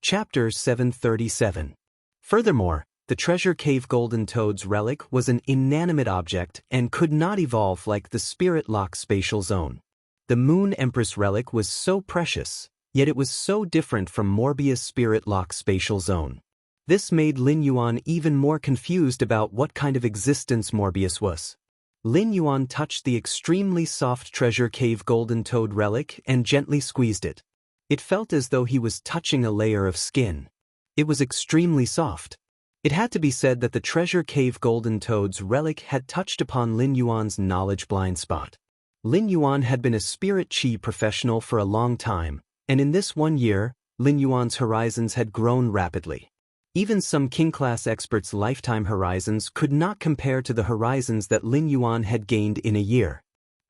Chapter 737. Furthermore, the treasure cave Golden Toad's relic was an inanimate object and could not evolve like the Spirit Lock spatial zone. The Moon Empress relic was so precious, yet it was so different from Morbius' Spirit Lock spatial zone. This made Lin Yuan even more confused about what kind of existence Morbius was. Lin Yuan touched the extremely soft treasure cave Golden Toad relic and gently squeezed it. It felt as though he was touching a layer of skin. It was extremely soft. It had to be said that the treasure cave Golden Toad's relic had touched upon Lin Yuan's knowledge blind spot. Lin Yuan had been a spirit chi professional for a long time, and in this 1 year, Lin Yuan's horizons had grown rapidly. Even some king-class experts' lifetime horizons could not compare to the horizons that Lin Yuan had gained in a year.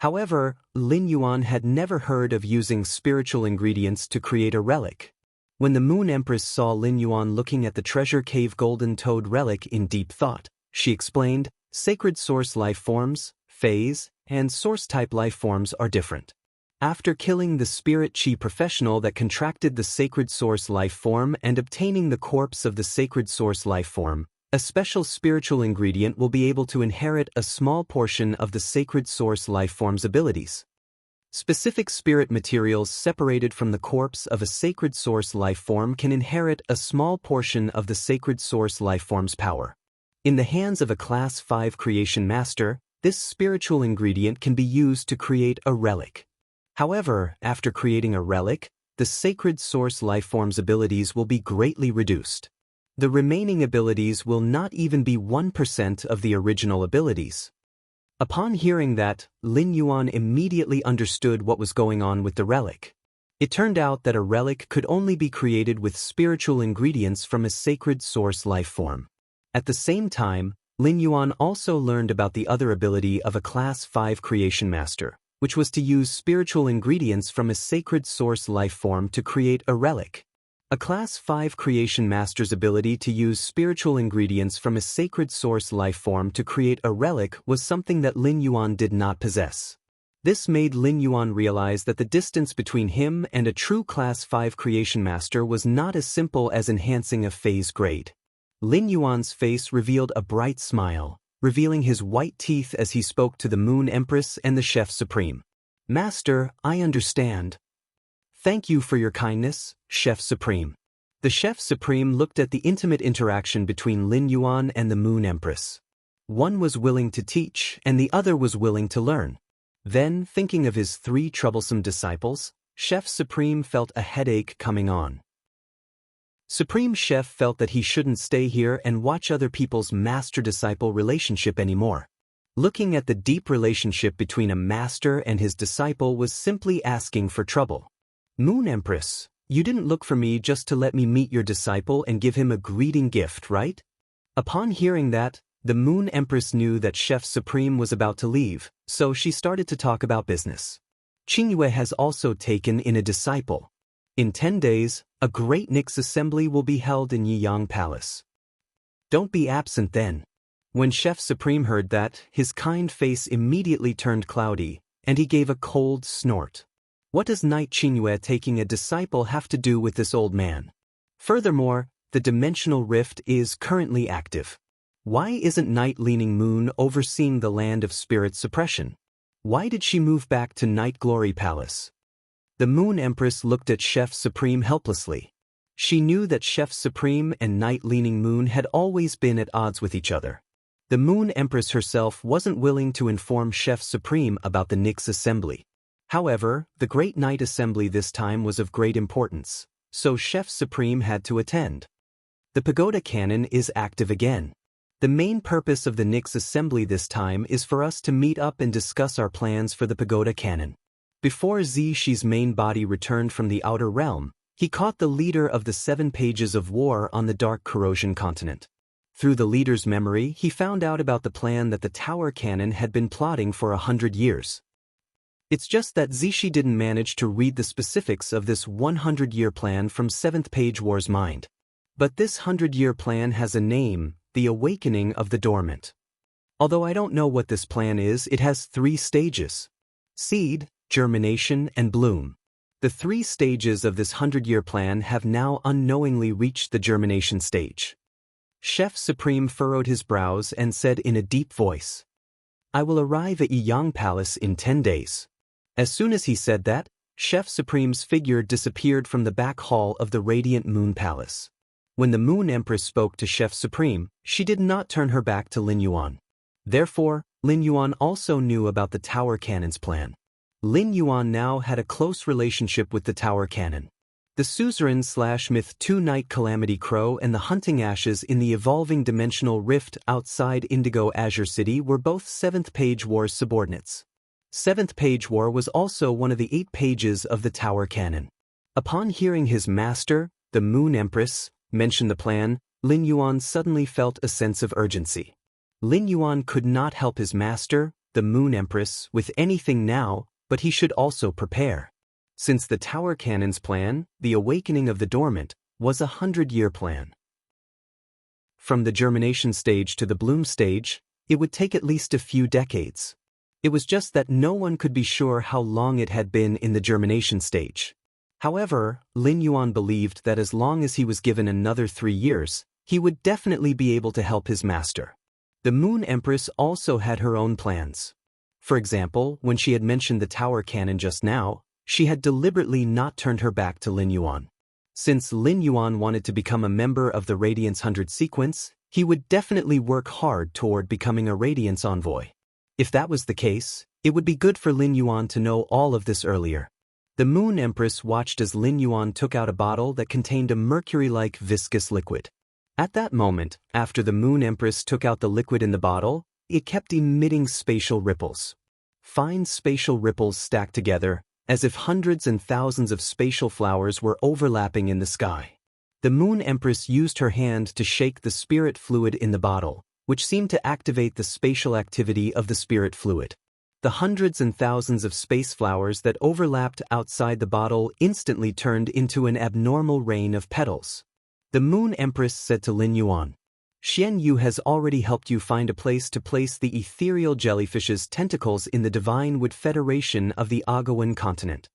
However, Lin Yuan had never heard of using spiritual ingredients to create a relic. When the Moon Empress saw Lin Yuan looking at the treasure cave Golden Toad relic in deep thought, she explained, "Sacred source life forms, phase, and source-type life forms are different. After killing the spirit chi professional that contracted the sacred source life form and obtaining the corpse of the sacred source life form, a special spiritual ingredient will be able to inherit a small portion of the sacred source life form's abilities. Specific spirit materials separated from the corpse of a sacred source life form can inherit a small portion of the sacred source life form's power. In the hands of a Class 5 creation master, this spiritual ingredient can be used to create a relic. However, after creating a relic, the sacred source life form's abilities will be greatly reduced. The remaining abilities will not even be 1% of the original abilities." Upon hearing that, Lin Yuan immediately understood what was going on with the relic. It turned out that a relic could only be created with spiritual ingredients from a sacred source life form. At the same time, Lin Yuan also learned about the other ability of a Class 5 creation master, which was to use spiritual ingredients from a sacred source life form to create a relic. A Class 5 creation master's ability to use spiritual ingredients from a sacred source life form to create a relic was something that Lin Yuan did not possess. This made Lin Yuan realize that the distance between him and a true Class 5 creation master was not as simple as enhancing a phase grade. Lin Yuan's face revealed a bright smile, revealing his white teeth as he spoke to the Moon Empress and the Chef Supreme. "Master, I understand. Thank you for your kindness, Chef Supreme." The Chef Supreme looked at the intimate interaction between Lin Yuan and the Moon Empress. One was willing to teach, and the other was willing to learn. Then, thinking of his 3 troublesome disciples, Chef Supreme felt a headache coming on. Supreme Chef felt that he shouldn't stay here and watch other people's master-disciple relationship anymore. Looking at the deep relationship between a master and his disciple was simply asking for trouble. "Moon Empress, you didn't look for me just to let me meet your disciple and give him a greeting gift, right?" Upon hearing that, the Moon Empress knew that Chef Supreme was about to leave, so she started to talk about business. "Qingyue has also taken in a disciple. In 10 days, a great Nix assembly will be held in Yiyang Palace. Don't be absent then." When Chef Supreme heard that, his kind face immediately turned cloudy, and he gave a cold snort. What does Knight Qingyue taking a disciple have to do with this old man? Furthermore, the dimensional rift is currently active. Why isn't Night Leaning Moon overseeing the land of spirit suppression? Why did she move back to Night Glory Palace? The Moon Empress looked at Chef Supreme helplessly. She knew that Chef Supreme and Night Leaning Moon had always been at odds with each other. The Moon Empress herself wasn't willing to inform Chef Supreme about the Nix assembly. However, the Great Night Assembly this time was of great importance, so Chef Supreme had to attend. The Pagoda Cannon is active again. The main purpose of the Nix Assembly this time is for us to meet up and discuss our plans for the Pagoda Cannon. Before Zishi's main body returned from the Outer Realm, he caught the leader of the 7 Pages of War on the Dark Corrosion continent. Through the leader's memory, he found out about the plan that the Tower Cannon had been plotting for 100 years. It's just that Zishi didn't manage to read the specifics of this 100-year plan from 7th Page War's mind. But this 100-year plan has a name, the Awakening of the Dormant. Although I don't know what this plan is, it has 3 stages: seed, germination, and bloom. The 3 stages of this 100-year plan have now unknowingly reached the germination stage. Chef Supreme furrowed his brows and said in a deep voice, "I will arrive at Yang Palace in 10 days. As soon as he said that, Chef Supreme's figure disappeared from the back hall of the Radiant Moon Palace. When the Moon Empress spoke to Chef Supreme, she did not turn her back to Lin Yuan. Therefore, Lin Yuan also knew about the Tower Cannon's plan. Lin Yuan now had a close relationship with the Tower Cannon. The suzerain/myth 2-night Calamity Crow and the hunting ashes in the evolving dimensional rift outside Indigo Azure City were both 7th Page War's subordinates. 7th Page War was also one of the 8 pages of the Tower Cannon. Upon hearing his master, the Moon Empress, mention the plan, Lin Yuan suddenly felt a sense of urgency. Lin Yuan could not help his master, the Moon Empress, with anything now, but he should also prepare. Since the Tower Cannon's plan, the awakening of the dormant, was a 100-year plan. From the germination stage to the bloom stage, it would take at least a few decades. It was just that no one could be sure how long it had been in the germination stage. However, Lin Yuan believed that as long as he was given another 3 years, he would definitely be able to help his master. The Moon Empress also had her own plans. For example, when she had mentioned the Tower Cannon just now, she had deliberately not turned her back to Lin Yuan. Since Lin Yuan wanted to become a member of the Radiance 100 sequence, he would definitely work hard toward becoming a Radiance envoy. If that was the case, it would be good for Lin Yuan to know all of this earlier. The Moon Empress watched as Lin Yuan took out a bottle that contained a mercury-like viscous liquid. At that moment, after the Moon Empress took out the liquid in the bottle, it kept emitting spatial ripples. Fine spatial ripples stacked together, as if hundreds and thousands of spatial flowers were overlapping in the sky. The Moon Empress used her hand to shake the spirit fluid in the bottle, which seemed to activate the spatial activity of the spirit fluid. The hundreds and thousands of space flowers that overlapped outside the bottle instantly turned into an abnormal rain of petals. The Moon Empress said to Lin Yuan, "Xian Yu has already helped you find a place to place the ethereal jellyfish's tentacles in the Divine Wood Federation of the Agawan continent.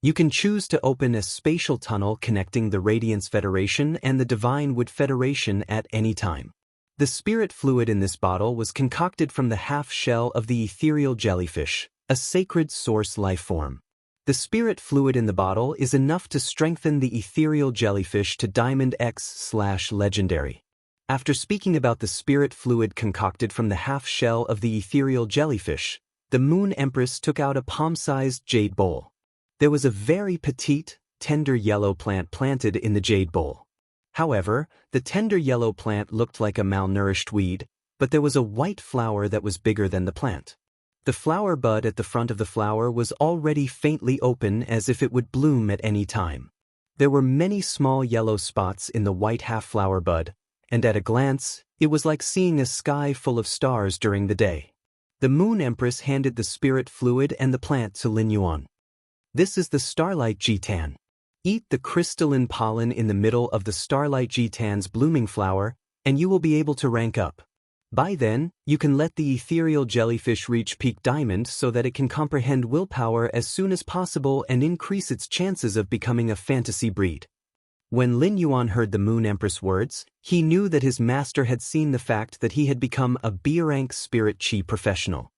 You can choose to open a spatial tunnel connecting the Radiance Federation and the Divine Wood Federation at any time. The spirit fluid in this bottle was concocted from the half-shell of the ethereal jellyfish, a sacred source life form. The spirit fluid in the bottle is enough to strengthen the ethereal jellyfish to Diamond X/Legendary. After speaking about the spirit fluid concocted from the half-shell of the ethereal jellyfish, the Moon Empress took out a palm-sized jade bowl. There was a very petite, tender yellow plant planted in the jade bowl. However, the tender yellow plant looked like a malnourished weed, but there was a white flower that was bigger than the plant. The flower bud at the front of the flower was already faintly open as if it would bloom at any time. There were many small yellow spots in the white half-flower bud, and at a glance, it was like seeing a sky full of stars during the day. The Moon Empress handed the spirit fluid and the plant to Lin Yuan. "This is the Starlight Jitan. Eat the crystalline pollen in the middle of the Starlight Jitan's blooming flower, and you will be able to rank up. By then, you can let the ethereal jellyfish reach peak diamond so that it can comprehend willpower as soon as possible and increase its chances of becoming a fantasy breed." When Lin Yuan heard the Moon Empress' words, he knew that his master had seen the fact that he had become a B-rank spirit chi professional.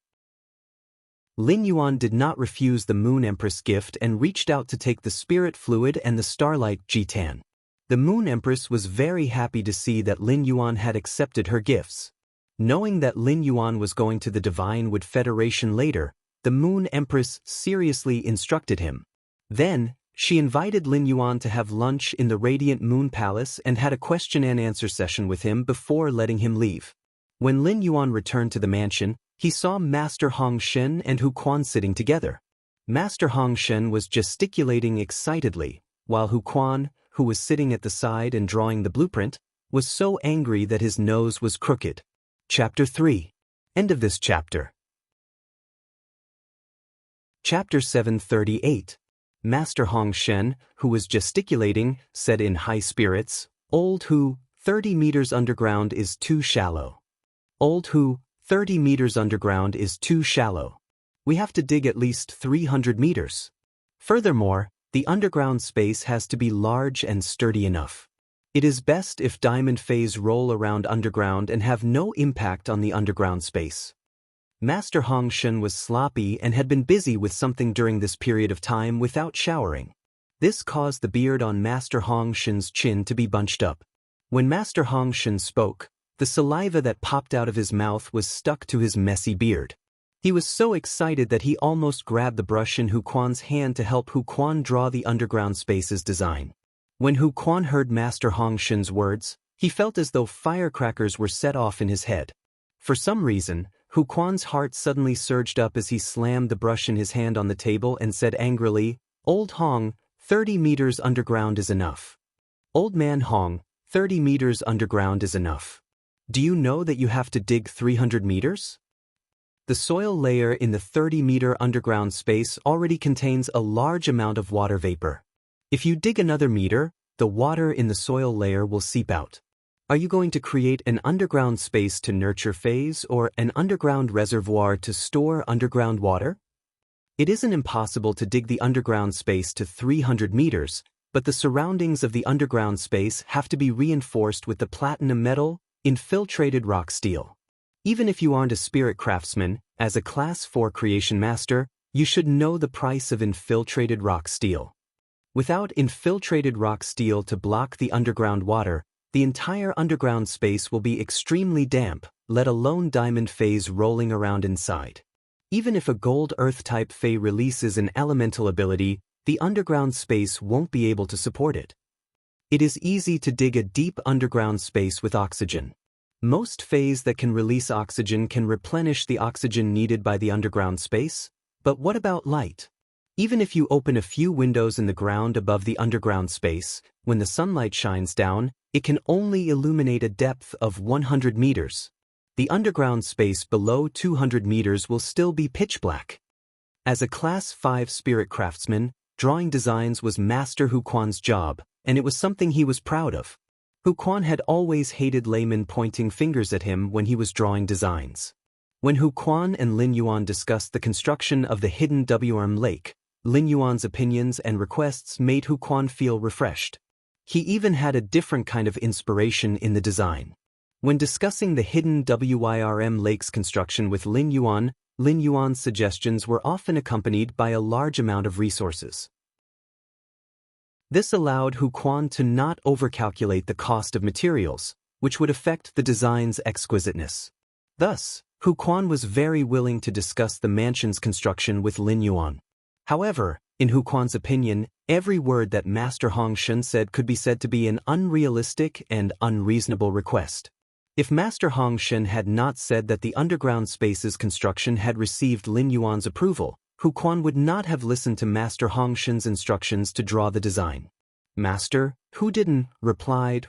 Lin Yuan did not refuse the Moon Empress' gift and reached out to take the spirit fluid and the Starlight Jitan. The Moon Empress was very happy to see that Lin Yuan had accepted her gifts. Knowing that Lin Yuan was going to the Divine Wood Federation later, the Moon Empress seriously instructed him. Then, she invited Lin Yuan to have lunch in the Radiant Moon Palace and had a question-and-answer session with him before letting him leave. When Lin Yuan returned to the mansion, he saw Master Hong Shen and Hu Quan sitting together. Master Hong Shen was gesticulating excitedly, while Hu Quan, who was sitting at the side and drawing the blueprint, was so angry that his nose was crooked. Chapter 3. End of this chapter. Chapter 738. Master Hong Shen, who was gesticulating, said in high spirits, "Old Hu, 30 meters underground is too shallow. Old Hu, 30 meters underground is too shallow. We have to dig at least 300 meters. Furthermore, The underground space has to be large and sturdy enough. It is best if diamond phase roll around underground and have no impact on the underground space. Master Hong Shen was sloppy and had been busy with something during this period of time without showering. This caused the beard on Master Hong Shen's chin to be bunched up. When Master Hong Shen spoke, the saliva that popped out of his mouth was stuck to his messy beard. He was so excited that he almost grabbed the brush in Hu Quan's hand to help Hu Quan draw the underground space's design. When Hu Quan heard Master Hong Shen's words, he felt as though firecrackers were set off in his head. For some reason, Hu Quan's heart suddenly surged up as he slammed the brush in his hand on the table and said angrily, "Old Hong, 30 meters underground is enough. Old man Hong, 30 meters underground is enough. Do you know that you have to dig 300 meters? The soil layer in the 30-meter underground space already contains a large amount of water vapor. If you dig another meter, the water in the soil layer will seep out. Are you going to create an underground space to nurture phase or an underground reservoir to store underground water? It isn't impossible to dig the underground space to 300 meters, but the surroundings of the underground space have to be reinforced with the platinum metal, infiltrated rock steel. Even if you aren't a spirit craftsman, as a Class 4 creation master, you should know the price of infiltrated rock steel. Without infiltrated rock steel to block the underground water, the entire underground space will be extremely damp, let alone diamond phase rolling around inside. Even if a gold earth-type Fey releases an elemental ability, the underground space won't be able to support it. It is easy to dig a deep underground space with oxygen. Most Feys that can release oxygen can replenish the oxygen needed by the underground space, but what about light? Even if you open a few windows in the ground above the underground space, when the sunlight shines down, it can only illuminate a depth of 100 meters. The underground space below 200 meters will still be pitch black. As a Class 5 spirit craftsman, drawing designs was Master Hu Quan's job, and it was something he was proud of. Hu Quan had always hated laymen pointing fingers at him when he was drawing designs. When Hu Quan and Lin Yuan discussed the construction of the hidden WRM lake, Lin Yuan's opinions and requests made Hu Quan feel refreshed. He even had a different kind of inspiration in the design. When discussing the hidden WIRM lake's construction with Lin Yuan's suggestions were often accompanied by a large amount of resources. This allowed Hu Quan to not overcalculate the cost of materials, which would affect the design's exquisiteness. Thus, Hu Quan was very willing to discuss the mansion's construction with Lin Yuan. However, in Hu Quan's opinion, every word that Master Hong Shen said could be said to be an unrealistic and unreasonable request. If Master Hong Shen had not said that the underground space's construction had received Lin Yuan's approval, Hu Quan would not have listened to Master Hong Shen's instructions to draw the design. Master, who didn't, replied,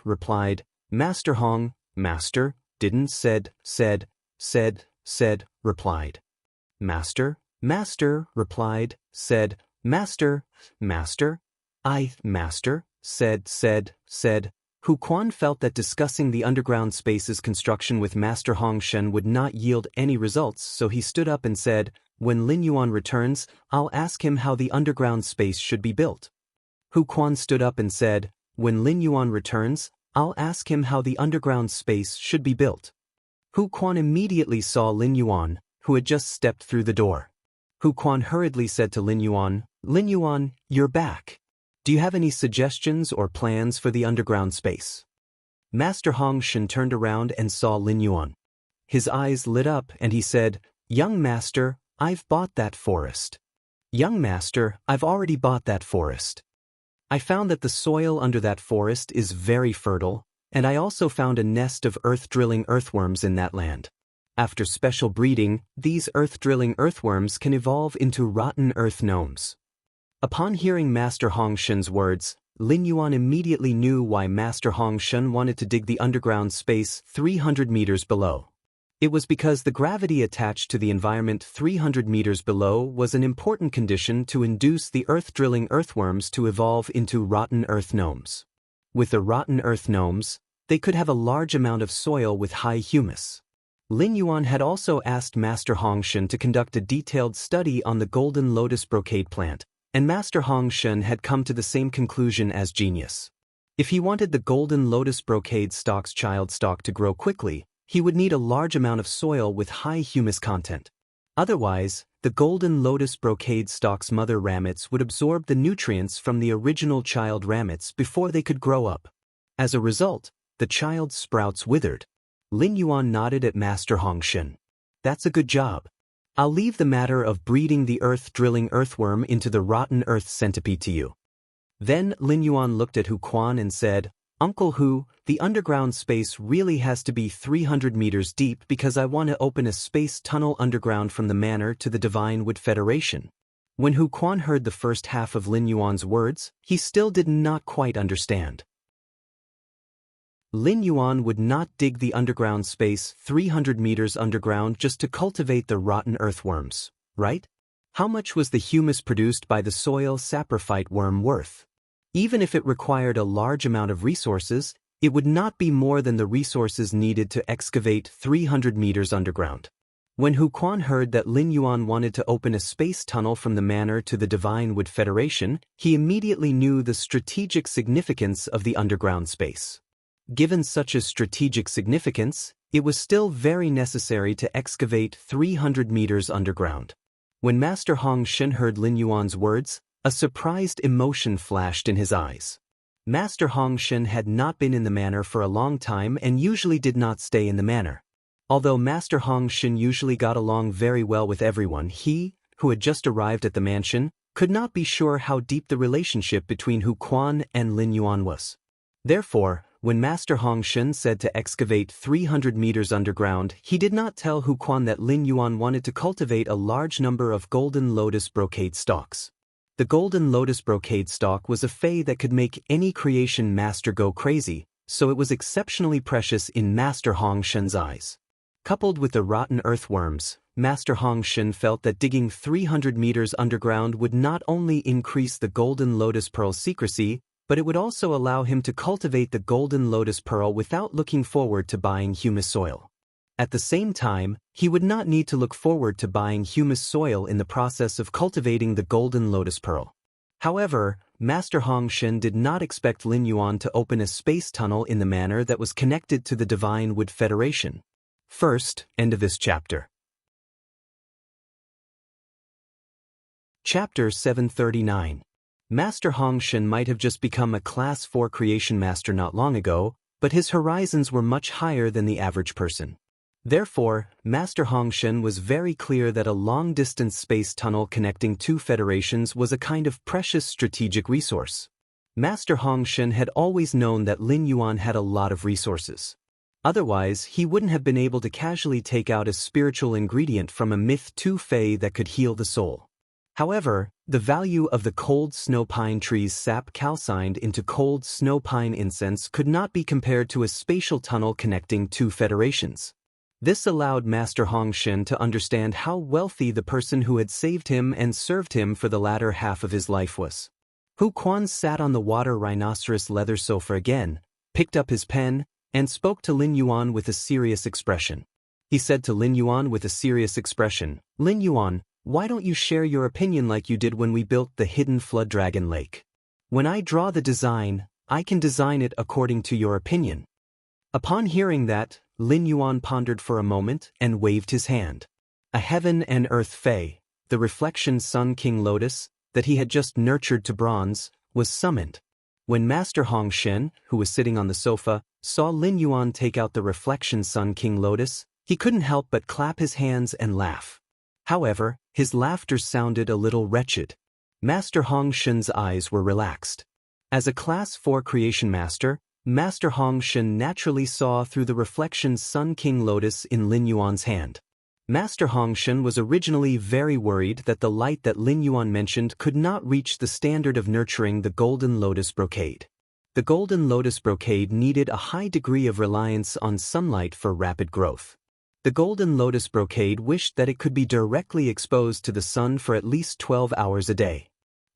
Master Hong, Master, didn't, said, replied. Master, replied, said, Master, said. Hu Quan felt that discussing the underground space's construction with Master Hong Shen would not yield any results, so he stood up and said, "When Lin Yuan returns, I'll ask him how the underground space should be built." Hu Quan stood up and said, "When Lin Yuan returns, I'll ask him how the underground space should be built." Hu Quan immediately saw Lin Yuan, who had just stepped through the door. Hu Quan hurriedly said to Lin Yuan, "You're back. Do you have any suggestions or plans for the underground space?" Master Hong Shen turned around and saw Lin Yuan. His eyes lit up and he said, "Young master, I've bought that forest. Young master, I've already bought that forest. I found that the soil under that forest is very fertile, and I also found a nest of earth-drilling earthworms in that land. After special breeding, these earth-drilling earthworms can evolve into rotten earth gnomes." Upon hearing Master Hong Shen's words, Lin Yuan immediately knew why Master Hong Shen wanted to dig the underground space 300 meters below. It was because the gravity attached to the environment 300 meters below was an important condition to induce the earth-drilling earthworms to evolve into rotten earth gnomes. With the rotten earth gnomes, they could have a large amount of soil with high humus. Lin Yuan had also asked Master Hong Shen to conduct a detailed study on the golden lotus brocade plant, and Master Hong Shun had come to the same conclusion as genius. If he wanted the golden lotus brocade stock's child stalk to grow quickly, he would need a large amount of soil with high humus content. Otherwise, the golden lotus brocade stalk's mother ramets would absorb the nutrients from the original child ramets before they could grow up. As a result, the child's sprouts withered. Lin Yuan nodded at Master Hong Shun. That's a good job. I'll leave the matter of breeding the earth-drilling earthworm into the rotten earth centipede to you. Then Lin Yuan looked at Hu Quan and said, Uncle Hu, the underground space really has to be 300 meters deep because I want to open a space tunnel underground from the manor to the Divine Wood Federation. When Hu Quan heard the first half of Lin Yuan's words, he still did not quite understand. Lin Yuan would not dig the underground space 300 meters underground just to cultivate the rotten earthworms, right? How much was the humus produced by the soil saprophyte worm worth? Even if it required a large amount of resources, it would not be more than the resources needed to excavate 300 meters underground. When Hu Quan heard that Lin Yuan wanted to open a space tunnel from the manor to the Divine Wood Federation, he immediately knew the strategic significance of the underground space. Given such a strategic significance, it was still very necessary to excavate 300 meters underground. When Master Hong Shun heard Lin Yuan's words, a surprised emotion flashed in his eyes. Master Hong Shun had not been in the manor for a long time and usually did not stay in the manor. Although Master Hong Shun usually got along very well with everyone, he, who had just arrived at the mansion, could not be sure how deep the relationship between Hu Quan and Lin Yuan was. Therefore, when Master Hong Shun said to excavate 300 meters underground, he did not tell Hu Quan that Lin Yuan wanted to cultivate a large number of golden lotus brocade stalks. The golden lotus brocade stalk was a fei that could make any creation master go crazy, so it was exceptionally precious in Master Hong Shun's eyes. Coupled with the rotten earthworms, Master Hong Shun felt that digging 300 meters underground would not only increase the golden lotus pearl's secrecy, but it would also allow him to cultivate the golden lotus pearl without looking forward to buying humus soil. At the same time, he would not need to look forward to buying humus soil in the process of cultivating the golden lotus pearl. However, Master Hong Shun did not expect Lin Yuan to open a space tunnel in the manor that was connected to the Divine Wood Federation. First, end of this chapter. Chapter 739. Master Hong Shun might have just become a Class 4 creation master not long ago, but his horizons were much higher than the average person. Therefore, Master Hong Shun was very clear that a long-distance space tunnel connecting two federations was a kind of precious strategic resource. Master Hong Shun had always known that Lin Yuan had a lot of resources. Otherwise, he wouldn't have been able to casually take out a spiritual ingredient from a myth 2 fei that could heal the soul. However, the value of the cold snow pine tree's sap calcined into cold snow pine incense could not be compared to a spatial tunnel connecting two federations. This allowed Master Hong Shun to understand how wealthy the person who had saved him and served him for the latter half of his life was. Hu Quan sat on the water rhinoceros leather sofa again, picked up his pen, and spoke to Lin Yuan with a serious expression. He said to Lin Yuan with a serious expression, "Lin Yuan, why don't you share your opinion like you did when we built the hidden flood dragon lake? When I draw the design, I can design it according to your opinion." Upon hearing that, Lin Yuan pondered for a moment and waved his hand. A heaven and earth fei, the reflection Sun King Lotus, that he had just nurtured to bronze, was summoned. When Master Hong Shun, who was sitting on the sofa, saw Lin Yuan take out the reflection Sun King Lotus, he couldn't help but clap his hands and laugh. However, his laughter sounded a little wretched. Master Hong Shun's eyes were relaxed. As a Class 4 creation master, Master Hong Shun naturally saw through the reflection Sun King Lotus in Lin Yuan's hand. Master Hong Shun was originally very worried that the light that Lin Yuan mentioned could not reach the standard of nurturing the golden lotus brocade. The golden lotus brocade needed a high degree of reliance on sunlight for rapid growth. The golden lotus brocade wished that it could be directly exposed to the sun for at least 12 hours a day.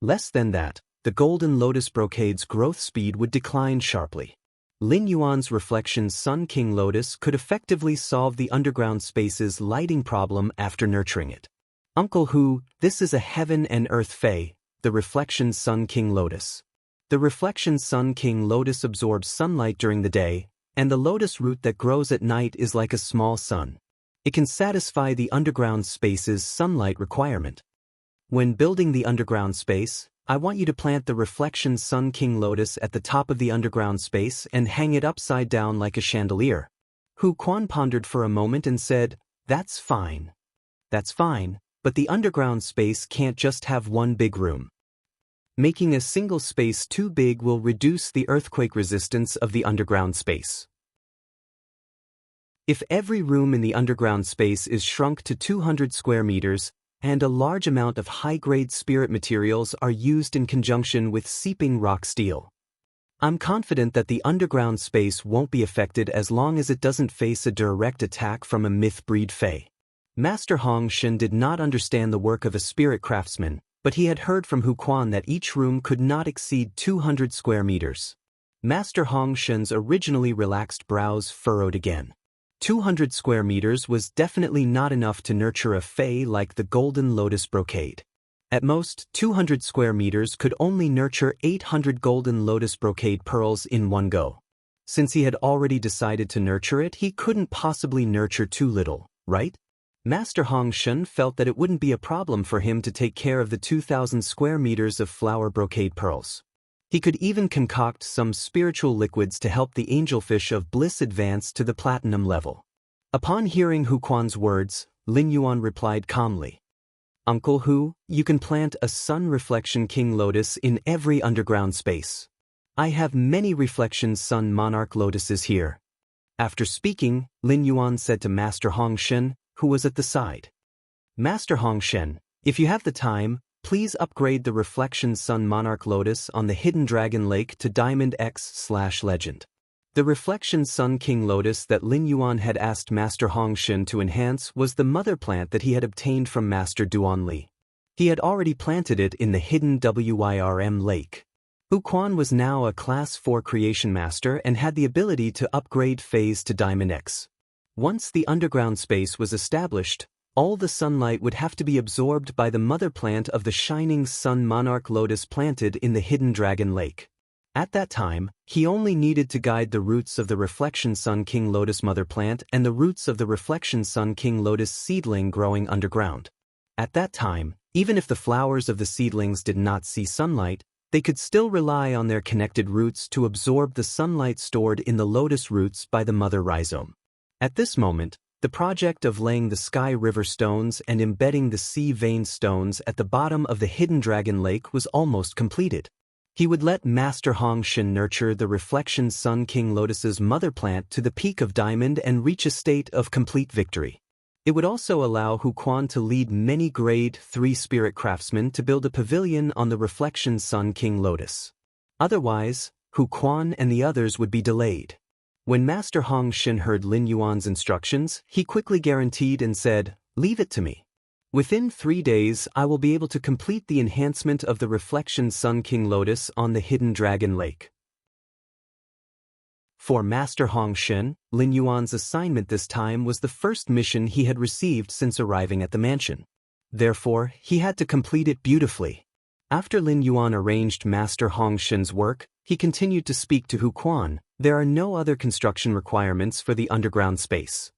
Less than that, the golden lotus brocade's growth speed would decline sharply. Lin Yuan's reflection Sun King Lotus could effectively solve the underground space's lighting problem after nurturing it. "Uncle Hu, this is a heaven and earth fei," the the Reflection Sun King Lotus. The Reflection Sun King Lotus absorbs sunlight during the day, and the lotus root that grows at night is like a small sun. It can satisfy the underground space's sunlight requirement. When building the underground space, I want you to plant the Reflection Sun King Lotus at the top of the underground space and hang it upside down like a chandelier. Hu Quan pondered for a moment and said, "That's fine. That's fine, but the underground space can't just have one big room. Making a single space too big will reduce the earthquake resistance of the underground space. If every room in the underground space is shrunk to 200 square meters, and a large amount of high-grade spirit materials are used in conjunction with seeping rock steel, I'm confident that the underground space won't be affected as long as it doesn't face a direct attack from a myth-breed fae." Master Hong Shen did not understand the work of a spirit craftsman, but he had heard from Hu Quan that each room could not exceed 200 square meters. Master Hong Shen's originally relaxed brows furrowed again. 200 square meters was definitely not enough to nurture a fae like the Golden Lotus Brocade. At most, 200 square meters could only nurture 800 Golden Lotus Brocade pearls in one go. Since he had already decided to nurture it, he couldn't possibly nurture too little, right? Master Hong Shen felt that it wouldn't be a problem for him to take care of the 2,000 square meters of flower brocade pearls. He could even concoct some spiritual liquids to help the angelfish of bliss advance to the platinum level. Upon hearing Hu Quan's words, Lin Yuan replied calmly, "Uncle Hu, you can plant a Sun Reflection King Lotus in every underground space. I have many Reflection Sun Monarch Lotuses here." After speaking, Lin Yuan said to Master Hong Shen, who was at the side, "Master Hong Shen, if you have the time, please upgrade the Reflection Sun Monarch Lotus on the Hidden Dragon Lake to Diamond X/Legend. The Reflection Sun King Lotus that Lin Yuan had asked Master Hong Shen to enhance was the mother plant that he had obtained from Master Duan Li. He had already planted it in the Hidden Wyrm Lake. Hu Quan was now a Class 4 Creation Master and had the ability to upgrade phase to Diamond X. Once the underground space was established, all the sunlight would have to be absorbed by the mother plant of the Shining Sun Monarch Lotus planted in the Hidden Dragon Lake. At that time, he only needed to guide the roots of the Reflection Sun King Lotus mother plant and the roots of the Reflection Sun King Lotus seedling growing underground. At that time, even if the flowers of the seedlings did not see sunlight, they could still rely on their connected roots to absorb the sunlight stored in the lotus roots by the mother rhizome. At this moment, the project of laying the Sky River stones and embedding the Sea Vein stones at the bottom of the Hidden Dragon Lake was almost completed. He would let Master Hong Shen nurture the Reflection Sun King Lotus's mother plant to the peak of diamond and reach a state of complete victory. It would also allow Hu Quan to lead many Grade 3 spirit craftsmen to build a pavilion on the Reflection Sun King Lotus. Otherwise, Hu Quan and the others would be delayed. When Master Hong Shen heard Lin Yuan's instructions, he quickly guaranteed and said, "Leave it to me. Within 3 days, I will be able to complete the enhancement of the Reflection Sun King Lotus on the Hidden Dragon Lake." For Master Hong Shen, Lin Yuan's assignment this time was the first mission he had received since arriving at the mansion. Therefore, he had to complete it beautifully. After Lin Yuan arranged Master Hong Shen's work, he continued to speak to Hu Quan. "There are no other construction requirements for the underground space.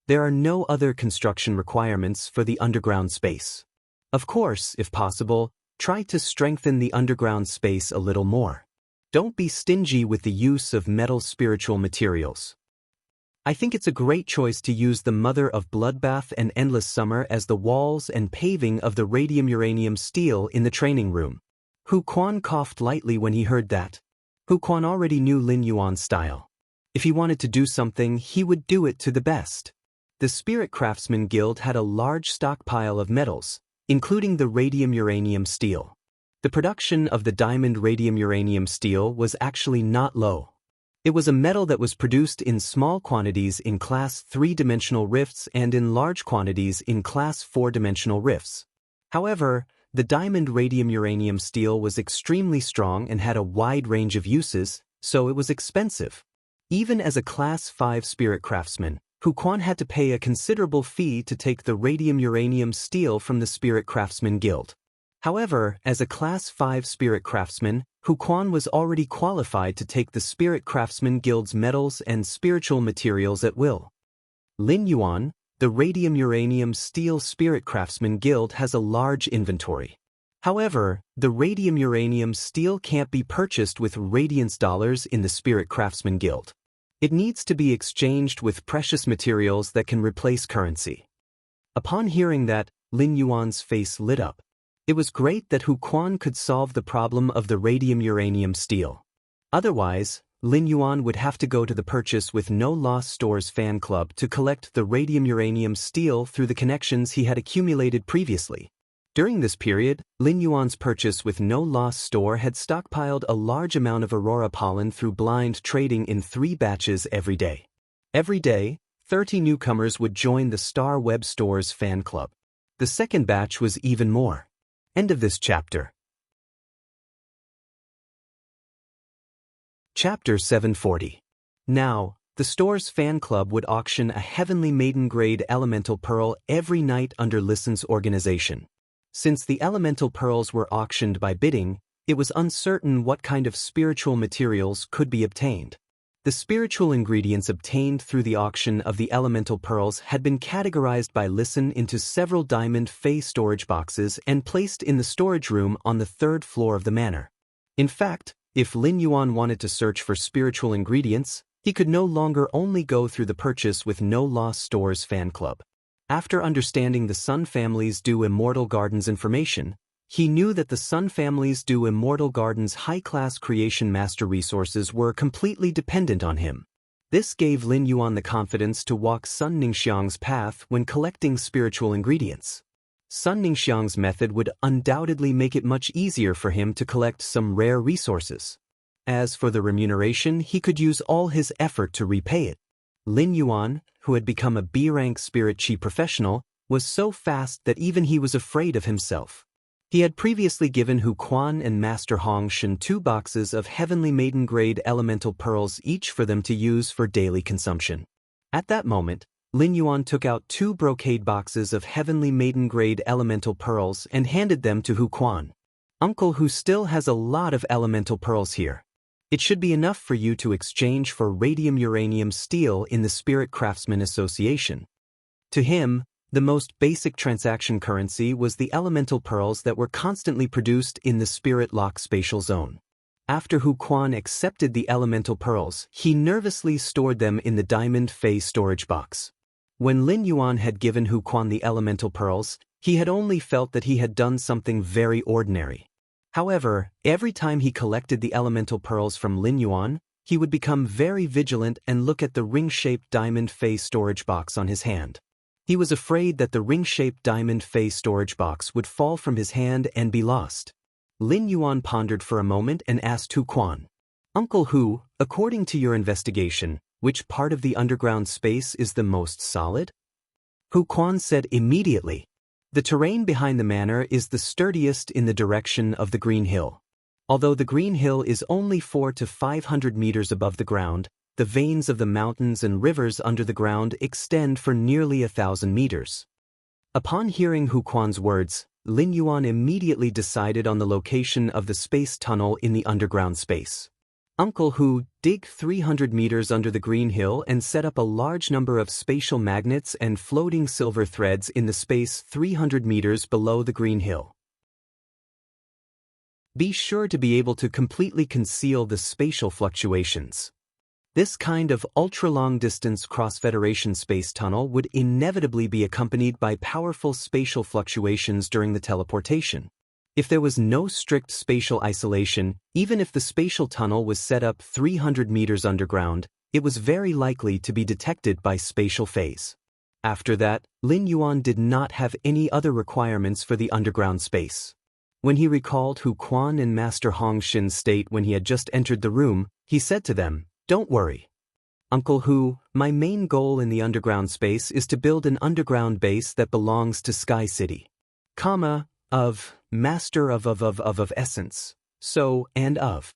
There are no other construction requirements for the underground space. Of course, if possible, try to strengthen the underground space a little more. Don't be stingy with the use of metal spiritual materials. I think it's a great choice to use the Mother of Bloodbath and Endless Summer as the walls and paving of the radium-uranium steel in the training room." Hu Quan coughed lightly when he heard that. Hu Quan already knew Lin Yuan's style. If he wanted to do something, he would do it to the best. The Spirit Craftsman Guild had a large stockpile of metals, including the radium-uranium steel. The production of the diamond radium-uranium steel was actually not low. It was a metal that was produced in small quantities in Class 3-dimensional rifts and in large quantities in Class 4-dimensional rifts. However, the diamond radium-uranium steel was extremely strong and had a wide range of uses, so it was expensive. Even as a Class 5 spirit craftsman, Hu Quan had to pay a considerable fee to take the radium-uranium steel from the Spirit Craftsman Guild. However, as a Class 5 Spirit Craftsman, Hu Quan was already qualified to take the Spirit Craftsman Guild's metals and spiritual materials at will. Lin Yuan, the Radium Uranium Steel Spirit Craftsman Guild has a large inventory. However, the Radium Uranium Steel can't be purchased with Radiance dollars in the Spirit Craftsman Guild. It needs to be exchanged with precious materials that can replace currency. Upon hearing that, Lin Yuan's face lit up. It was great that Hu Quan could solve the problem of the Radium Uranium Steel. Otherwise, Lin Yuan would have to go to the Purchase with No Loss Stores fan club to collect the Radium Uranium Steel through the connections he had accumulated previously. During this period, Lin Yuan's Purchase with No Loss store had stockpiled a large amount of Aurora pollen through blind trading in 3 batches every day. Every day, 30 newcomers would join the Star Web Store's fan club. The second batch was even more. End of this chapter. Chapter 740. Now, the store's fan club would auction a Heavenly Maiden-grade elemental pearl every night under Listen's organization. Since the elemental pearls were auctioned by bidding, it was uncertain what kind of spiritual materials could be obtained. The spiritual ingredients obtained through the auction of the elemental pearls had been categorized by Listen into several diamond fey storage boxes and placed in the storage room on the 3rd floor of the manor. In fact, if Lin Yuan wanted to search for spiritual ingredients, he could no longer only go through the Purchase with No Loss Stores fan club. After understanding the Sun family's Do Immortal Gardens information, he knew that the Sun family's Do Immortal Gardens high-class creation master resources were completely dependent on him. This gave Lin Yuan the confidence to walk Sun Ningxiang's path when collecting spiritual ingredients. Sun Ningxiang's method would undoubtedly make it much easier for him to collect some rare resources. As for the remuneration, he could use all his effort to repay it. Lin Yuan, who had become a B-rank spirit chi professional, was so fast that even he was afraid of himself. He had previously given Hu Quan and Master Hong Shen 2 boxes of Heavenly Maiden-grade elemental pearls each for them to use for daily consumption. At that moment, Lin Yuan took out 2 brocade boxes of Heavenly Maiden-grade elemental pearls and handed them to Hu Quan. Uncle Hu still has a lot of elemental pearls here. It should be enough for you to exchange for Radium Uranium Steel in the Spirit Craftsman Association. To him, the most basic transaction currency was the elemental pearls that were constantly produced in the Spirit Lock Spatial Zone. After Hu Quan accepted the elemental pearls, he nervously stored them in the Diamond Fey storage box. When Lin Yuan had given Hu Quan the elemental pearls, he had only felt that he had done something very ordinary. However, every time he collected the elemental pearls from Lin Yuan, he would become very vigilant and look at the ring-shaped Diamond Fey storage box on his hand. He was afraid that the ring-shaped Diamond Fey storage box would fall from his hand and be lost. Lin Yuan pondered for a moment and asked Hu Quan, "Uncle Hu, according to your investigation, which part of the underground space is the most solid?" Hu Quan said immediately, "The terrain behind the manor is the sturdiest in the direction of the Green Hill. Although the Green Hill is only 400 to 500 meters above the ground, the veins of the mountains and rivers under the ground extend for nearly 1,000 meters." Upon hearing Hu Quan's words, Lin Yuan immediately decided on the location of the space tunnel in the underground space. Uncle Hu, dig 300 meters under the Green Hill and set up a large number of spatial magnets and floating silver threads in the space 300 meters below the Green Hill. Be sure to be able to completely conceal the spatial fluctuations. This kind of ultra-long-distance cross-federation space tunnel would inevitably be accompanied by powerful spatial fluctuations during the teleportation. If there was no strict spatial isolation, even if the spatial tunnel was set up 300 meters underground, it was very likely to be detected by spatial phase. After that, Lin Yuan did not have any other requirements for the underground space. When he recalled Hu Quan and Master Hong Shen's state when he had just entered the room, he said to them, "Don't worry. Uncle Hu, my main goal in the underground space is to build an underground base that belongs to Sky City. Of Master of Essence. So, and of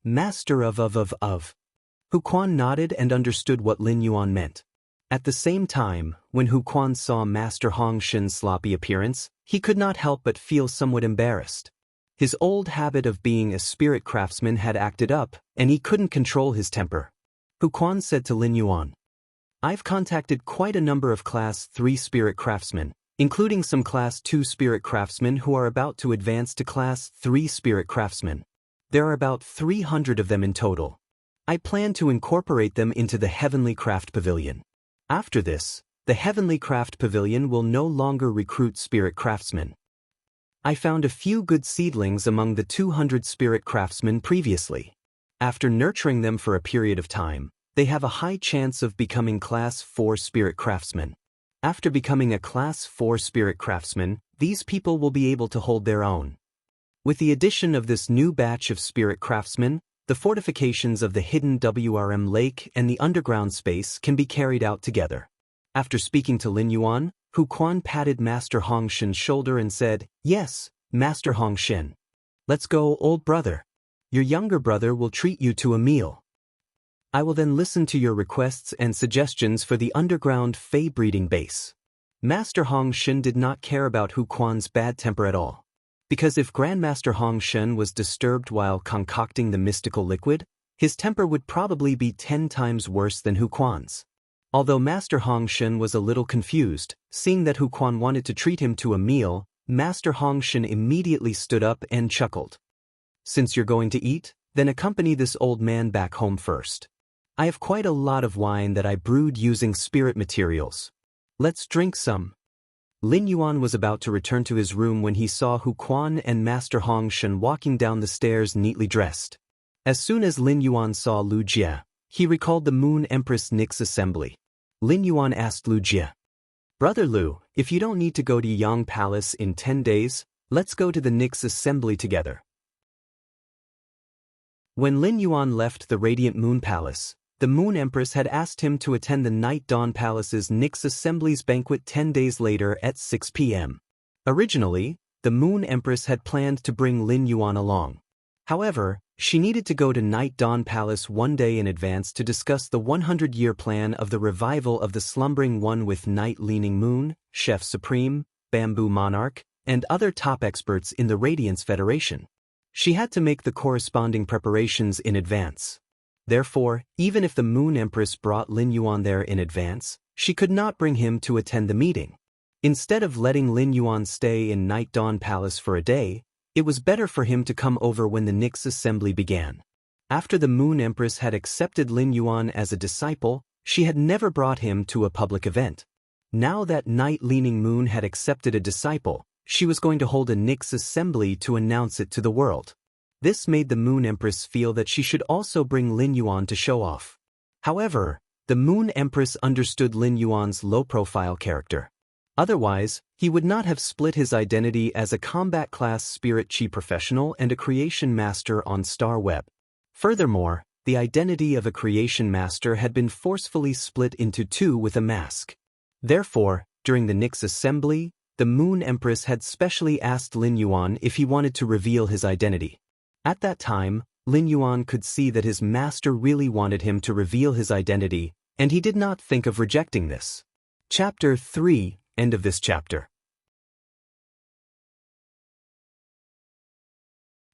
Master of. Hu Quan nodded and understood what Lin Yuan meant. At the same time, when Hu Quan saw Master Hong Shen's sloppy appearance, he could not help but feel somewhat embarrassed. His old habit of being a spirit craftsman had acted up, and he couldn't control his temper. Hu Quan said to Lin Yuan, "I've contacted quite a number of Class 3 spirit craftsmen, including some Class 2 spirit craftsmen who are about to advance to Class 3 spirit craftsmen. There are about 300 of them in total. I plan to incorporate them into the Heavenly Craft Pavilion. After this, the Heavenly Craft Pavilion will no longer recruit spirit craftsmen. I found a few good seedlings among the 200 spirit craftsmen previously. After nurturing them for a period of time, they have a high chance of becoming Class 4 spirit craftsmen. After becoming a Class 4 spirit craftsman, these people will be able to hold their own. With the addition of this new batch of spirit craftsmen, the fortifications of the hidden WRM lake and the underground space can be carried out together." After speaking to Lin Yuan, Hu Quan patted Master Hong Shen's shoulder and said, "Yes, Master Hong Shen. Let's go, old brother. Your younger brother will treat you to a meal. I will then listen to your requests and suggestions for the underground Fey breeding base." Master Hong Shen did not care about Hu Quan's bad temper at all. Because if Grandmaster Hong Shen was disturbed while concocting the mystical liquid, his temper would probably be 10 times worse than Hu Quan's. Although Master Hong Shen was a little confused, seeing that Hu Quan wanted to treat him to a meal, Master Hong Shen immediately stood up and chuckled. "Since you're going to eat, then accompany this old man back home first. I have quite a lot of wine that I brewed using spirit materials. Let's drink some." Lin Yuan was about to return to his room when he saw Hu Quan and Master Hong Shen walking down the stairs neatly dressed. As soon as Lin Yuan saw Lu Jie, he recalled the Moon Empress Nix assembly. Lin Yuan asked Lu Jie, "Brother Lu, if you don't need to go to Yang Palace in 10 days, let's go to the Nix assembly together." When Lin Yuan left the Radiant Moon Palace, the Moon Empress had asked him to attend the Night Dawn Palace's Nix Assembly's banquet 10 days later at 6 p.m. Originally, the Moon Empress had planned to bring Lin Yuan along. However, she needed to go to Night Dawn Palace one day in advance to discuss the 100-year plan of the revival of the Slumbering One with Night-Leaning Moon, Chef Supreme, Bamboo Monarch, and other top experts in the Radiance Federation. She had to make the corresponding preparations in advance. Therefore, even if the Moon Empress brought Lin Yuan there in advance, she could not bring him to attend the meeting. Instead of letting Lin Yuan stay in Night Dawn Palace for a day, it was better for him to come over when the Nix assembly began. After the Moon Empress had accepted Lin Yuan as a disciple, she had never brought him to a public event. Now that Night-Leaning Moon had accepted a disciple, she was going to hold a Nix assembly to announce it to the world. This made the Moon Empress feel that she should also bring Lin Yuan to show off. However, the Moon Empress understood Lin Yuan's low-profile character. Otherwise, he would not have split his identity as a combat class spirit chi professional and a creation master on Star Web. Furthermore, the identity of a creation master had been forcefully split into two with a mask. Therefore, during the Nix assembly, the Moon Empress had specially asked Lin Yuan if he wanted to reveal his identity. At that time, Lin Yuan could see that his master really wanted him to reveal his identity, and he did not think of rejecting this. Chapter 3. End of this chapter.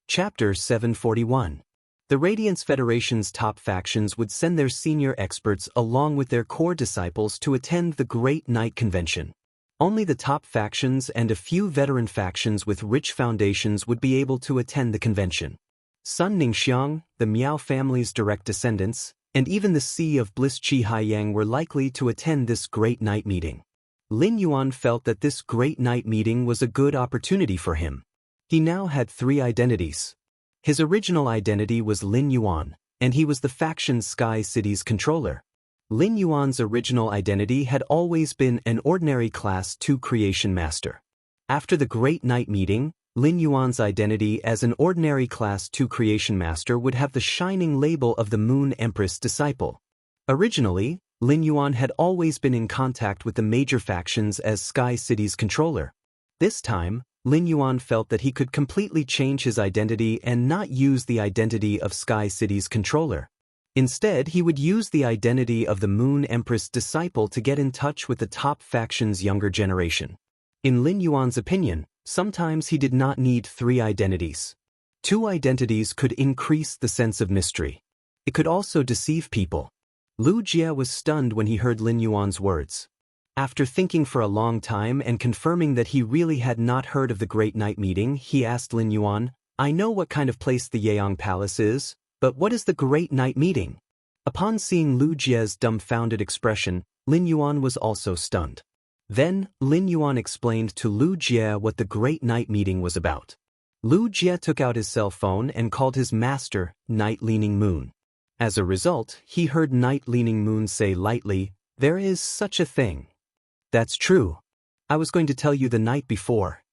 Chapter 741. The Radiance Federation's top factions would send their senior experts along with their core disciples to attend the Great Night Convention. Only the top factions and a few veteran factions with rich foundations would be able to attend the convention. Sun Ningxiang, the Miao family's direct descendants, and even the Sea of Bliss Qi Haiyang were likely to attend this Great Night meeting. Lin Yuan felt that this Great Night meeting was a good opportunity for him. He now had 3 identities. His original identity was Lin Yuan, and he was the faction Sky City's controller. Lin Yuan's original identity had always been an ordinary Class 2 creation master. After the Great Night meeting, Lin Yuan's identity as an ordinary Class 2 creation master would have the shining label of the Moon Empress disciple. Originally, Lin Yuan had always been in contact with the major factions as Sky City's controller. This time, Lin Yuan felt that he could completely change his identity and not use the identity of Sky City's controller. Instead, he would use the identity of the Moon Empress disciple to get in touch with the top faction's younger generation. In Lin Yuan's opinion, sometimes he did not need 3 identities. 2 identities could increase the sense of mystery. It could also deceive people. Lu Jie was stunned when he heard Lin Yuan's words. After thinking for a long time and confirming that he really had not heard of the Great Night Meeting, he asked Lin Yuan, "I know what kind of place the Yaong Palace is, but what is the Great Night Meeting?" Upon seeing Lu Jie's dumbfounded expression, Lin Yuan was also stunned. Then, Lin Yuan explained to Lu Jie what the Great Night Meeting was about. Lu Jie took out his cell phone and called his master, Night-Leaning Moon. As a result, he heard Night-Leaning Moon say lightly, "There is such a thing." "That's true. I was going to tell you the night before."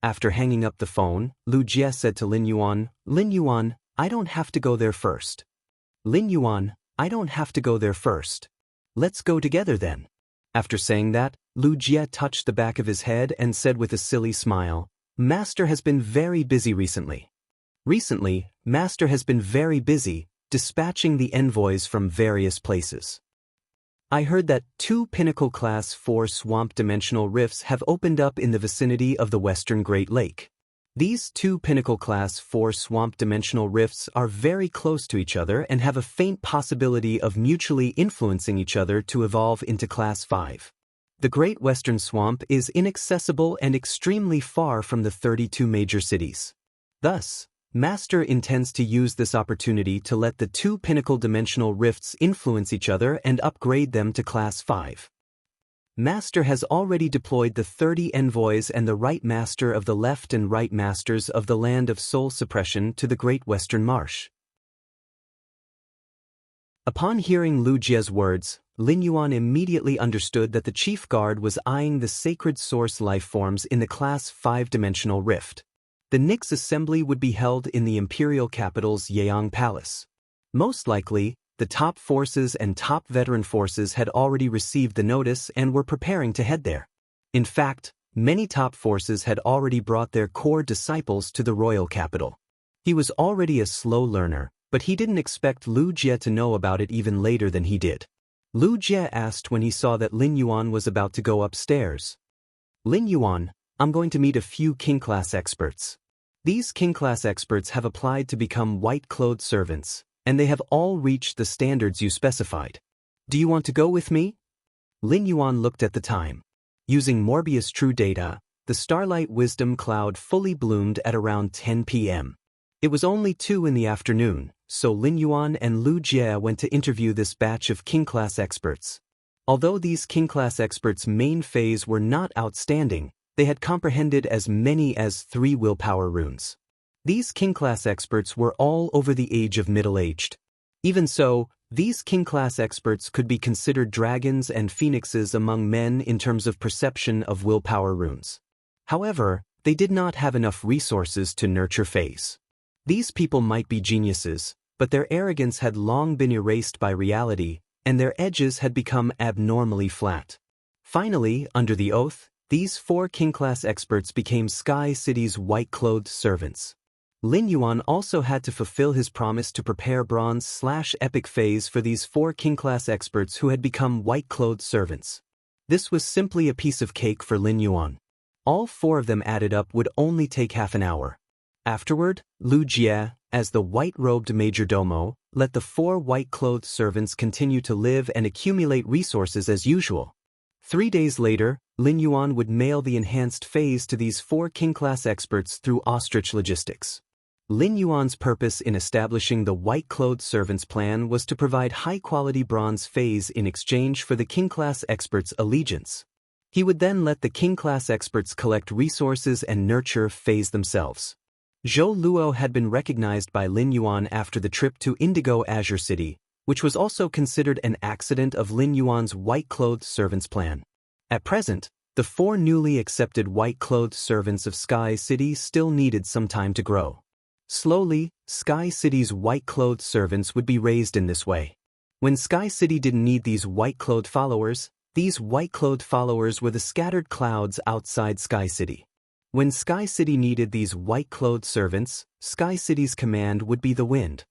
After hanging up the phone, Lu Jie said to Lin Yuan, "Lin Yuan, I don't have to go there first." "Lin Yuan, I don't have to go there first. Let's go together then." After saying that, Lu Jie touched the back of his head and said with a silly smile, "Master has been very busy recently." Recently, Master has been very busy, dispatching the envoys from various places. I heard that 2 Pinnacle Class 4 swamp dimensional rifts have opened up in the vicinity of the Western Great Lake. These 2 Pinnacle Class 4 swamp dimensional rifts are very close to each other and have a faint possibility of mutually influencing each other to evolve into Class 5. The Great Western Swamp is inaccessible and extremely far from the 32 major cities. Thus, Master intends to use this opportunity to let the 2 pinnacle dimensional rifts influence each other and upgrade them to Class 5. Master has already deployed the 30 envoys and the Right Master of the Left and Right Masters of the Land of Soul Suppression to the Great Western Marsh. Upon hearing Lu Jie's words, Lin Yuan immediately understood that the chief guard was eyeing the sacred source life forms in the Class 5 dimensional rift. The Nix assembly would be held in the imperial capital's Yaong Palace. Most likely, the top forces and top veteran forces had already received the notice and were preparing to head there. In fact, many top forces had already brought their core disciples to the royal capital. He was already a slow learner, but he didn't expect Lu Jie to know about it even later than he did. Lu Jie asked when he saw that Lin Yuan was about to go upstairs. "Lin Yuan, I'm going to meet a few King-class experts. These King-class experts have applied to become white-clothed servants, and they have all reached the standards you specified. Do you want to go with me?" Lin Yuan looked at the time. Using Morbius True Data, the Starlight Wisdom Cloud fully bloomed at around 10 p.m. It was only 2 in the afternoon, so Lin Yuan and Lu Jie went to interview this batch of King-class experts. Although these King-class experts' main phase were not outstanding, they had comprehended as many as 3 willpower runes. These King-class experts were all over the age of middle-aged. Even so, these King-class experts could be considered dragons and phoenixes among men in terms of perception of willpower runes. However, they did not have enough resources to nurture phase. These people might be geniuses, but their arrogance had long been erased by reality, and their edges had become abnormally flat. Finally, under the oath, these 4 King-class experts became Sky City's white-clothed servants. Lin Yuan also had to fulfill his promise to prepare Bronze/Epic phase for these 4 King-class experts who had become white-clothed servants. This was simply a piece of cake for Lin Yuan. All 4 of them added up would only take half an hour. Afterward, Lu Jie, as the white-robed majordomo, let the 4 white-clothed servants continue to live and accumulate resources as usual. 3 days later, Lin Yuan would mail the enhanced phase to these 4 King-class experts through Ostrich Logistics. Lin Yuan's purpose in establishing the white-clothed servants plan was to provide high-quality bronze phase in exchange for the King-class experts' allegiance. He would then let the King-class experts collect resources and nurture phase themselves. Zhou Luo had been recognized by Lin Yuan after the trip to Indigo Azure City, which was also considered an accident of Lin Yuan's white-clothed servants plan. At present, the 4 newly accepted white-clothed servants of Sky City still needed some time to grow. Slowly, Sky City's white-clothed servants would be raised in this way. When Sky City didn't need these white-clothed followers, these white-clothed followers were the scattered clouds outside Sky City. When Sky City needed these white-clothed servants, Sky City's command would be the wind.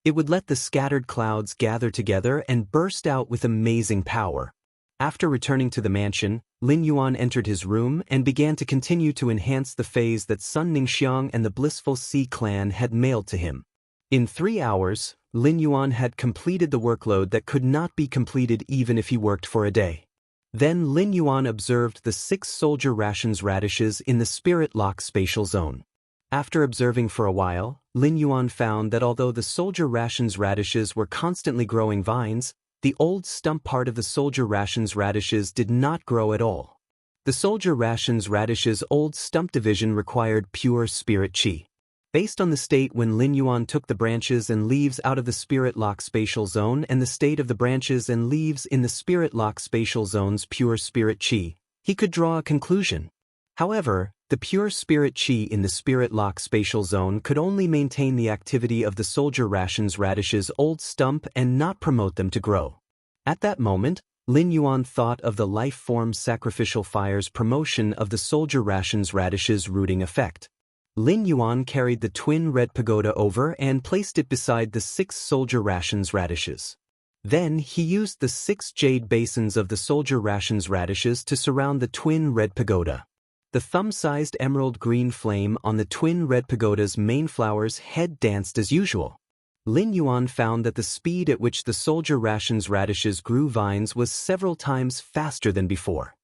It would let the scattered clouds gather together and burst out with amazing power. After returning to the mansion, Lin Yuan entered his room and began to continue to enhance the phase that Sun Ningxiang and the blissful Sea clan had mailed to him. In 3 hours, Lin Yuan had completed the workload that could not be completed even if he worked for a day. Then Lin Yuan observed the 6 soldier rations radishes in the spirit lock spatial zone. After observing for a while, Lin Yuan found that although the soldier rations radishes were constantly growing vines, the old stump part of the soldier rations radishes did not grow at all. The soldier rations radishes old stump division required pure spirit qi. Based on the state when Lin Yuan took the branches and leaves out of the spirit lock spatial zone and the state of the branches and leaves in the spirit lock spatial zone's pure spirit qi, he could draw a conclusion. However, the pure spirit qi in the spirit lock spatial zone could only maintain the activity of the soldier rations radishes old stump and not promote them to grow. At that moment, Lin Yuan thought of the life form sacrificial fire's promotion of the soldier rations radishes rooting effect. Lin Yuan carried the twin red pagoda over and placed it beside the 6 soldier rations radishes. Then he used the 6 jade basins of the soldier rations radishes to surround the twin red pagoda. The thumb-sized emerald green flame on the twin red pagoda's main flower's head danced as usual. Lin Yuan found that the speed at which the soldier rations radishes grew vines was several times faster than before.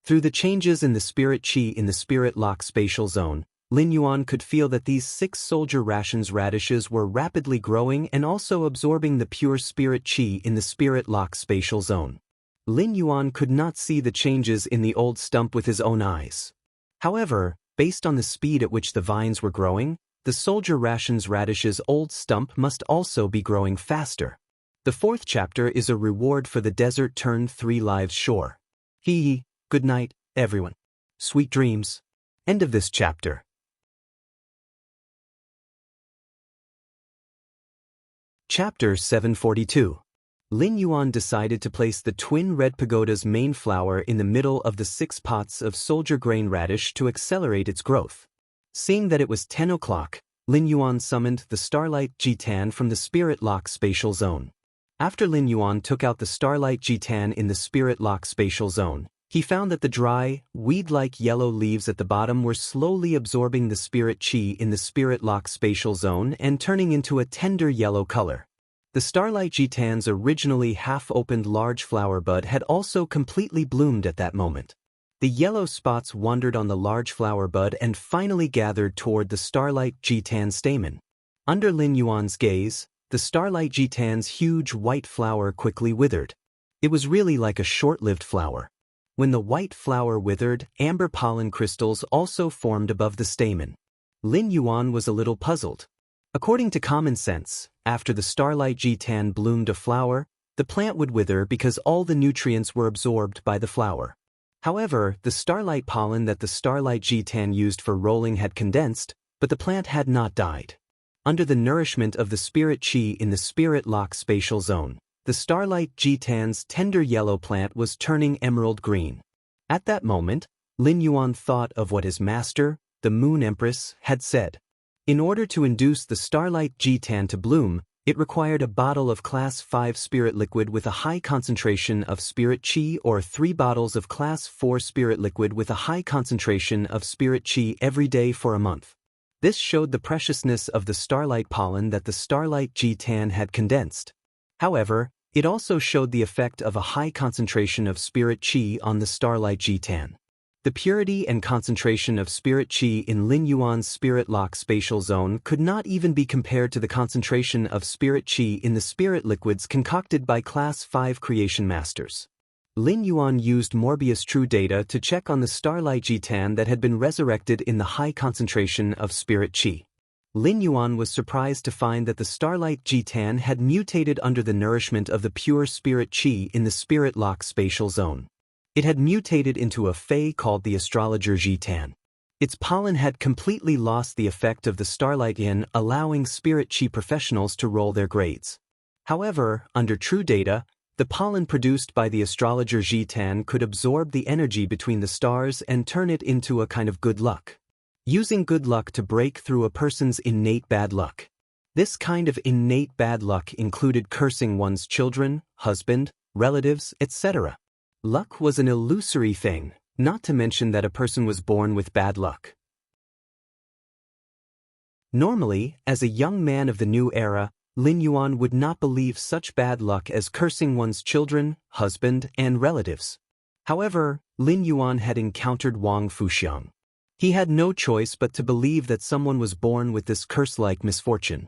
Through the changes in the spirit qi in the spirit lock spatial zone, Lin Yuan could feel that these 6 soldier rations radishes were rapidly growing and also absorbing the pure spirit qi in the spirit lock spatial zone. Lin Yuan could not see the changes in the old stump with his own eyes. However, based on the speed at which the vines were growing, the soldier rations radishes old stump must also be growing faster. The 4th chapter is a reward for the desert turned 3 lives shore. Good night, everyone. Sweet dreams. End of this chapter. Chapter 742. Lin Yuan decided to place the twin red pagoda's main flower in the middle of the 6 pots of soldier grain radish to accelerate its growth. Seeing that it was 10 o'clock, Lin Yuan summoned the Starlight Jitan from the Spirit Lock Spatial Zone. After Lin Yuan took out the Starlight Jitan in the Spirit Lock Spatial Zone, he found that the dry, weed-like yellow leaves at the bottom were slowly absorbing the spirit qi in the Spirit Lock Spatial Zone and turning into a tender yellow color. The Starlight Jitan's originally half-opened large flower bud had also completely bloomed at that moment. The yellow spots wandered on the large flower bud and finally gathered toward the Starlight Jitan stamen. Under Lin Yuan's gaze, the Starlight Jitan's huge white flower quickly withered. It was really like a short-lived flower. When the white flower withered, amber pollen crystals also formed above the stamen. Lin Yuan was a little puzzled. According to common sense, after the Starlight Jitan bloomed a flower, the plant would wither because all the nutrients were absorbed by the flower. However, the starlight pollen that the Starlight Jitan used for rolling had condensed, but the plant had not died. Under the nourishment of the spirit qi in the Spirit Lock Spatial Zone, the Starlight Jitan's tender yellow plant was turning emerald green. At that moment, Lin Yuan thought of what his master, the Moon Empress, had said. In order to induce the Starlight Jitan to bloom, it required a bottle of Class 5 spirit liquid with a high concentration of spirit qi or 3 bottles of Class 4 spirit liquid with a high concentration of spirit qi every day for a month. This showed the preciousness of the starlight pollen that the Starlight Jitan had condensed. However, it also showed the effect of a high concentration of spirit qi on the Starlight Jitan. The purity and concentration of spirit qi in Lin Yuan's Spirit Lock Spatial Zone could not even be compared to the concentration of spirit qi in the spirit liquids concocted by Class 5 creation masters. Lin Yuan used Morbius True Data to check on the Starlight Jitan that had been resurrected in the high concentration of spirit qi. Lin Yuan was surprised to find that the Starlight Jitan had mutated under the nourishment of the pure spirit qi in the Spirit Lock Spatial Zone. It had mutated into a fae called the Astrologer Jitan. Its pollen had completely lost the effect of the Starlight Yin, allowing spirit qi professionals to roll their grades. However, under True Data, the pollen produced by the Astrologer Jitan could absorb the energy between the stars and turn it into a kind of good luck. Using good luck to break through a person's innate bad luck. This kind of innate bad luck included cursing one's children, husband, relatives, etc. Luck was an illusory thing, not to mention that a person was born with bad luck. Normally, as a young man of the new era, Lin Yuan would not believe such bad luck as cursing one's children, husband, and relatives. However, Lin Yuan had encountered Wang Fuxiang. He had no choice but to believe that someone was born with this curse-like misfortune.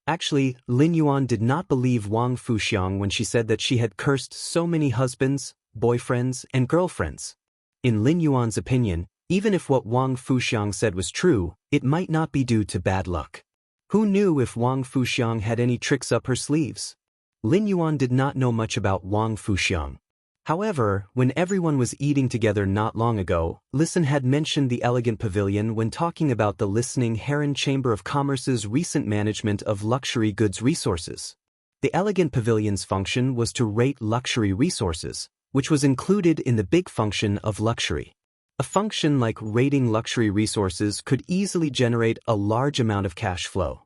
Actually, Lin Yuan did not believe Wang Fuxiang when she said that she had cursed so many husbands, boyfriends, and girlfriends. In Lin Yuan's opinion, even if what Wang Fuxiang said was true, it might not be due to bad luck. Who knew if Wang Fuxiang had any tricks up her sleeves? Lin Yuan did not know much about Wang Fuxiang. However, when everyone was eating together not long ago, Listen had mentioned the elegant pavilion when talking about the Listening Heron Chamber of Commerce's recent management of luxury goods resources. The elegant pavilion's function was to rate luxury resources, which was included in the big function of luxury. A function like rating luxury resources could easily generate a large amount of cash flow.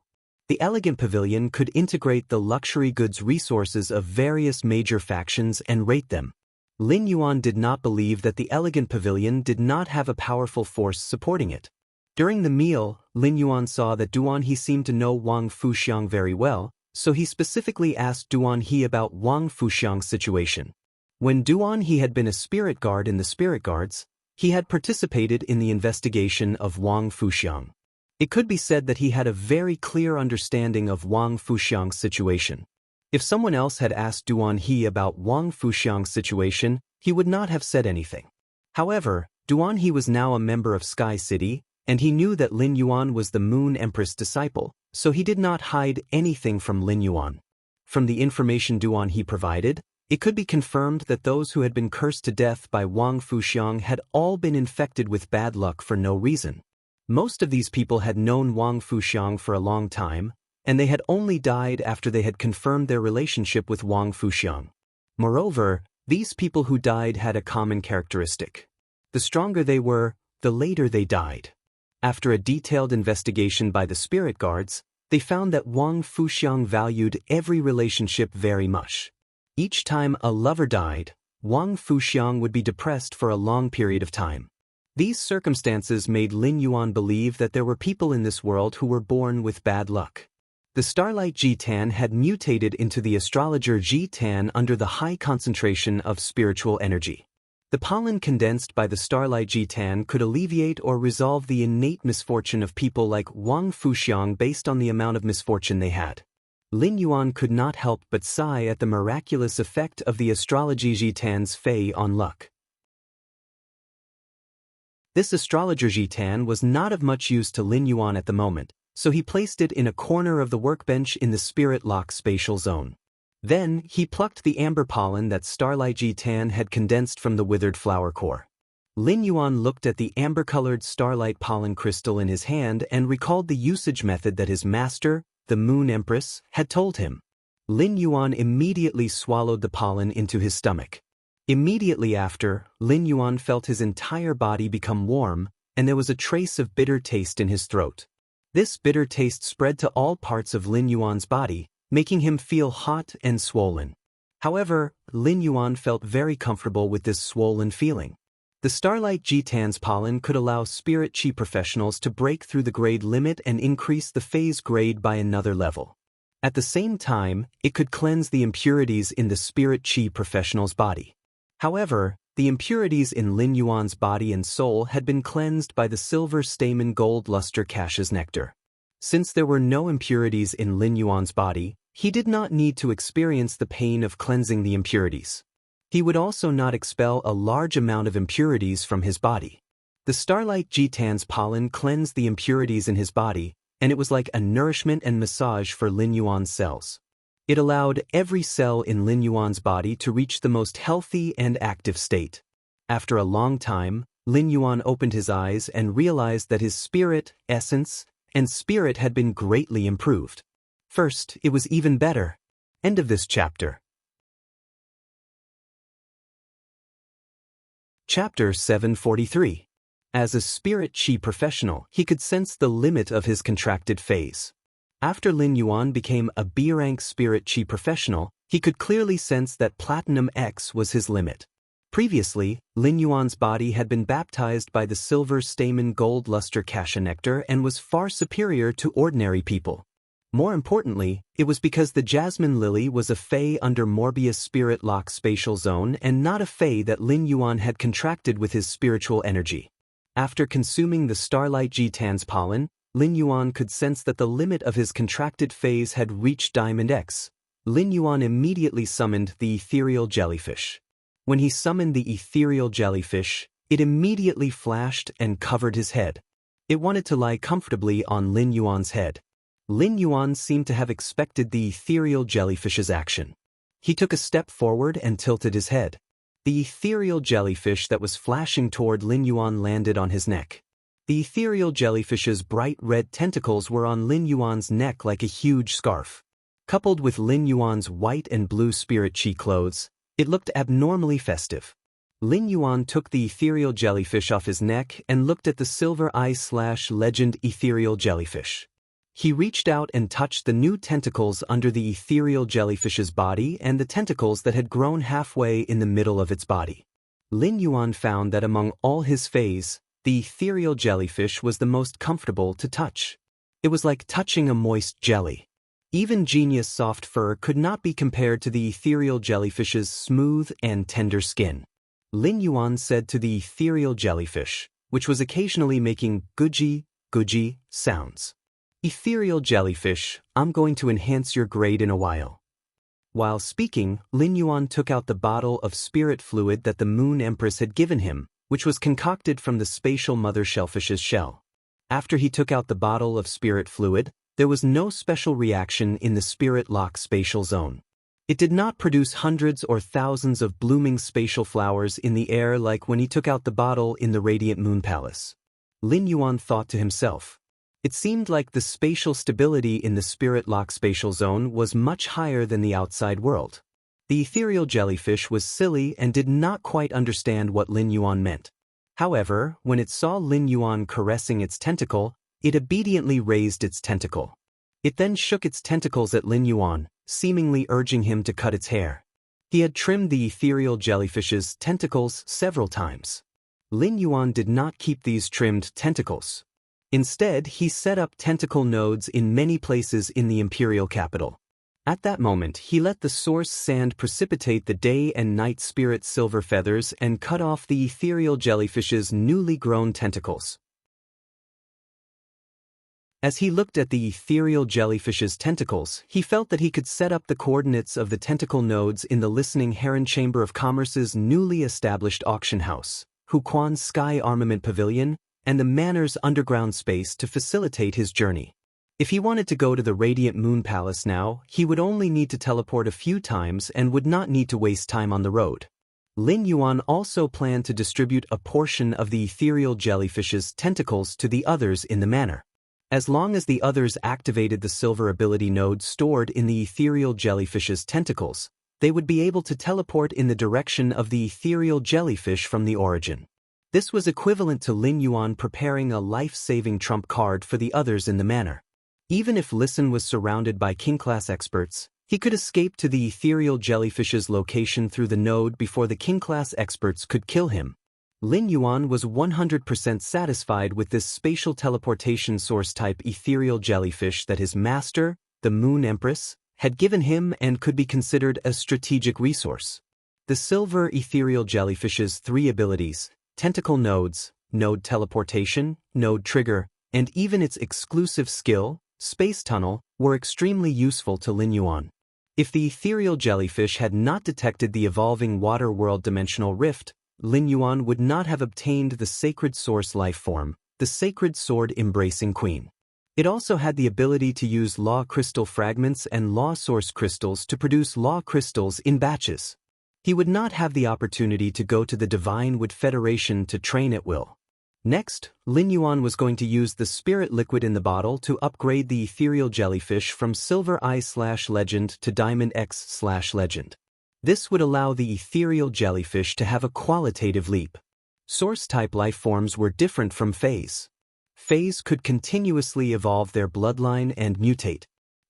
The elegant pavilion could integrate the luxury goods resources of various major factions and rate them. Lin Yuan did not believe that the elegant pavilion did not have a powerful force supporting it. During the meal, Lin Yuan saw that Duan He seemed to know Wang Fuxiang very well, so he specifically asked Duan He about Wang Fuxiang's situation. When Duan He had been a spirit guard in the spirit guards, he had participated in the investigation of Wang Fuxiang. It could be said that he had a very clear understanding of Wang Fuxiang's situation. If someone else had asked Duan He about Wang Fuxiang's situation, he would not have said anything. However, Duan He was now a member of Sky City, and he knew that Lin Yuan was the Moon Empress disciple, so he did not hide anything from Lin Yuan. From the information Duan He provided, it could be confirmed that those who had been cursed to death by Wang Fuxiang had all been infected with bad luck for no reason. Most of these people had known Wang Fuxiang for a long time, and they had only died after they had confirmed their relationship with Wang Fuxiang. Moreover, these people who died had a common characteristic. The stronger they were, the later they died. After a detailed investigation by the spirit guards, they found that Wang Fuxiang valued every relationship very much. Each time a lover died, Wang Fuxiang would be depressed for a long period of time. These circumstances made Lin Yuan believe that there were people in this world who were born with bad luck. The starlight Jitan had mutated into the astrologer Jitan under the high concentration of spiritual energy. The pollen condensed by the starlight Jitan could alleviate or resolve the innate misfortune of people like Wang Fuxiang based on the amount of misfortune they had. Lin Yuan could not help but sigh at the miraculous effect of the astrology Jitan's fei on luck. This astrologer Jitan was not of much use to Lin Yuan at the moment, so he placed it in a corner of the workbench in the spirit lock spatial zone. Then, he plucked the amber pollen that Starlight Jitan had condensed from the withered flower core. Lin Yuan looked at the amber-colored starlight pollen crystal in his hand and recalled the usage method that his master, the Moon Empress, had told him. Lin Yuan immediately swallowed the pollen into his stomach. Immediately after, Lin Yuan felt his entire body become warm, and there was a trace of bitter taste in his throat. This bitter taste spread to all parts of Lin Yuan's body, making him feel hot and swollen. However, Lin Yuan felt very comfortable with this swollen feeling. The Starlight Jitan's pollen could allow Spirit Chi professionals to break through the grade limit and increase the phase grade by another level. At the same time, it could cleanse the impurities in the Spirit Chi professional's body. However, the impurities in Lin Yuan's body and soul had been cleansed by the silver stamen gold luster cache's nectar. Since there were no impurities in Lin Yuan's body, he did not need to experience the pain of cleansing the impurities. He would also not expel a large amount of impurities from his body. The Starlight Jitan's pollen cleansed the impurities in his body, and it was like a nourishment and massage for Lin Yuan's cells. It allowed every cell in Lin Yuan's body to reach the most healthy and active state. After a long time, Lin Yuan opened his eyes and realized that his spirit, essence, and spirit had been greatly improved. First, it was even better. End of this chapter. Chapter 743. As a Spirit Chi professional, he could sense the limit of his contracted phase. After Lin Yuan became a B-rank spirit chi professional, he could clearly sense that Platinum X was his limit. Previously, Lin Yuan's body had been baptized by the silver stamen gold luster cassia nectar and was far superior to ordinary people. More importantly, it was because the Jasmine Lily was a Fey under Morbius Spirit Lock spatial zone and not a Fey that Lin Yuan had contracted with his spiritual energy. After consuming the Starlight G-Tan's pollen, Lin Yuan could sense that the limit of his contracted phase had reached Diamond X. Lin Yuan immediately summoned the ethereal jellyfish. When he summoned the ethereal jellyfish, it immediately flashed and covered his head. It wanted to lie comfortably on Lin Yuan's head. Lin Yuan seemed to have expected the ethereal jellyfish's action. He took a step forward and tilted his head. The ethereal jellyfish that was flashing toward Lin Yuan landed on his neck. The ethereal jellyfish's bright red tentacles were on Lin Yuan's neck like a huge scarf. Coupled with Lin Yuan's white and blue spirit chi clothes, it looked abnormally festive. Lin Yuan took the ethereal jellyfish off his neck and looked at the silver eye/legend ethereal jellyfish. He reached out and touched the new tentacles under the ethereal jellyfish's body and the tentacles that had grown halfway in the middle of its body. Lin Yuan found that among all his fays, the ethereal jellyfish was the most comfortable to touch. It was like touching a moist jelly. Even Genius soft fur could not be compared to the ethereal jellyfish's smooth and tender skin. Lin Yuan said to the ethereal jellyfish, which was occasionally making guji, guji sounds. Ethereal jellyfish, I'm going to enhance your grade in a while. While speaking, Lin Yuan took out the bottle of spirit fluid that the Moon Empress had given him, which was concocted from the spatial mother shellfish's shell. After he took out the bottle of spirit fluid, there was no special reaction in the spirit lock spatial zone. It did not produce hundreds or thousands of blooming spatial flowers in the air like when he took out the bottle in the Radiant Moon Palace. Lin Yuan thought to himself. It seemed like the spatial stability in the spirit lock spatial zone was much higher than the outside world. The ethereal jellyfish was silly and did not quite understand what Lin Yuan meant. However, when it saw Lin Yuan caressing its tentacle, it obediently raised its tentacle. It then shook its tentacles at Lin Yuan, seemingly urging him to cut its hair. He had trimmed the ethereal jellyfish's tentacles several times. Lin Yuan did not keep these trimmed tentacles. Instead, he set up tentacle nodes in many places in the imperial capital. At that moment, he let the source sand precipitate the day and night spirit silver feathers and cut off the ethereal jellyfish's newly grown tentacles. As he looked at the ethereal jellyfish's tentacles, he felt that he could set up the coordinates of the tentacle nodes in the listening Heron Chamber of Commerce's newly established auction house, Huquan's Sky Armament Pavilion, and the Manor's underground space to facilitate his journey. If he wanted to go to the Radiant Moon Palace now, he would only need to teleport a few times and would not need to waste time on the road. Lin Yuan also planned to distribute a portion of the ethereal jellyfish's tentacles to the others in the manor. As long as the others activated the silver ability node stored in the ethereal jellyfish's tentacles, they would be able to teleport in the direction of the ethereal jellyfish from the origin. This was equivalent to Lin Yuan preparing a life-saving trump card for the others in the manor. Even if Listen was surrounded by king-class experts, he could escape to the ethereal jellyfish's location through the node before the king-class experts could kill him. Lin Yuan was 100% satisfied with this spatial teleportation source-type ethereal jellyfish that his master, the Moon Empress, had given him and could be considered a strategic resource. The silver ethereal jellyfish's three abilities, tentacle nodes, node teleportation, node trigger, and even its exclusive skill, space tunnel, were extremely useful to Lin Yuan. If the ethereal jellyfish had not detected the evolving water world dimensional rift, Lin Yuan would not have obtained the sacred source life form, the sacred sword embracing queen. It also had the ability to use law crystal fragments and law source crystals to produce law crystals in batches. He would not have the opportunity to go to the Divine Wood Federation to train at will. Next, Lin Yuan was going to use the spirit liquid in the bottle to upgrade the ethereal jellyfish from Silver Eye/Legend to Diamond X/Legend. This would allow the ethereal jellyfish to have a qualitative leap. Source-type life forms were different from Fays. Fays could continuously evolve their bloodline and mutate.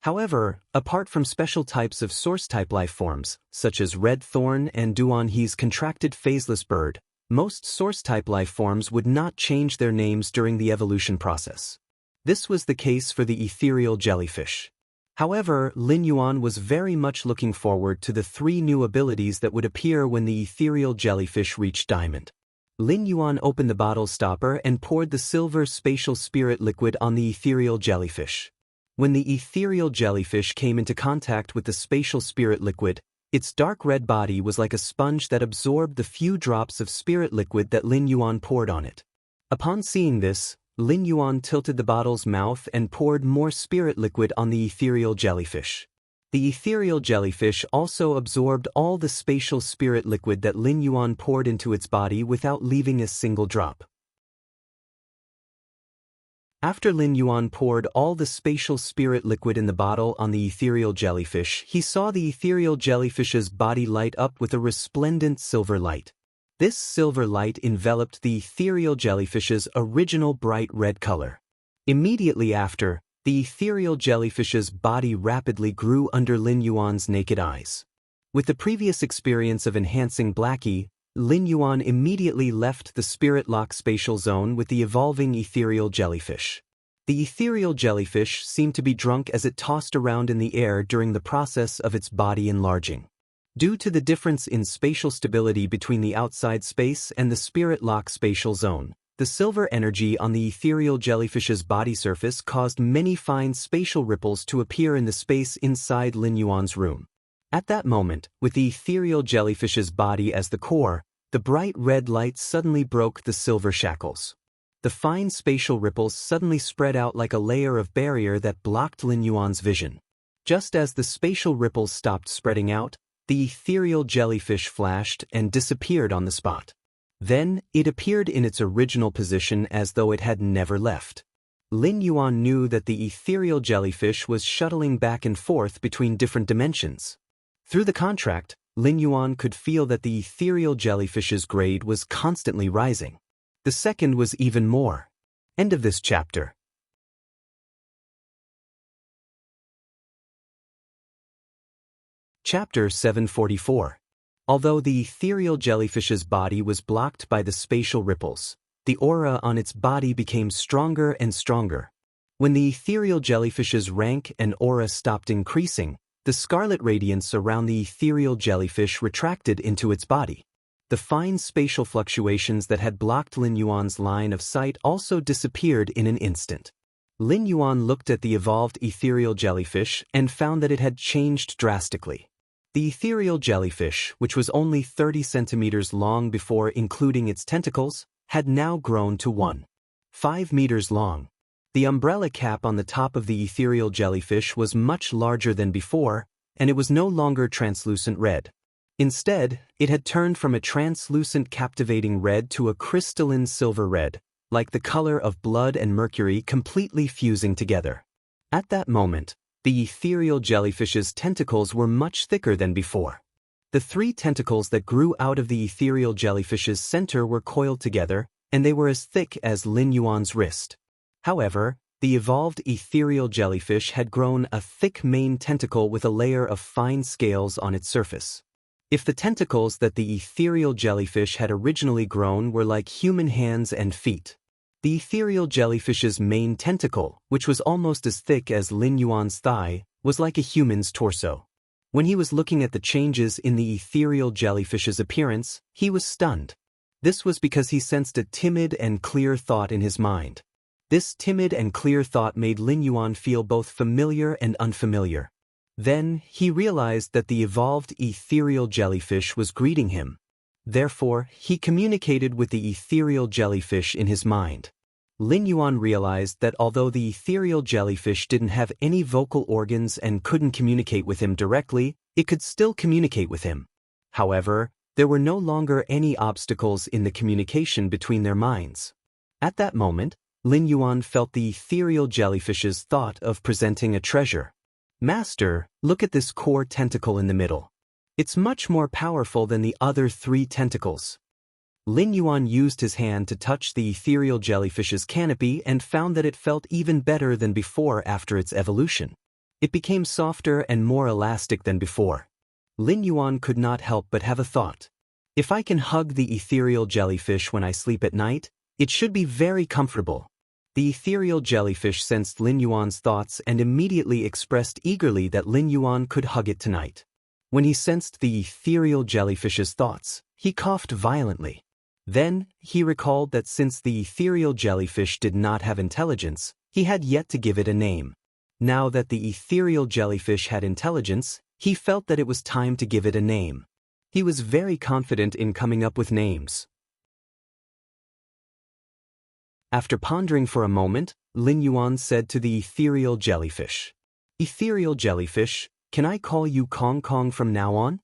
However, apart from special types of source-type life forms, such as red thorn and Duanhe's contracted phaseless bird, most source-type life forms would not change their names during the evolution process. This was the case for the ethereal jellyfish. However, Lin Yuan was very much looking forward to the 3 new abilities that would appear when the ethereal jellyfish reached diamond. Lin Yuan opened the bottle stopper and poured the silver spatial spirit liquid on the ethereal jellyfish. When the ethereal jellyfish came into contact with the spatial spirit liquid, its dark red body was like a sponge that absorbed the few drops of spirit liquid that Lin Yuan poured on it. Upon seeing this, Lin Yuan tilted the bottle's mouth and poured more spirit liquid on the ethereal jellyfish. The ethereal jellyfish also absorbed all the spatial spirit liquid that Lin Yuan poured into its body without leaving a single drop. After Lin Yuan poured all the spatial spirit liquid in the bottle on the ethereal jellyfish, he saw the ethereal jellyfish's body light up with a resplendent silver light. This silver light enveloped the ethereal jellyfish's original bright red color. Immediately after, the ethereal jellyfish's body rapidly grew under Lin Yuan's naked eyes. With the previous experience of enhancing Blackie, Lin Yuan immediately left the spirit lock spatial zone with the evolving ethereal jellyfish. The ethereal jellyfish seemed to be drunk as it tossed around in the air during the process of its body enlarging. Due to the difference in spatial stability between the outside space and the spirit lock spatial zone, the silver energy on the ethereal jellyfish's body surface caused many fine spatial ripples to appear in the space inside Lin Yuan's room. At that moment, with the ethereal jellyfish's body as the core, the bright red light suddenly broke the silver shackles. The fine spatial ripples suddenly spread out like a layer of barrier that blocked Lin Yuan's vision. Just as the spatial ripples stopped spreading out, the ethereal jellyfish flashed and disappeared on the spot. Then, it appeared in its original position as though it had never left. Lin Yuan knew that the ethereal jellyfish was shuttling back and forth between different dimensions. Through the contract, Lin Yuan could feel that the ethereal jellyfish's grade was constantly rising. The second was even more. End of this chapter. Chapter 744. Although the ethereal jellyfish's body was blocked by the spatial ripples, the aura on its body became stronger and stronger. When the ethereal jellyfish's rank and aura stopped increasing, the scarlet radiance around the ethereal jellyfish retracted into its body. The fine spatial fluctuations that had blocked Lin Yuan's line of sight also disappeared in an instant. Lin Yuan looked at the evolved ethereal jellyfish and found that it had changed drastically. The ethereal jellyfish, which was only 30 centimeters long before including its tentacles, had now grown to 1.5 meters long. The umbrella cap on the top of the ethereal jellyfish was much larger than before, and it was no longer translucent red. Instead, it had turned from a translucent captivating red to a crystalline silver red, like the color of blood and mercury completely fusing together. At that moment, the ethereal jellyfish's tentacles were much thicker than before. The 3 tentacles that grew out of the ethereal jellyfish's center were coiled together, and they were as thick as Lin Yuan's wrist. However, the evolved ethereal jellyfish had grown a thick main tentacle with a layer of fine scales on its surface. If the tentacles that the ethereal jellyfish had originally grown were like human hands and feet, the ethereal jellyfish's main tentacle, which was almost as thick as Lin Yuan's thigh, was like a human's torso. When he was looking at the changes in the ethereal jellyfish's appearance, he was stunned. This was because he sensed a timid and clear thought in his mind. This timid and clear thought made Lin Yuan feel both familiar and unfamiliar. Then, he realized that the evolved ethereal jellyfish was greeting him. Therefore, he communicated with the ethereal jellyfish in his mind. Lin Yuan realized that although the ethereal jellyfish didn't have any vocal organs and couldn't communicate with him directly, it could still communicate with him. However, there were no longer any obstacles in the communication between their minds. At that moment, Lin Yuan felt the ethereal jellyfish's thought of presenting a treasure. Master, look at this core tentacle in the middle. It's much more powerful than the other 3 tentacles. Lin Yuan used his hand to touch the ethereal jellyfish's canopy and found that it felt even better than before after its evolution. It became softer and more elastic than before. Lin Yuan could not help but have a thought. If I can hug the ethereal jellyfish when I sleep at night, it should be very comfortable. The ethereal jellyfish sensed Lin Yuan's thoughts and immediately expressed eagerly that Lin Yuan could hug it tonight. When he sensed the ethereal jellyfish's thoughts, he coughed violently. Then, he recalled that since the ethereal jellyfish did not have intelligence, he had yet to give it a name. Now that the ethereal jellyfish had intelligence, he felt that it was time to give it a name. He was very confident in coming up with names. After pondering for a moment, Lin Yuan said to the ethereal jellyfish, "Ethereal jellyfish, can I call you Kong Kong from now on?"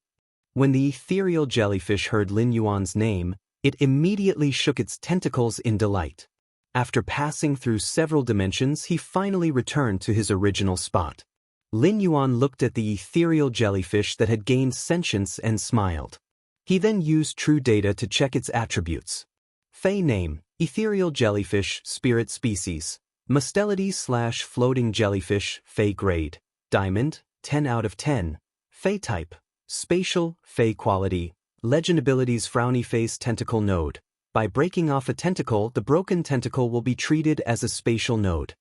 When the ethereal jellyfish heard Lin Yuan's name, it immediately shook its tentacles in delight. After passing through several dimensions, he finally returned to his original spot. Lin Yuan looked at the ethereal jellyfish that had gained sentience and smiled. He then used true data to check its attributes. Fey name, ethereal jellyfish, spirit species, mustelity/floating jellyfish, Fey grade, diamond, 10 out of 10, Fey type, spatial, Fey quality, legend abilities frowny face tentacle node. By breaking off a tentacle, the broken tentacle will be treated as a spatial node.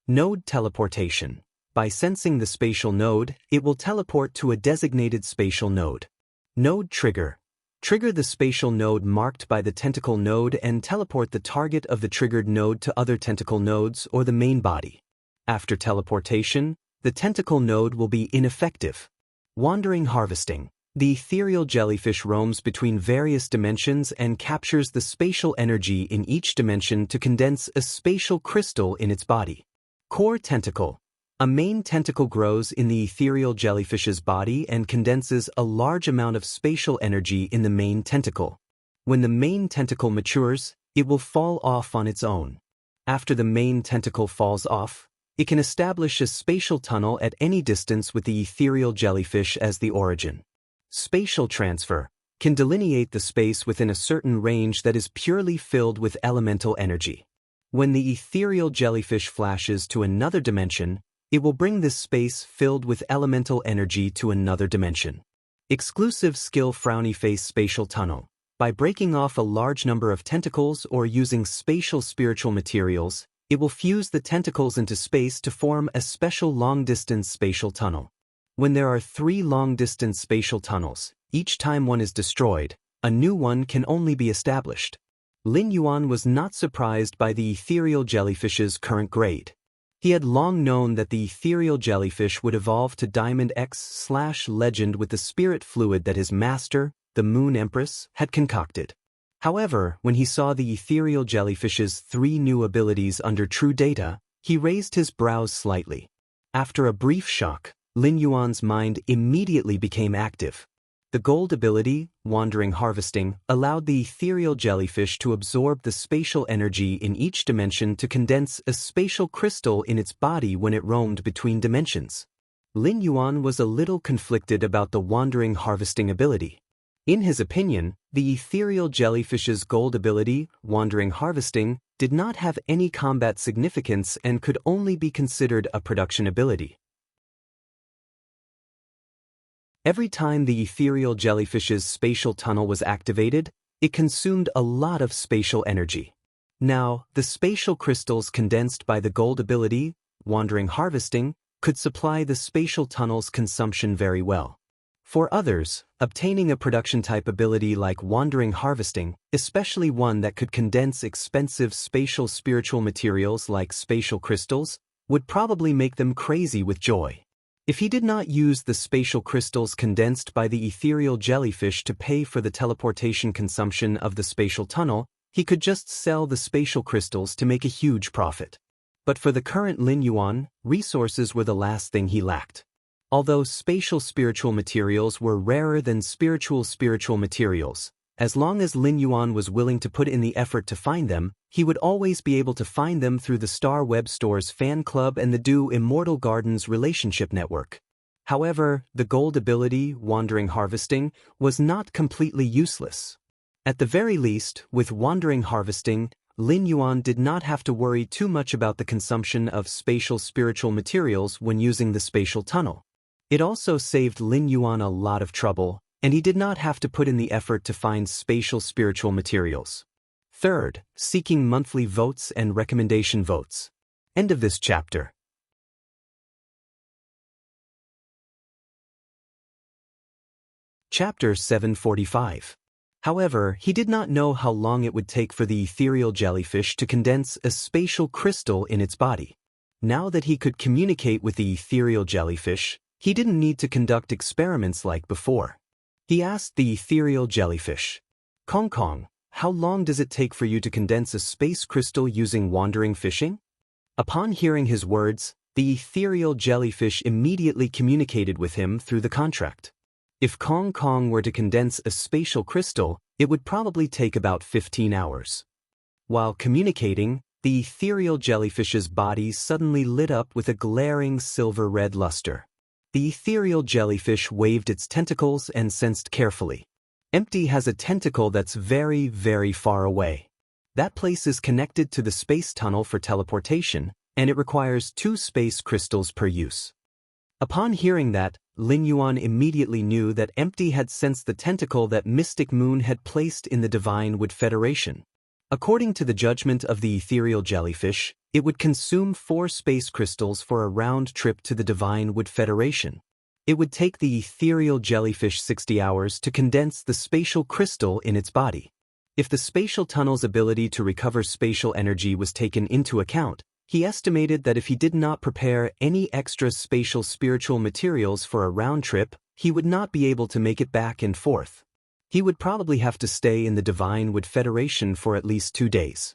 Node teleportation. By sensing the spatial node, it will teleport to a designated spatial node. Node trigger. Trigger the spatial node marked by the tentacle node and teleport the target of the triggered node to other tentacle nodes or the main body. After teleportation, the tentacle node will be ineffective. Wandering harvesting. The ethereal jellyfish roams between various dimensions and captures the spatial energy in each dimension to condense a spatial crystal in its body. Core tentacle. A main tentacle grows in the ethereal jellyfish's body and condenses a large amount of spatial energy in the main tentacle. When the main tentacle matures, it will fall off on its own. After the main tentacle falls off, it can establish a spatial tunnel at any distance with the ethereal jellyfish as the origin. Spatial transfer can delineate the space within a certain range that is purely filled with elemental energy. When the ethereal jellyfish flashes to another dimension, it will bring this space filled with elemental energy to another dimension. Exclusive skill frowny face spatial tunnel. By breaking off a large number of tentacles or using spatial spiritual materials, it will fuse the tentacles into space to form a special long-distance spatial tunnel. When there are 3 long-distance spatial tunnels, each time one is destroyed, a new one can only be established. Lin Yuan was not surprised by the ethereal jellyfish's current grade. He had long known that the ethereal jellyfish would evolve to Diamond X/Legend with the spirit fluid that his master, the Moon Empress, had concocted. However, when he saw the ethereal jellyfish's 3 new abilities under true data, he raised his brows slightly. After a brief shock, Lin Yuan's mind immediately became active. The gold ability, Wandering Harvesting, allowed the ethereal jellyfish to absorb the spatial energy in each dimension to condense a spatial crystal in its body when it roamed between dimensions. Lin Yuan was a little conflicted about the Wandering Harvesting ability. In his opinion, the ethereal jellyfish's gold ability, Wandering Harvesting, did not have any combat significance and could only be considered a production ability. Every time the ethereal jellyfish's spatial tunnel was activated, it consumed a lot of spatial energy. Now, the spatial crystals condensed by the gold ability, Wandering Harvesting, could supply the spatial tunnel's consumption very well. For others, obtaining a production-type ability like Wandering Harvesting, especially one that could condense expensive spatial spiritual materials like spatial crystals, would probably make them crazy with joy. If he did not use the spatial crystals condensed by the ethereal jellyfish to pay for the teleportation consumption of the spatial tunnel, he could just sell the spatial crystals to make a huge profit. But for the current Lin Yuan, resources were the last thing he lacked. Although spatial spiritual materials were rarer than spiritual materials, as long as Lin Yuan was willing to put in the effort to find them, he would always be able to find them through the Star Web Store's fan club and the Do Immortal Gardens relationship network. However, the gold ability, Wandering Harvesting, was not completely useless. At the very least, with Wandering Harvesting, Lin Yuan did not have to worry too much about the consumption of spatial spiritual materials when using the spatial tunnel. It also saved Lin Yuan a lot of trouble, and he did not have to put in the effort to find spatial spiritual materials. Third, seeking monthly votes and recommendation votes. End of this chapter. Chapter 745. However, he did not know how long it would take for the ethereal jellyfish to condense a spatial crystal in its body. Now that he could communicate with the ethereal jellyfish, he didn't need to conduct experiments like before. He asked the ethereal jellyfish, "Kong Kong, how long does it take for you to condense a space crystal using wandering fishing?" Upon hearing his words, the ethereal jellyfish immediately communicated with him through the contract. If Kong Kong were to condense a spatial crystal, it would probably take about 15 hours. While communicating, the ethereal jellyfish's body suddenly lit up with a glaring silver-red luster. The ethereal jellyfish waved its tentacles and sensed carefully. Empty has a tentacle that's very, very far away. That place is connected to the space tunnel for teleportation, and it requires 2 space crystals per use. Upon hearing that, Lin Yuan immediately knew that Empty had sensed the tentacle that Mystic Moon had placed in the Divine Wood Federation. According to the judgment of the ethereal jellyfish, it would consume 4 space crystals for a round trip to the Divine Wood Federation. It would take the ethereal jellyfish 60 hours to condense the spatial crystal in its body. If the spatial tunnel's ability to recover spatial energy was taken into account, he estimated that if he did not prepare any extra spatial spiritual materials for a round trip, he would not be able to make it back and forth. He would probably have to stay in the Divine Wood Federation for at least 2 days.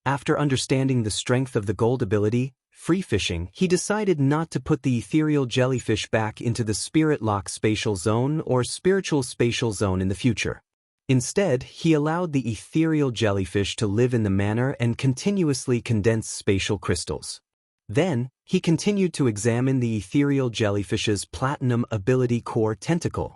After understanding the strength of the gold ability, free fishing, he decided not to put the ethereal jellyfish back into the spirit lock spatial zone or spiritual spatial zone in the future. Instead, he allowed the ethereal jellyfish to live in the manner and continuously condense spatial crystals. Then, he continued to examine the ethereal jellyfish's platinum ability core tentacle.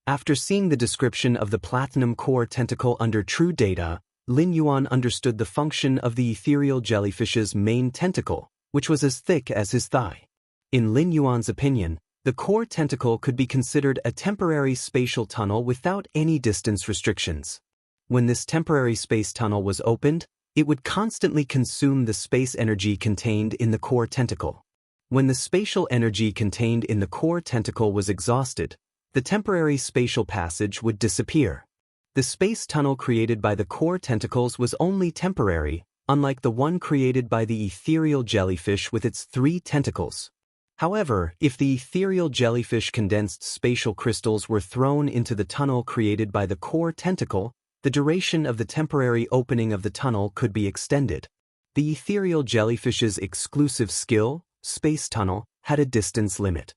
After seeing the description of the platinum core tentacle under true data, Lin Yuan understood the function of the ethereal jellyfish's main tentacle, which was as thick as his thigh. In Lin Yuan's opinion, the core tentacle could be considered a temporary spatial tunnel without any distance restrictions. When this temporary space tunnel was opened, it would constantly consume the space energy contained in the core tentacle. When the spatial energy contained in the core tentacle was exhausted, the temporary spatial passage would disappear. The space tunnel created by the core tentacles was only temporary, unlike the one created by the ethereal jellyfish with its 3 tentacles. However, if the ethereal jellyfish condensed spatial crystals were thrown into the tunnel created by the core tentacle, the duration of the temporary opening of the tunnel could be extended. The ethereal jellyfish's exclusive skill, Space Tunnel, had a distance limit.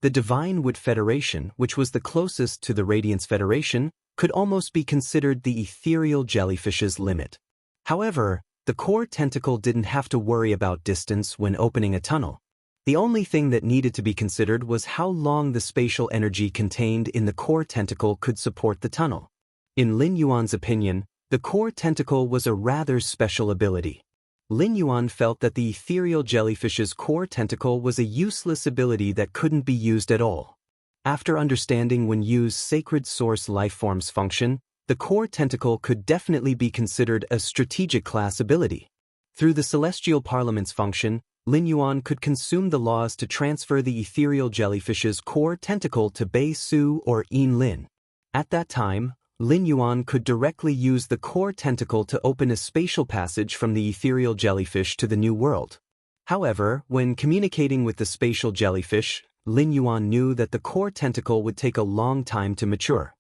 The Divine Wood Federation, which was the closest to the Radiance Federation, could almost be considered the ethereal jellyfish's limit. However, the core tentacle didn't have to worry about distance when opening a tunnel. The only thing that needed to be considered was how long the spatial energy contained in the core tentacle could support the tunnel. In Lin Yuan's opinion, the core tentacle was a rather special ability. Lin Yuan felt that the ethereal jellyfish's core tentacle was a useless ability that couldn't be used at all. After understanding when used Sacred Source Lifeform's function, the core tentacle could definitely be considered a strategic class ability. Through the Celestial Parliament's function, Lin Yuan could consume the laws to transfer the ethereal jellyfish's core tentacle to Bei Su or Yin Lin. At that time, Lin Yuan could directly use the core tentacle to open a spatial passage from the ethereal jellyfish to the new world. However, when communicating with the spatial jellyfish, Lin Yuan knew that the core tentacle would take a long time to mature.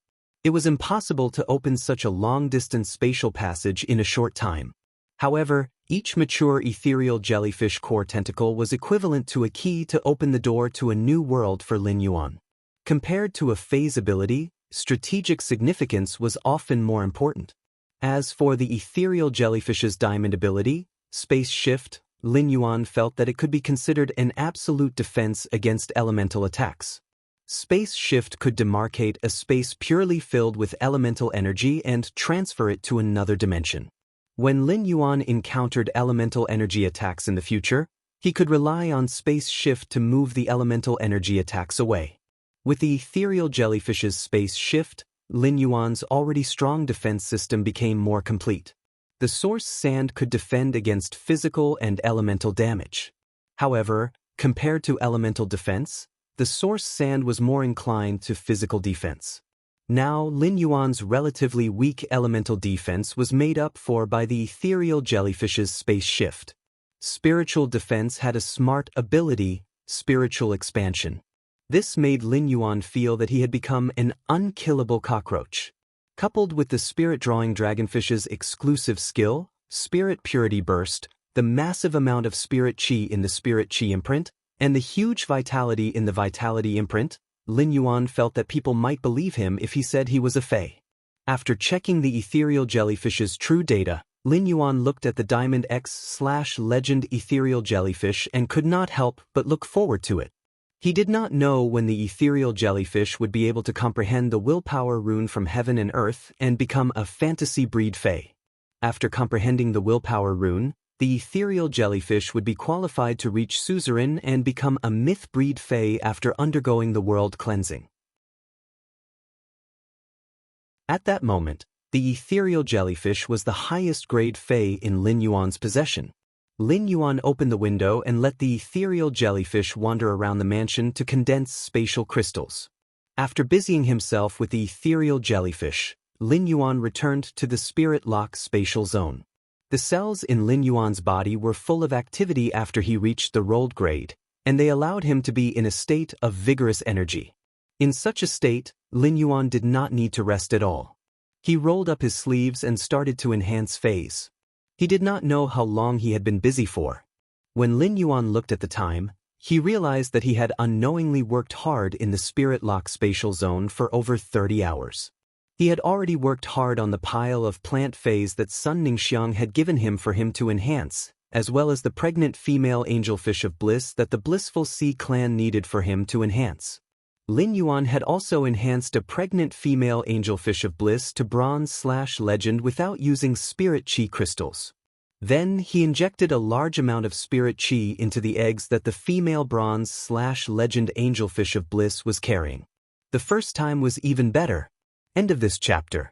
It was impossible to open such a long-distance spatial passage in a short time. However, each mature ethereal jellyfish core tentacle was equivalent to a key to open the door to a new world for Lin Yuan. Compared to a phase ability, strategic significance was often more important. As for the ethereal jellyfish's diamond ability, Space Shift, Lin Yuan felt that it could be considered an absolute defense against elemental attacks. Space shift could demarcate a space purely filled with elemental energy and transfer it to another dimension. When Lin Yuan encountered elemental energy attacks in the future, he could rely on space shift to move the elemental energy attacks away. With the ethereal jellyfish's space shift, Lin Yuan's already strong defense system became more complete. The source sand could defend against physical and elemental damage. However, compared to elemental defense, the source sand was more inclined to physical defense. Now, Lin Yuan's relatively weak elemental defense was made up for by the ethereal jellyfish's space shift. Spiritual defense had a smart ability, spiritual expansion. This made Lin Yuan feel that he had become an unkillable cockroach. Coupled with the spirit-drawing dragonfish's exclusive skill, Spirit Purity Burst, the massive amount of spirit chi in the spirit chi imprint, and the huge vitality in the vitality imprint, Lin Yuan felt that people might believe him if he said he was a fae. After checking the ethereal jellyfish's true data, Lin Yuan looked at the Diamond X/Legend ethereal jellyfish and could not help but look forward to it. He did not know when the ethereal jellyfish would be able to comprehend the willpower rune from heaven and earth and become a fantasy breed fae. After comprehending the willpower rune, the ethereal jellyfish would be qualified to reach suzerain and become a myth breed fae after undergoing the world cleansing. At that moment, the ethereal jellyfish was the highest grade fae in Lin Yuan's possession. Lin Yuan opened the window and let the ethereal jellyfish wander around the mansion to condense spatial crystals. After busying himself with the ethereal jellyfish, Lin Yuan returned to the spirit lock spatial zone. The cells in Lin Yuan's body were full of activity after he reached the rolled grade, and they allowed him to be in a state of vigorous energy. In such a state, Lin Yuan did not need to rest at all. He rolled up his sleeves and started to enhance phase. He did not know how long he had been busy for. When Lin Yuan looked at the time, he realized that he had unknowingly worked hard in the spirit lock spatial zone for over 30 hours. He had already worked hard on the pile of plant phase that Sun Ningxiang had given him for him to enhance, as well as the pregnant female angelfish of bliss that the blissful sea clan needed for him to enhance. Lin Yuan had also enhanced a pregnant female angelfish of bliss to bronze/legend without using spirit chi crystals. Then he injected a large amount of spirit chi into the eggs that the female bronze/legend angelfish of bliss was carrying. The first time was even better. End of this chapter.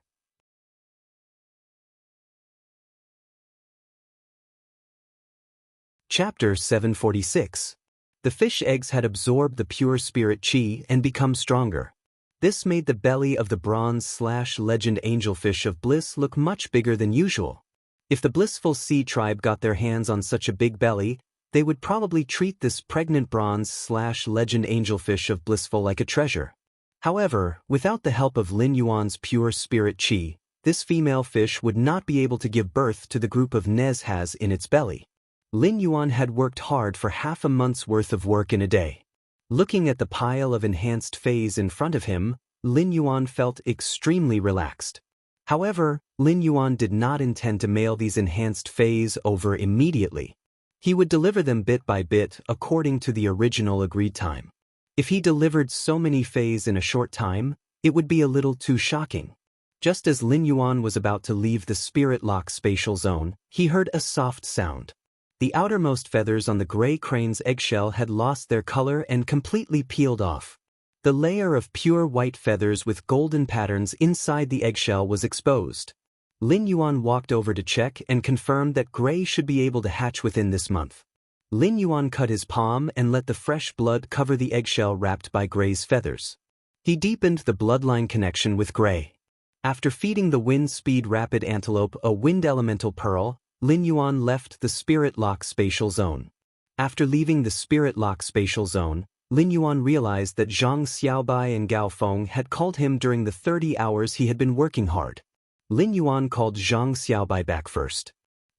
Chapter 746. The fish eggs had absorbed the pure spirit chi and become stronger. This made the belly of the bronze/legend angelfish of bliss look much bigger than usual. If the blissful sea tribe got their hands on such a big belly, they would probably treat this pregnant bronze/legend angelfish of blissful like a treasure. However, without the help of Lin Yuan's pure spirit chi, this female fish would not be able to give birth to the group of Nez has in its belly. Lin Yuan had worked hard for half a month's worth of work in a day. Looking at the pile of enhanced phase in front of him, Lin Yuan felt extremely relaxed. However, Lin Yuan did not intend to mail these enhanced phase over immediately. He would deliver them bit by bit according to the original agreed time. If he delivered so many phase in a short time, it would be a little too shocking. Just as Lin Yuan was about to leave the spirit lock spatial zone, he heard a soft sound. The outermost feathers on the gray crane's eggshell had lost their color and completely peeled off. The layer of pure white feathers with golden patterns inside the eggshell was exposed. Lin Yuan walked over to check and confirmed that gray should be able to hatch within this month. Lin Yuan cut his palm and let the fresh blood cover the eggshell wrapped by gray's feathers. He deepened the bloodline connection with gray. After feeding the wind-speed rapid antelope a wind elemental pearl, Lin Yuan left the Spirit Lock spatial zone. After leaving the Spirit Lock spatial zone, Lin Yuan realized that Zhang Xiaobai and Gao Feng had called him during the 30 hours he had been working hard. Lin Yuan called Zhang Xiaobai back first.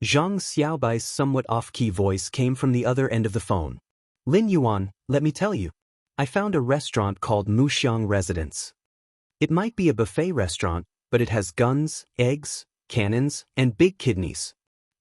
Zhang Xiaobai's somewhat off-key voice came from the other end of the phone. Lin Yuan, let me tell you. I found a restaurant called Muxiang Residence. It might be a buffet restaurant, but it has guns, eggs, cannons, and big kidneys.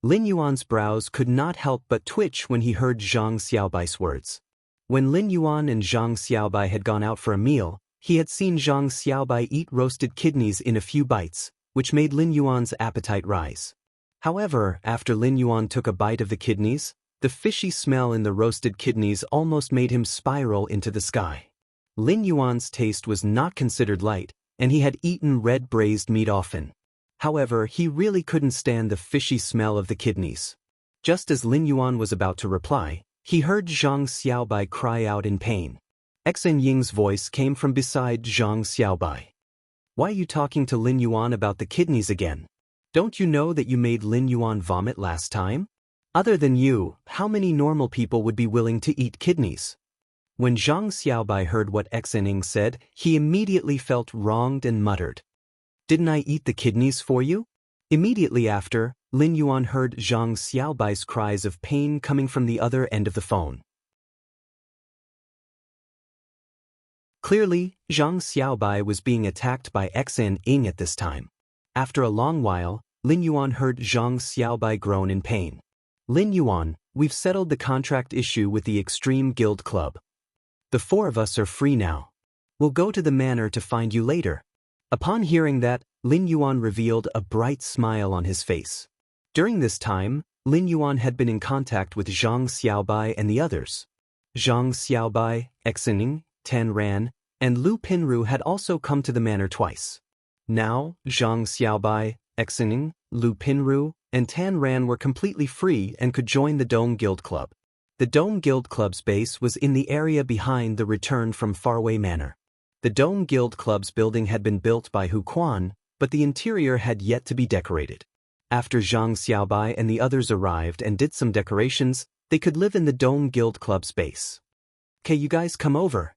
Lin Yuan's brows could not help but twitch when he heard Zhang Xiaobai's words. When Lin Yuan and Zhang Xiaobai had gone out for a meal, he had seen Zhang Xiaobai eat roasted kidneys in a few bites, which made Lin Yuan's appetite rise. However, after Lin Yuan took a bite of the kidneys, the fishy smell in the roasted kidneys almost made him spiral into the sky. Lin Yuan's taste was not considered light, and he had eaten red braised meat often. However, he really couldn't stand the fishy smell of the kidneys. Just as Lin Yuan was about to reply, he heard Zhang Xiaobai cry out in pain. Xen Ying's voice came from beside Zhang Xiaobai. Why are you talking to Lin Yuan about the kidneys again? Don't you know that you made Lin Yuan vomit last time? Other than you, how many normal people would be willing to eat kidneys? When Zhang Xiaobai heard what Xen Ying said, he immediately felt wronged and muttered. Didn't I eat the kidneys for you? Immediately after, Lin Yuan heard Zhang Xiaobai's cries of pain coming from the other end of the phone. Clearly, Zhang Xiaobai was being attacked by Xen Ying at this time. After a long while, Lin Yuan heard Zhang Xiaobai groan in pain. Lin Yuan, we've settled the contract issue with the Extreme Guild Club. The four of us are free now. We'll go to the manor to find you later. Upon hearing that, Lin Yuan revealed a bright smile on his face. During this time, Lin Yuan had been in contact with Zhang Xiaobai and the others. Zhang Xiaobai, Xen Ying, Tan Ran, and Lu Pinru had also come to the manor twice. Now, Zhang Xiaobai, Xen Ying, Lu Pinru, and Tan Ran were completely free and could join the Dome Guild Club. The Dome Guild Club's base was in the area behind the Return from Faraway Manor. The Dome Guild Club's building had been built by Hu Quan, but the interior had yet to be decorated. After Zhang Xiaobai and the others arrived and did some decorations, they could live in the Dome Guild Club's base. "Okay, you guys come over.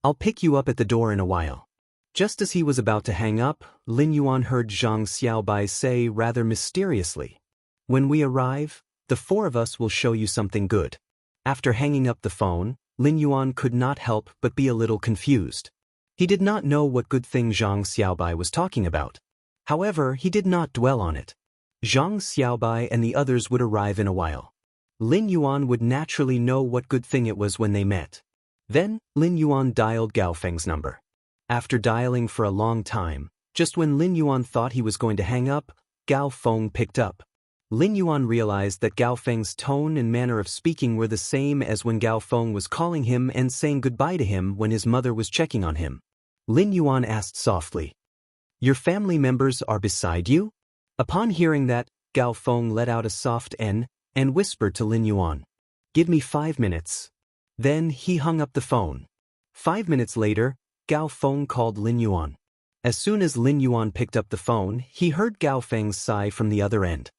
I'll pick you up at the door in a while." Just as he was about to hang up, Lin Yuan heard Zhang Xiaobai say rather mysteriously, "When we arrive, the four of us will show you something good." After hanging up the phone, Lin Yuan could not help but be a little confused. He did not know what good thing Zhang Xiaobai was talking about. However, he did not dwell on it. Zhang Xiaobai and the others would arrive in a while. Lin Yuan would naturally know what good thing it was when they met. Then, Lin Yuan dialed Gao Feng's number. After dialing for a long time, just when Lin Yuan thought he was going to hang up, Gao Feng picked up. Lin Yuan realized that Gao Feng's tone and manner of speaking were the same as when Gao Feng was calling him and saying goodbye to him when his mother was checking on him. Lin Yuan asked softly, "Your family members are beside you?" Upon hearing that, Gao Feng let out a soft "N" and whispered to Lin Yuan, "Give me 5 minutes." Then he hung up the phone. 5 minutes later, Gao Feng called Lin Yuan. As soon as Lin Yuan picked up the phone, he heard Gao Feng's sigh from the other end.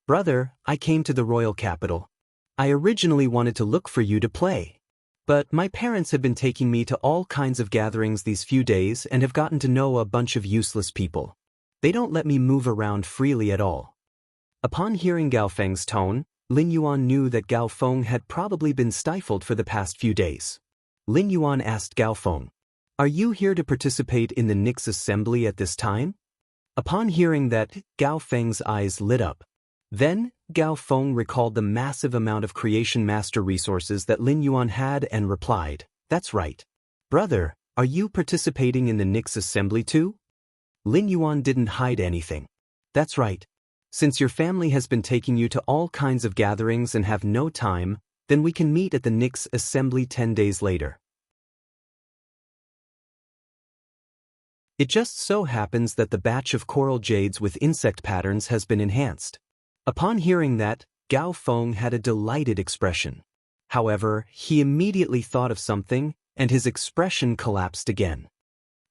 "Brother, I came to the royal capital. I originally wanted to look for you to play. But my parents have been taking me to all kinds of gatherings these few days and have gotten to know a bunch of useless people. They don't let me move around freely at all." Upon hearing Gao Feng's tone, Lin Yuan knew that Gao Feng had probably been stifled for the past few days. Lin Yuan asked Gao Feng, "Are you here to participate in the Nix assembly at this time?" Upon hearing that, Gao Feng's eyes lit up. Then, Gao Feng recalled the massive amount of creation master resources that Lin Yuan had and replied, "That's right. Brother, are you participating in the Nix assembly too?" Lin Yuan didn't hide anything. "That's right. Since your family has been taking you to all kinds of gatherings and have no time, then we can meet at the Nix assembly 10 days later." It just so happens that the batch of coral jades with insect patterns has been enhanced. Upon hearing that, Gao Feng had a delighted expression. However, he immediately thought of something, and his expression collapsed again.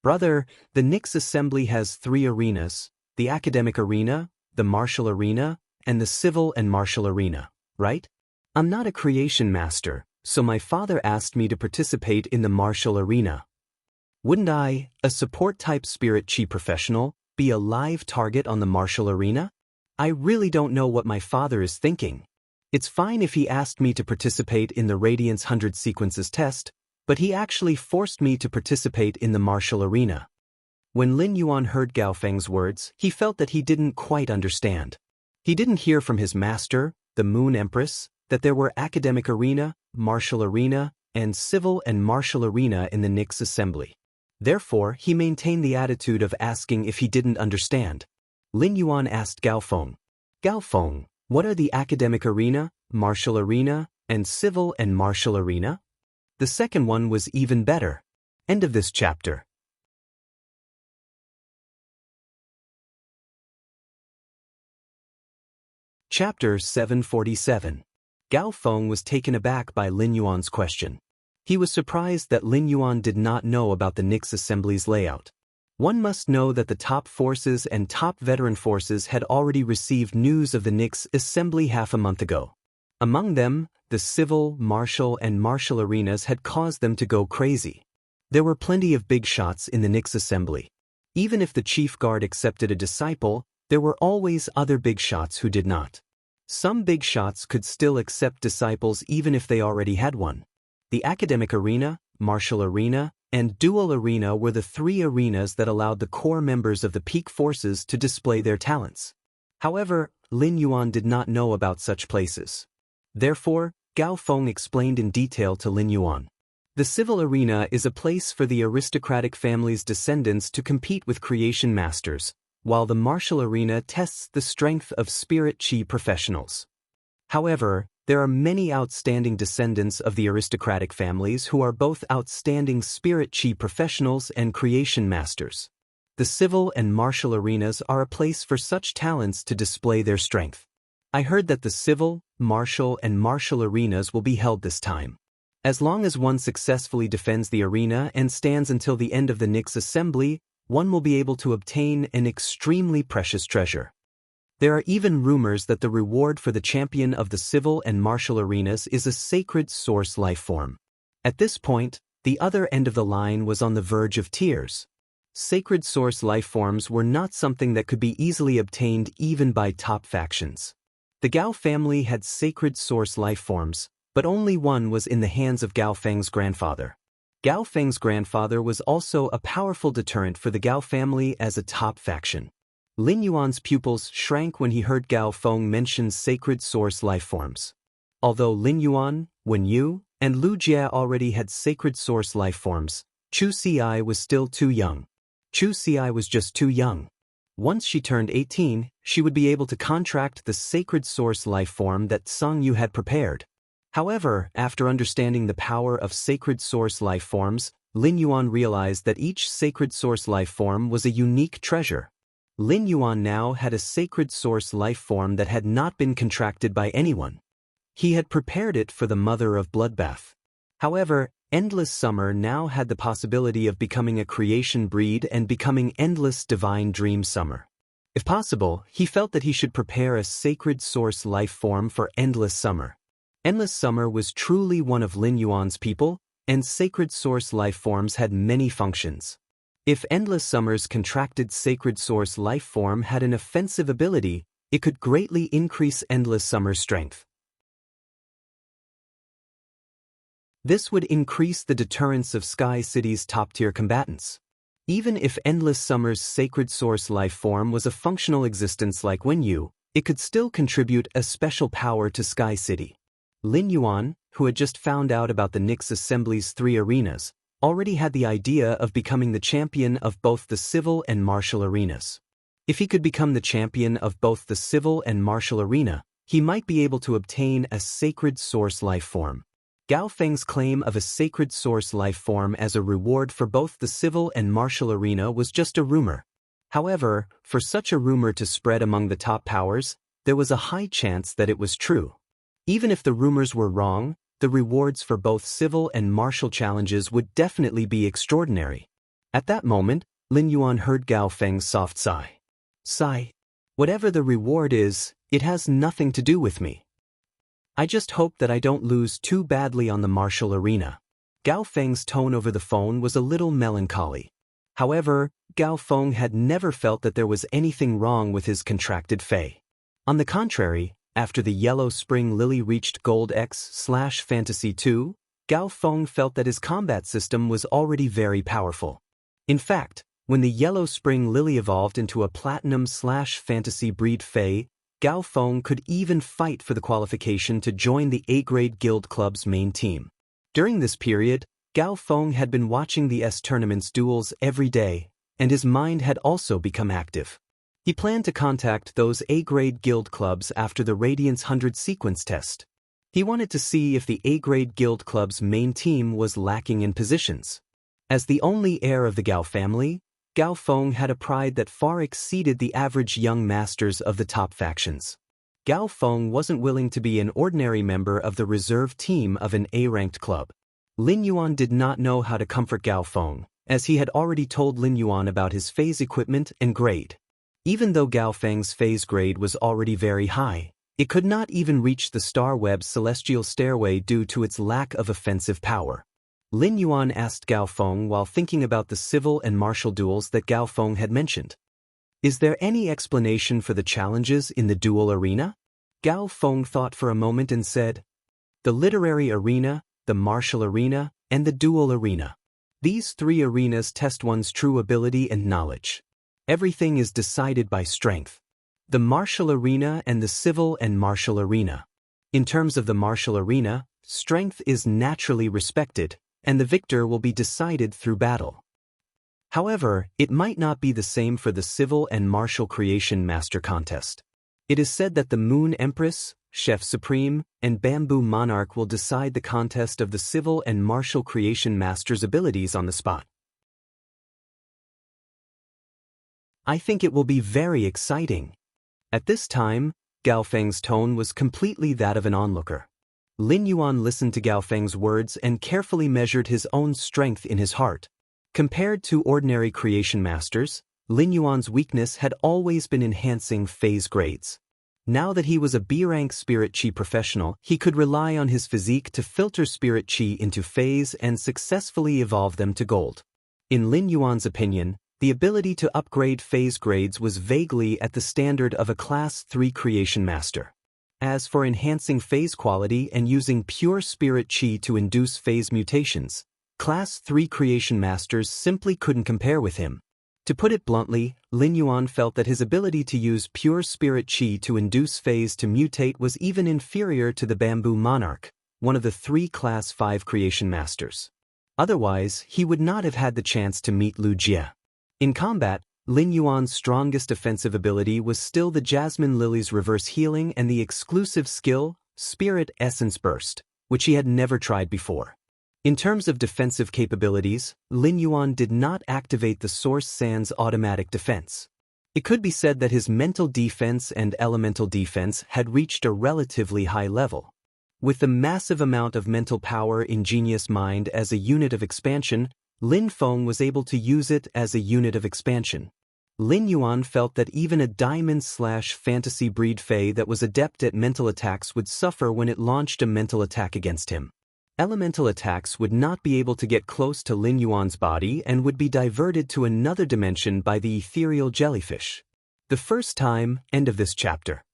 "Brother, the Nix assembly has 3 arenas, the academic arena, the martial arena, and the civil and martial arena, right? I'm not a creation master, so my father asked me to participate in the martial arena. Wouldn't I, a support-type spirit chi professional, be a live target on the martial arena? I really don't know what my father is thinking. It's fine if he asked me to participate in the Radiance 100 Sequences test, but he actually forced me to participate in the martial arena." When Lin Yuan heard Gao Feng's words, he felt that he didn't quite understand. He didn't hear from his master, the Moon Empress, that there were academic arena, martial arena, and civil and martial arena in the Nix assembly. Therefore, he maintained the attitude of asking if he didn't understand. Lin Yuan asked Gao Feng, "Gao Feng, what are the academic arena, martial arena, and civil and martial arena?" The second one was even better. End of this chapter. Chapter 747. Gao Feng was taken aback by Lin Yuan's question. He was surprised that Lin Yuan did not know about the Nix assembly's layout. One must know that the top forces and top veteran forces had already received news of the Nix assembly half a month ago. Among them, the civil, martial, and martial arenas had caused them to go crazy. There were plenty of big shots in the Nix assembly. Even if the chief guard accepted a disciple, there were always other big shots who did not. Some big shots could still accept disciples even if they already had one. The academic arena, martial arena, and dual arena were the three arenas that allowed the core members of the peak forces to display their talents. However, Lin Yuan did not know about such places. Therefore, Gao Feng explained in detail to Lin Yuan. The civil arena is a place for the aristocratic family's descendants to compete with creation masters, while the martial arena tests the strength of spirit chi professionals. However, there are many outstanding descendants of the aristocratic families who are both outstanding spirit chi professionals and creation masters. The civil and martial arenas are a place for such talents to display their strength. I heard that the civil, martial, and martial arenas will be held this time. As long as one successfully defends the arena and stands until the end of the Nix assembly, one will be able to obtain an extremely precious treasure. There are even rumors that the reward for the champion of the civil and martial arenas is a sacred source life form. At this point, the other end of the line was on the verge of tears. Sacred source life forms were not something that could be easily obtained even by top factions. The Gao family had sacred source life forms, but only one was in the hands of Gao Feng's grandfather. Gao Feng's grandfather was also a powerful deterrent for the Gao family as a top faction. Lin Yuan's pupils shrank when he heard Gao Feng mention sacred source life forms. Although Lin Yuan, Wen Yu, and Lu Jia already had sacred source life forms, Chu Xi was still too young. Chu Xi was just too young. Once she turned 18, she would be able to contract the sacred source life form that Song Yu had prepared. However, after understanding the power of sacred source life forms, Lin Yuan realized that each sacred source life form was a unique treasure. Lin Yuan now had a sacred source life form that had not been contracted by anyone. He had prepared it for the mother of Bloodbath. However, Endless Summer now had the possibility of becoming a creation breed and becoming Endless Divine Dream Summer. If possible, he felt that he should prepare a sacred source life form for Endless Summer. Endless Summer was truly one of Lin Yuan's people, and sacred source life forms had many functions. If Endless Summer's contracted sacred source life form had an offensive ability, it could greatly increase Endless Summer's strength. This would increase the deterrence of Sky City's top-tier combatants. Even if Endless Summer's sacred source life form was a functional existence like Wen Yu, it could still contribute a special power to Sky City. Lin Yuan, who had just found out about the Nix Assembly's three arenas, already had the idea of becoming the champion of both the civil and martial arenas. If he could become the champion of both the civil and martial arena, he might be able to obtain a sacred source life form. Gao Feng's claim of a sacred source life form as a reward for both the civil and martial arena was just a rumor. However, for such a rumor to spread among the top powers, there was a high chance that it was true. Even if the rumors were wrong, the rewards for both civil and martial challenges would definitely be extraordinary. At that moment, Lin Yuan heard Gao Feng's soft sigh. Sigh. Whatever the reward is, it has nothing to do with me. I just hope that I don't lose too badly on the martial arena. Gao Feng's tone over the phone was a little melancholy. However, Gao Feng had never felt that there was anything wrong with his contracted fei. On the contrary, after the Yellow Spring Lily reached Gold X/Fantasy 2, Gao Feng felt that his combat system was already very powerful. In fact, when the Yellow Spring Lily evolved into a Platinum/Fantasy breed fei, Gao Feng could even fight for the qualification to join the A-grade guild club's main team. During this period, Gao Feng had been watching the tournament's duels every day, and his mind had also become active. He planned to contact those A-grade guild clubs after the Radiance 100 sequence test. He wanted to see if the A-grade guild club's main team was lacking in positions. As the only heir of the Gao family, Gao Feng had a pride that far exceeded the average young masters of the top factions. Gao Feng wasn't willing to be an ordinary member of the reserve team of an A-ranked club. Lin Yuan did not know how to comfort Gao Feng, as he had already told Lin Yuan about his phase equipment and grade. Even though Gao Feng's phase grade was already very high, it could not even reach the Star Web's celestial stairway due to its lack of offensive power. Lin Yuan asked Gao Feng while thinking about the civil and martial duels that Gao Feng had mentioned. Is there any explanation for the challenges in the duel arena? Gao Feng thought for a moment and said, the literary arena, the martial arena, and the duel arena. These three arenas test one's true ability and knowledge. Everything is decided by strength. The martial arena and the civil and martial arena. In terms of the martial arena, strength is naturally respected, and the victor will be decided through battle. However, it might not be the same for the civil and martial creation master contest. It is said that the Moon Empress, Chef Supreme, and Bamboo Monarch will decide the contest of the civil and martial creation master's abilities on the spot. I think it will be very exciting. At this time, Gao Feng's tone was completely that of an onlooker. Lin Yuan listened to Gao Feng's words and carefully measured his own strength in his heart. Compared to ordinary creation masters, Lin Yuan's weakness had always been enhancing phase grades. Now that he was a B-rank spirit chi professional, he could rely on his physique to filter spirit chi into phase and successfully evolve them to gold. In Lin Yuan's opinion, the ability to upgrade phase grades was vaguely at the standard of a Class 3 creation master. As for enhancing phase quality and using pure spirit chi to induce phase mutations, Class 3 creation masters simply couldn't compare with him. To put it bluntly, Lin Yuan felt that his ability to use pure spirit chi to induce phase to mutate was even inferior to the Bamboo Monarch, one of the 3 Class 5 creation masters. Otherwise, he would not have had the chance to meet Lu Jie. In combat, Lin Yuan's strongest offensive ability was still the Jasmine Lily's reverse healing and the exclusive skill, Spirit Essence Burst, which he had never tried before. In terms of defensive capabilities, Lin Yuan did not activate the Source Sand's automatic defense. It could be said that his mental defense and elemental defense had reached a relatively high level. With the massive amount of mental power in Genius Mind as a unit of expansion, Lin Feng was able to use it as a unit of expansion. Lin Yuan felt that even a diamond/fantasy breed Fey that was adept at mental attacks would suffer when it launched a mental attack against him. Elemental attacks would not be able to get close to Lin Yuan's body and would be diverted to another dimension by the ethereal jellyfish. The first time, end of this chapter.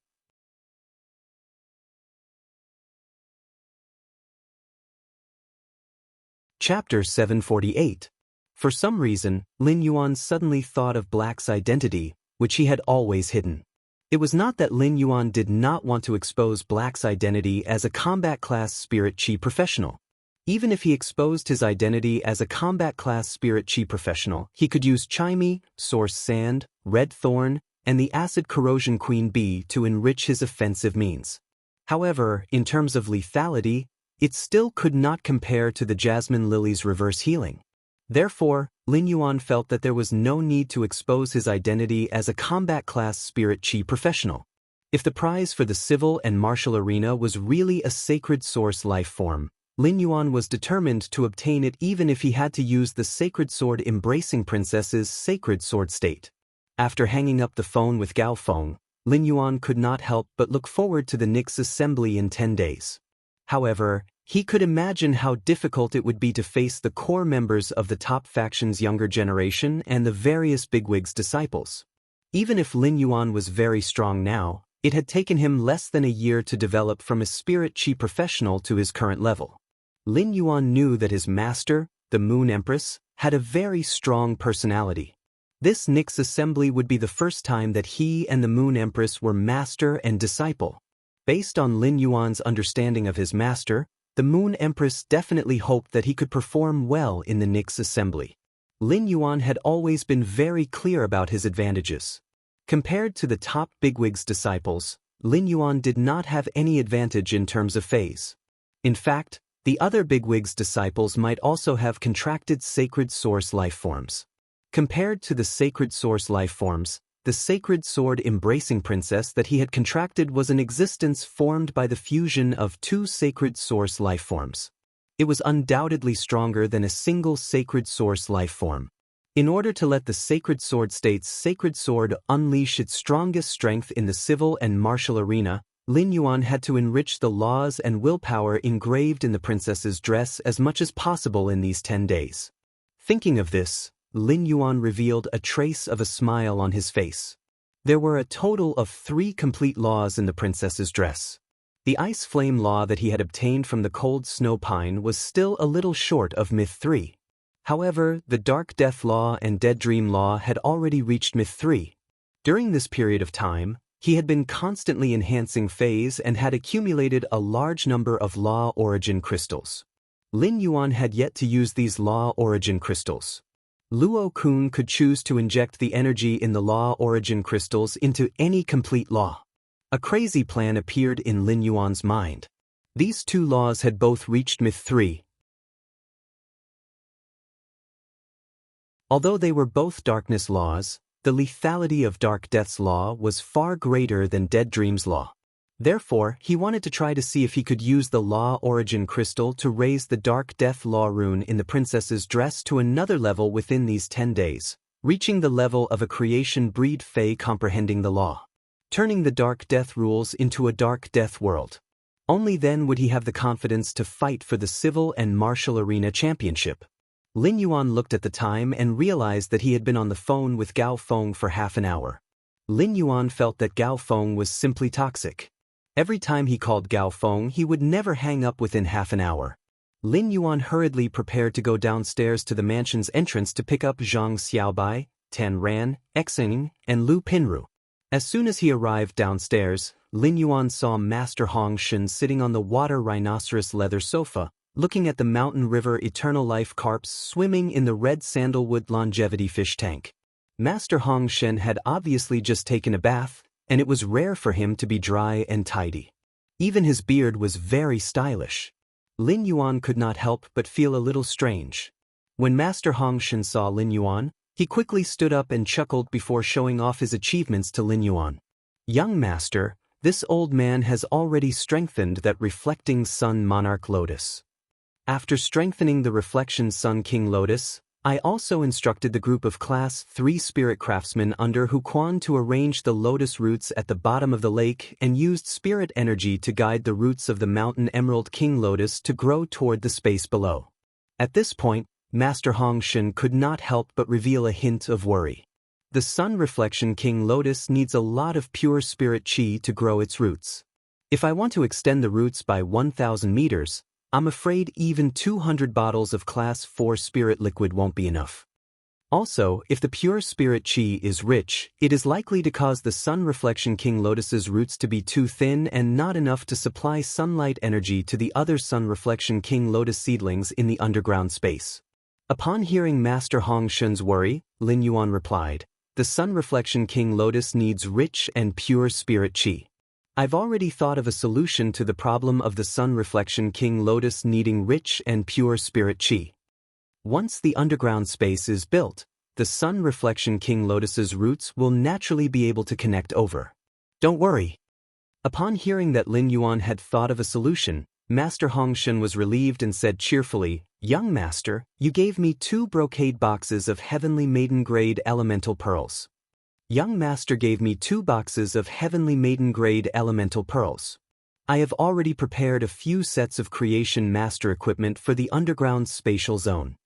Chapter 748. For some reason, Lin Yuan suddenly thought of Black's identity, which he had always hidden. It was not that Lin Yuan did not want to expose Black's identity as a combat class spirit chi professional. Even if he exposed his identity as a combat class spirit chi professional, he could use Chimey, Source Sand, Red Thorn, and the Acid Corrosion Queen Bee to enrich his offensive means. However, in terms of lethality, it still could not compare to the Jasmine Lily's reverse healing. Therefore, Lin Yuan felt that there was no need to expose his identity as a combat class spirit chi professional. If the prize for the civil and martial arena was really a sacred source life form, Lin Yuan was determined to obtain it even if he had to use the sacred sword embracing princess's sacred sword state. After hanging up the phone with Gao Feng, Lin Yuan could not help but look forward to the Nyx assembly in 10 days. However, he could imagine how difficult it would be to face the core members of the top faction's younger generation and the various bigwigs' disciples. Even if Lin Yuan was very strong now, it had taken him less than a year to develop from a spirit chi professional to his current level. Lin Yuan knew that his master, the Moon Empress, had a very strong personality. This Nyx assembly would be the first time that he and the Moon Empress were master and disciple. Based on Lin Yuan's understanding of his master, The Moon Empress definitely hoped that he could perform well in the Nix assembly. Lin Yuan had always been very clear about his advantages. Compared to the top bigwigs' disciples, Lin Yuan did not have any advantage in terms of phase. In fact, the other bigwigs' disciples might also have contracted sacred source lifeforms. Compared to the sacred source lifeforms, the sacred sword-embracing princess that he had contracted was an existence formed by the fusion of two sacred source lifeforms. It was undoubtedly stronger than a single sacred source lifeform. In order to let the sacred sword state's sacred sword unleash its strongest strength in the civil and martial arena, Lin Yuan had to enrich the laws and willpower engraved in the princess's dress as much as possible in these 10 days. Thinking of this, Lin Yuan revealed a trace of a smile on his face. There were a total of 3 complete laws in the princess's dress. The ice flame law that he had obtained from the cold snow pine was still a little short of myth 3. However, the dark death law and dead dream law had already reached myth 3. During this period of time, he had been constantly enhancing phase and had accumulated a large number of law origin crystals. Lin Yuan had yet to use these law origin crystals. Luo Kun could choose to inject the energy in the law origin crystals into any complete law. A crazy plan appeared in Lin Yuan's mind. These 2 laws had both reached myth 3. Although they were both darkness laws, the lethality of Dark Death's law was far greater than Dead Dream's law. Therefore, he wanted to try to see if he could use the Law Origin Crystal to raise the Dark Death Law rune in the princess's dress to another level within these 10 days, reaching the level of a creation breed Fae comprehending the law, turning the Dark Death rules into a Dark Death world. Only then would he have the confidence to fight for the civil and martial arena championship. Lin Yuan looked at the time and realized that he had been on the phone with Gao Feng for half an hour. Lin Yuan felt that Gao Feng was simply toxic. Every time he called Gao Feng, he would never hang up within half an hour. Lin Yuan hurriedly prepared to go downstairs to the mansion's entrance to pick up Zhang Xiaobai, Tan Ran, Xing, and Lu Pinru. As soon as he arrived downstairs, Lin Yuan saw Master Hong Shen sitting on the water rhinoceros leather sofa, looking at the mountain river eternal life carps swimming in the red sandalwood longevity fish tank. Master Hong Shen had obviously just taken a bath, and it was rare for him to be dry and tidy. Even his beard was very stylish. Lin Yuan could not help but feel a little strange. When Master Hong Shen saw Lin Yuan, he quickly stood up and chuckled before showing off his achievements to Lin Yuan. "Young master, this old man has already strengthened that reflecting sun monarch lotus. After strengthening the reflection sun king lotus, I also instructed the group of Class 3 spirit craftsmen under Hu Quan to arrange the lotus roots at the bottom of the lake and used spirit energy to guide the roots of the mountain emerald king lotus to grow toward the space below." At this point, Master Hong Shen could not help but reveal a hint of worry. The sun reflection king lotus needs a lot of pure spirit chi to grow its roots. If I want to extend the roots by 1,000 meters, I'm afraid even 200 bottles of Class 4 spirit liquid won't be enough. Also, if the pure spirit chi is rich, it is likely to cause the sun reflection king lotus's roots to be too thin and not enough to supply sunlight energy to the other sun reflection king lotus seedlings in the underground space. Upon hearing Master Hong Shen's worry, Lin Yuan replied, "The sun reflection king lotus needs rich and pure spirit chi. I've already thought of a solution to the problem of the sun reflection king lotus needing rich and pure spirit chi. Once the underground space is built, the sun reflection king lotus's roots will naturally be able to connect over. Don't worry." Upon hearing that Lin Yuan had thought of a solution, Master Hong Shen was relieved and said cheerfully, "Young master, you gave me 2 brocade boxes of heavenly maiden grade elemental pearls. Young master gave me 2 boxes of heavenly maiden grade elemental pearls. I have already prepared a few sets of creation master equipment for the underground spatial zone.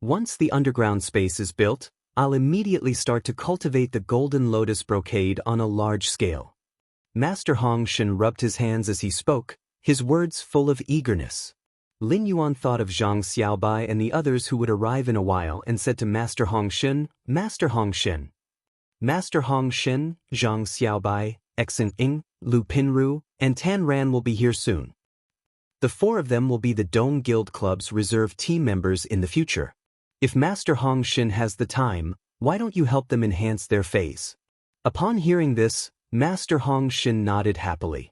Once the underground space is built, I'll immediately start to cultivate the golden lotus brocade on a large scale." Master Hong Shen rubbed his hands as he spoke, his words full of eagerness. Lin Yuan thought of Zhang Xiaobai and the others who would arrive in a while and said to Master Hong Shen, "Master Hong Shen." Master Hong Shen, Zhang Xiaobai, Xing, Lu Pinru, and Tan Ran will be here soon. The four of them will be the Dong Guild Club's reserve team members in the future. If Master Hong Xin has the time, why don't you help them enhance their phase? Upon hearing this, Master Hong Xin nodded happily.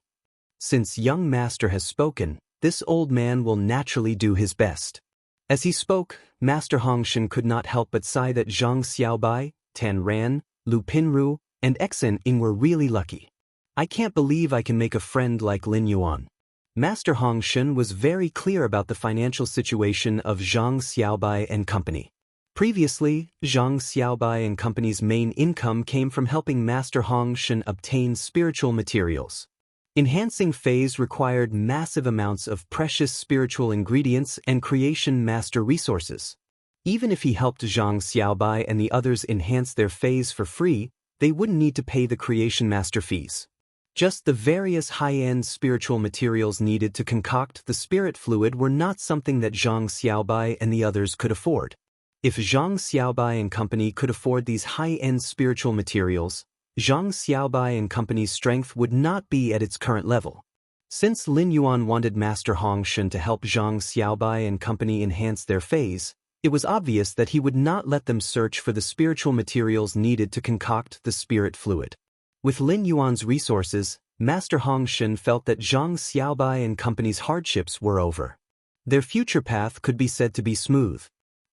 Since young master has spoken, this old man will naturally do his best. As he spoke, Master Hong Xin could not help but sigh that Zhang Xiaobai, Tan Ran, Lu Pinru, and Xen Ying were really lucky. I can't believe I can make a friend like Lin Yuan. Master Hong Xin was very clear about the financial situation of Zhang Xiaobai and Company. Previously, Zhang Xiaobai and Company's main income came from helping Master Hong Xin obtain spiritual materials. Enhancing phase required massive amounts of precious spiritual ingredients and creation master resources. Even if he helped Zhang Xiaobai and the others enhance their phase for free, they wouldn't need to pay the creation master fees. Just the various high-end spiritual materials needed to concoct the spirit fluid were not something that Zhang Xiaobai and the others could afford. If Zhang Xiaobai and Company could afford these high-end spiritual materials, Zhang Xiaobai and Company's strength would not be at its current level. Since Lin Yuan wanted Master Hong Xin to help Zhang Xiaobai and Company enhance their phase, it was obvious that he would not let them search for the spiritual materials needed to concoct the spirit fluid. With Lin Yuan's resources, Master Hong Xin felt that Zhang Xiaobai and Company's hardships were over. Their future path could be said to be smooth.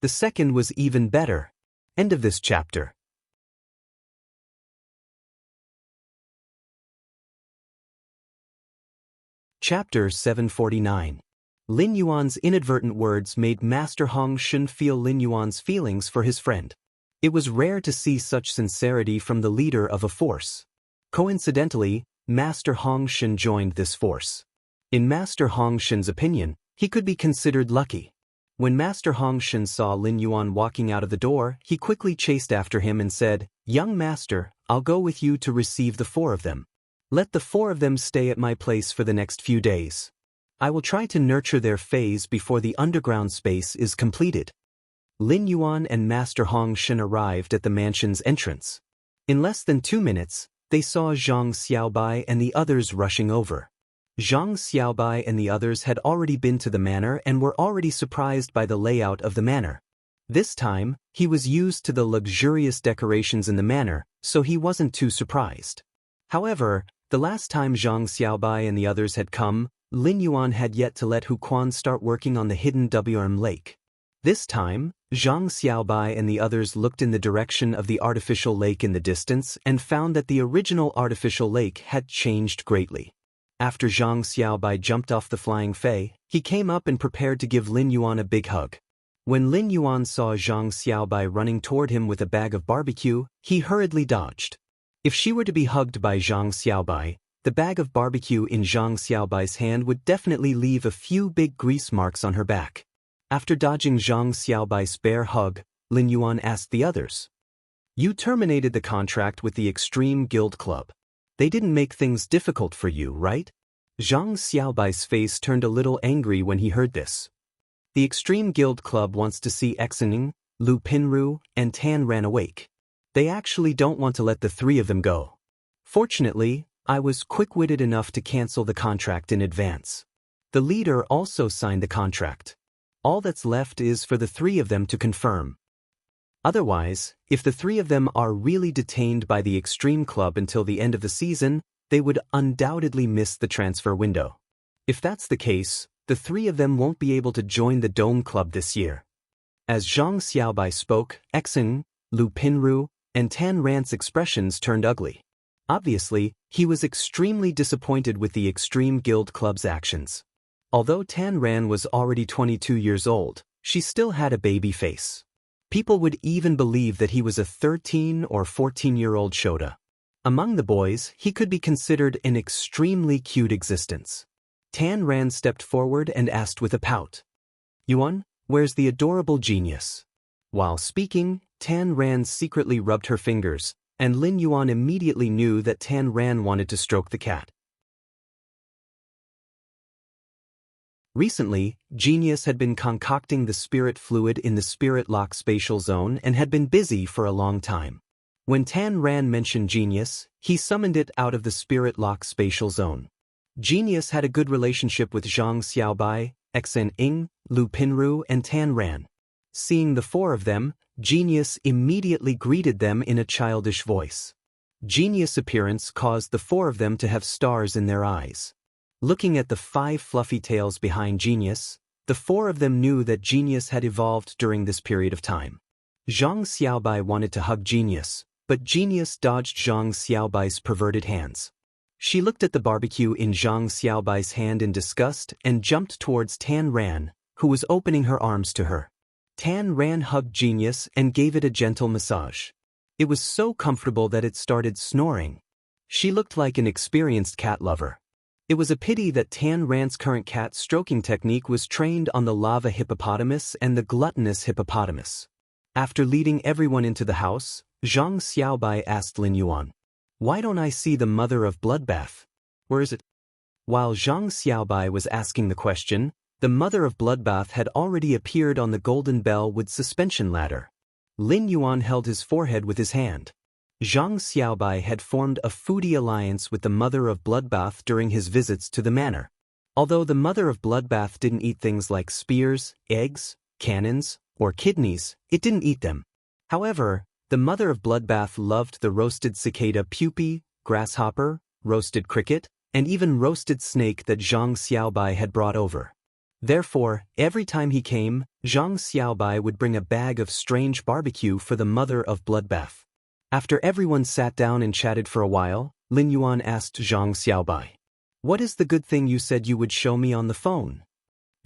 The second was even better. End of this chapter. Chapter 749. Lin Yuan's inadvertent words made Master Hong Xin feel Lin Yuan's feelings for his friend. It was rare to see such sincerity from the leader of a force. Coincidentally, Master Hong Xin joined this force. In Master Hong Xin's opinion, he could be considered lucky. When Master Hong Xin saw Lin Yuan walking out of the door, he quickly chased after him and said, "Young master, I'll go with you to receive the four of them. Let the four of them stay at my place for the next few days. I will try to nurture their phase before the underground space is completed." Lin Yuan and Master Hong Xin arrived at the mansion's entrance. In less than 2 minutes, they saw Zhang Xiaobai and the others rushing over. Zhang Xiaobai and the others had already been to the manor and were already surprised by the layout of the manor. This time, he was used to the luxurious decorations in the manor, so he wasn't too surprised. However, the last time Zhang Xiaobai and the others had come, Lin Yuan had yet to let Hu Quan start working on the hidden Wm lake. This time, Zhang Xiaobai and the others looked in the direction of the artificial lake in the distance and found that the original artificial lake had changed greatly. After Zhang Xiaobai jumped off the flying fei, he came up and prepared to give Lin Yuan a big hug. When Lin Yuan saw Zhang Xiaobai running toward him with a bag of barbecue, he hurriedly dodged. If she were to be hugged by Zhang Xiaobai, the bag of barbecue in Zhang Xiaobai's hand would definitely leave a few big grease marks on her back. After dodging Zhang Xiaobai's bear hug, Lin Yuan asked the others, "You terminated the contract with the Extreme Guild Club. They didn't make things difficult for you, right?" Zhang Xiaobai's face turned a little angry when he heard this. The Extreme Guild Club wants to see Xening, Lu Pinru, and Tan Ran awake. They actually don't want to let the three of them go. Fortunately, I was quick-witted enough to cancel the contract in advance. The leader also signed the contract. All that's left is for the three of them to confirm. Otherwise, if the three of them are really detained by the Extreme Club until the end of the season, they would undoubtedly miss the transfer window. If that's the case, the three of them won't be able to join the Dome Club this year. As Zhang Xiaobai spoke, Xing, Lu Pinru, and Tan Ran's expressions turned ugly. Obviously, he was extremely disappointed with the Extreme Guild Club's actions. Although Tan Ran was already 22 years old, she still had a baby face. People would even believe that he was a 13 or 14-year-old Shota. Among the boys, he could be considered an extremely cute existence. Tan Ran stepped forward and asked with a pout, "Yuan, where's the adorable genius?" While speaking, Tan Ran secretly rubbed her fingers, and Lin Yuan immediately knew that Tan Ran wanted to stroke the cat. Recently, Genius had been concocting the spirit fluid in the spirit lock spatial zone and had been busy for a long time. When Tan Ran mentioned Genius, He summoned it out of the spirit lock spatial zone. Genius had a good relationship with Zhang Xiaobai, Xen Ing, Lu Pinru and Tan Ran. Seeing the four of them, Genius immediately greeted them in a childish voice. Genius' appearance caused the four of them to have stars in their eyes. Looking at the 5 fluffy tails behind Genius, the four of them knew that Genius had evolved during this period of time. Zhang Xiaobai wanted to hug Genius, but Genius dodged Zhang Xiaobai's perverted hands. She looked at the barbecue in Zhang Xiaobai's hand in disgust and jumped towards Tan Ran, who was opening her arms to her. Tan Ran hugged Genius and gave it a gentle massage. It was so comfortable that it started snoring. She looked like an experienced cat lover. It was a pity that Tan Ran's current cat stroking technique was trained on the lava hippopotamus and the gluttonous hippopotamus. After leading everyone into the house, Zhang Xiaobai asked Lin Yuan, "Why don't I see the mother of bloodbath? Where is it?" While Zhang Xiaobai was asking the question, the mother of bloodbath had already appeared on the golden bell with suspension ladder. Lin Yuan held his forehead with his hand. Zhang Xiaobai had formed a foodie alliance with the mother of bloodbath during his visits to the manor. Although the mother of bloodbath didn't eat things like spears, eggs, cannons, or kidneys, it didn't eat them. However, the mother of bloodbath loved the roasted cicada pupae, grasshopper, roasted cricket, and even roasted snake that Zhang Xiaobai had brought over. Therefore, every time he came, Zhang Xiaobai would bring a bag of strange barbecue for the mother of bloodbath. After everyone sat down and chatted for a while, Lin Yuan asked Zhang Xiaobai, "What is the good thing you said you would show me on the phone?"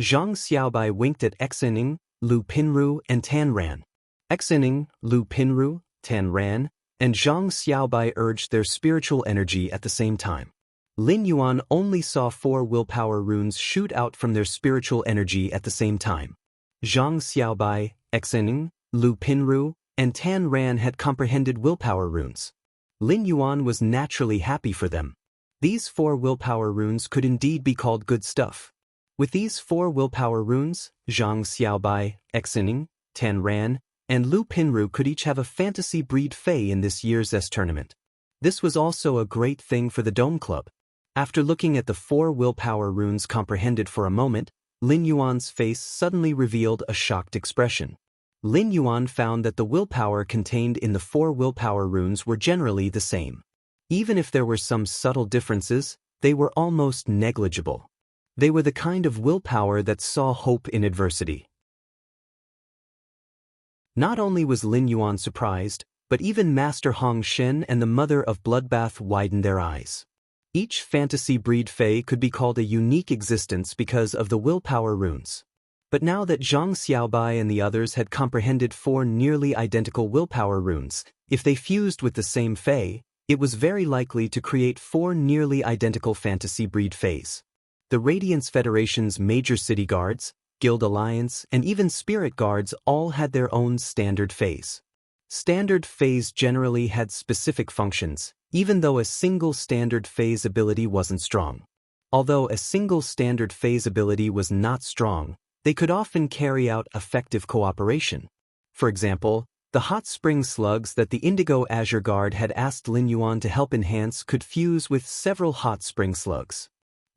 Zhang Xiaobai winked at Xening, Lu Pinru and Tan Ran. Xening, Lu Pinru, Tan Ran, and Zhang Xiaobai urged their spiritual energy at the same time. Lin Yuan only saw 4 willpower runes shoot out from their spiritual energy at the same time. Zhang Xiaobai, Xening, Lu Pinru, and Tan Ran had comprehended willpower runes. Lin Yuan was naturally happy for them. These 4 willpower runes could indeed be called good stuff. With these 4 willpower runes, Zhang Xiaobai, Xening, Tan Ran, and Lu Pinru could each have a fantasy breed Fae in this year's S tournament. This was also a great thing for the Dome Club. After looking at the 4 willpower runes comprehended for a moment, Lin Yuan's face suddenly revealed a shocked expression. Lin Yuan found that the willpower contained in the 4 willpower runes were generally the same. Even if there were some subtle differences, they were almost negligible. They were the kind of willpower that saw hope in adversity. Not only was Lin Yuan surprised, but even Master Hong Shen and the mother of bloodbath widened their eyes. Each fantasy breed Fae could be called a unique existence because of the willpower runes. But now that Zhang Xiaobai and the others had comprehended 4 nearly identical willpower runes, if they fused with the same Fae, it was very likely to create 4 nearly identical fantasy breed Faes. The Radiance Federation's major city guards, Guild Alliance, and even Spirit Guards all had their own standard Faes. Standard Faes generally had specific functions, even though a single standard phase ability wasn't strong. Although a single standard phase ability was not strong, they could often carry out effective cooperation. For example, the hot spring slugs that the Indigo Azure Guard had asked Lin Yuan to help enhance could fuse with several hot spring slugs.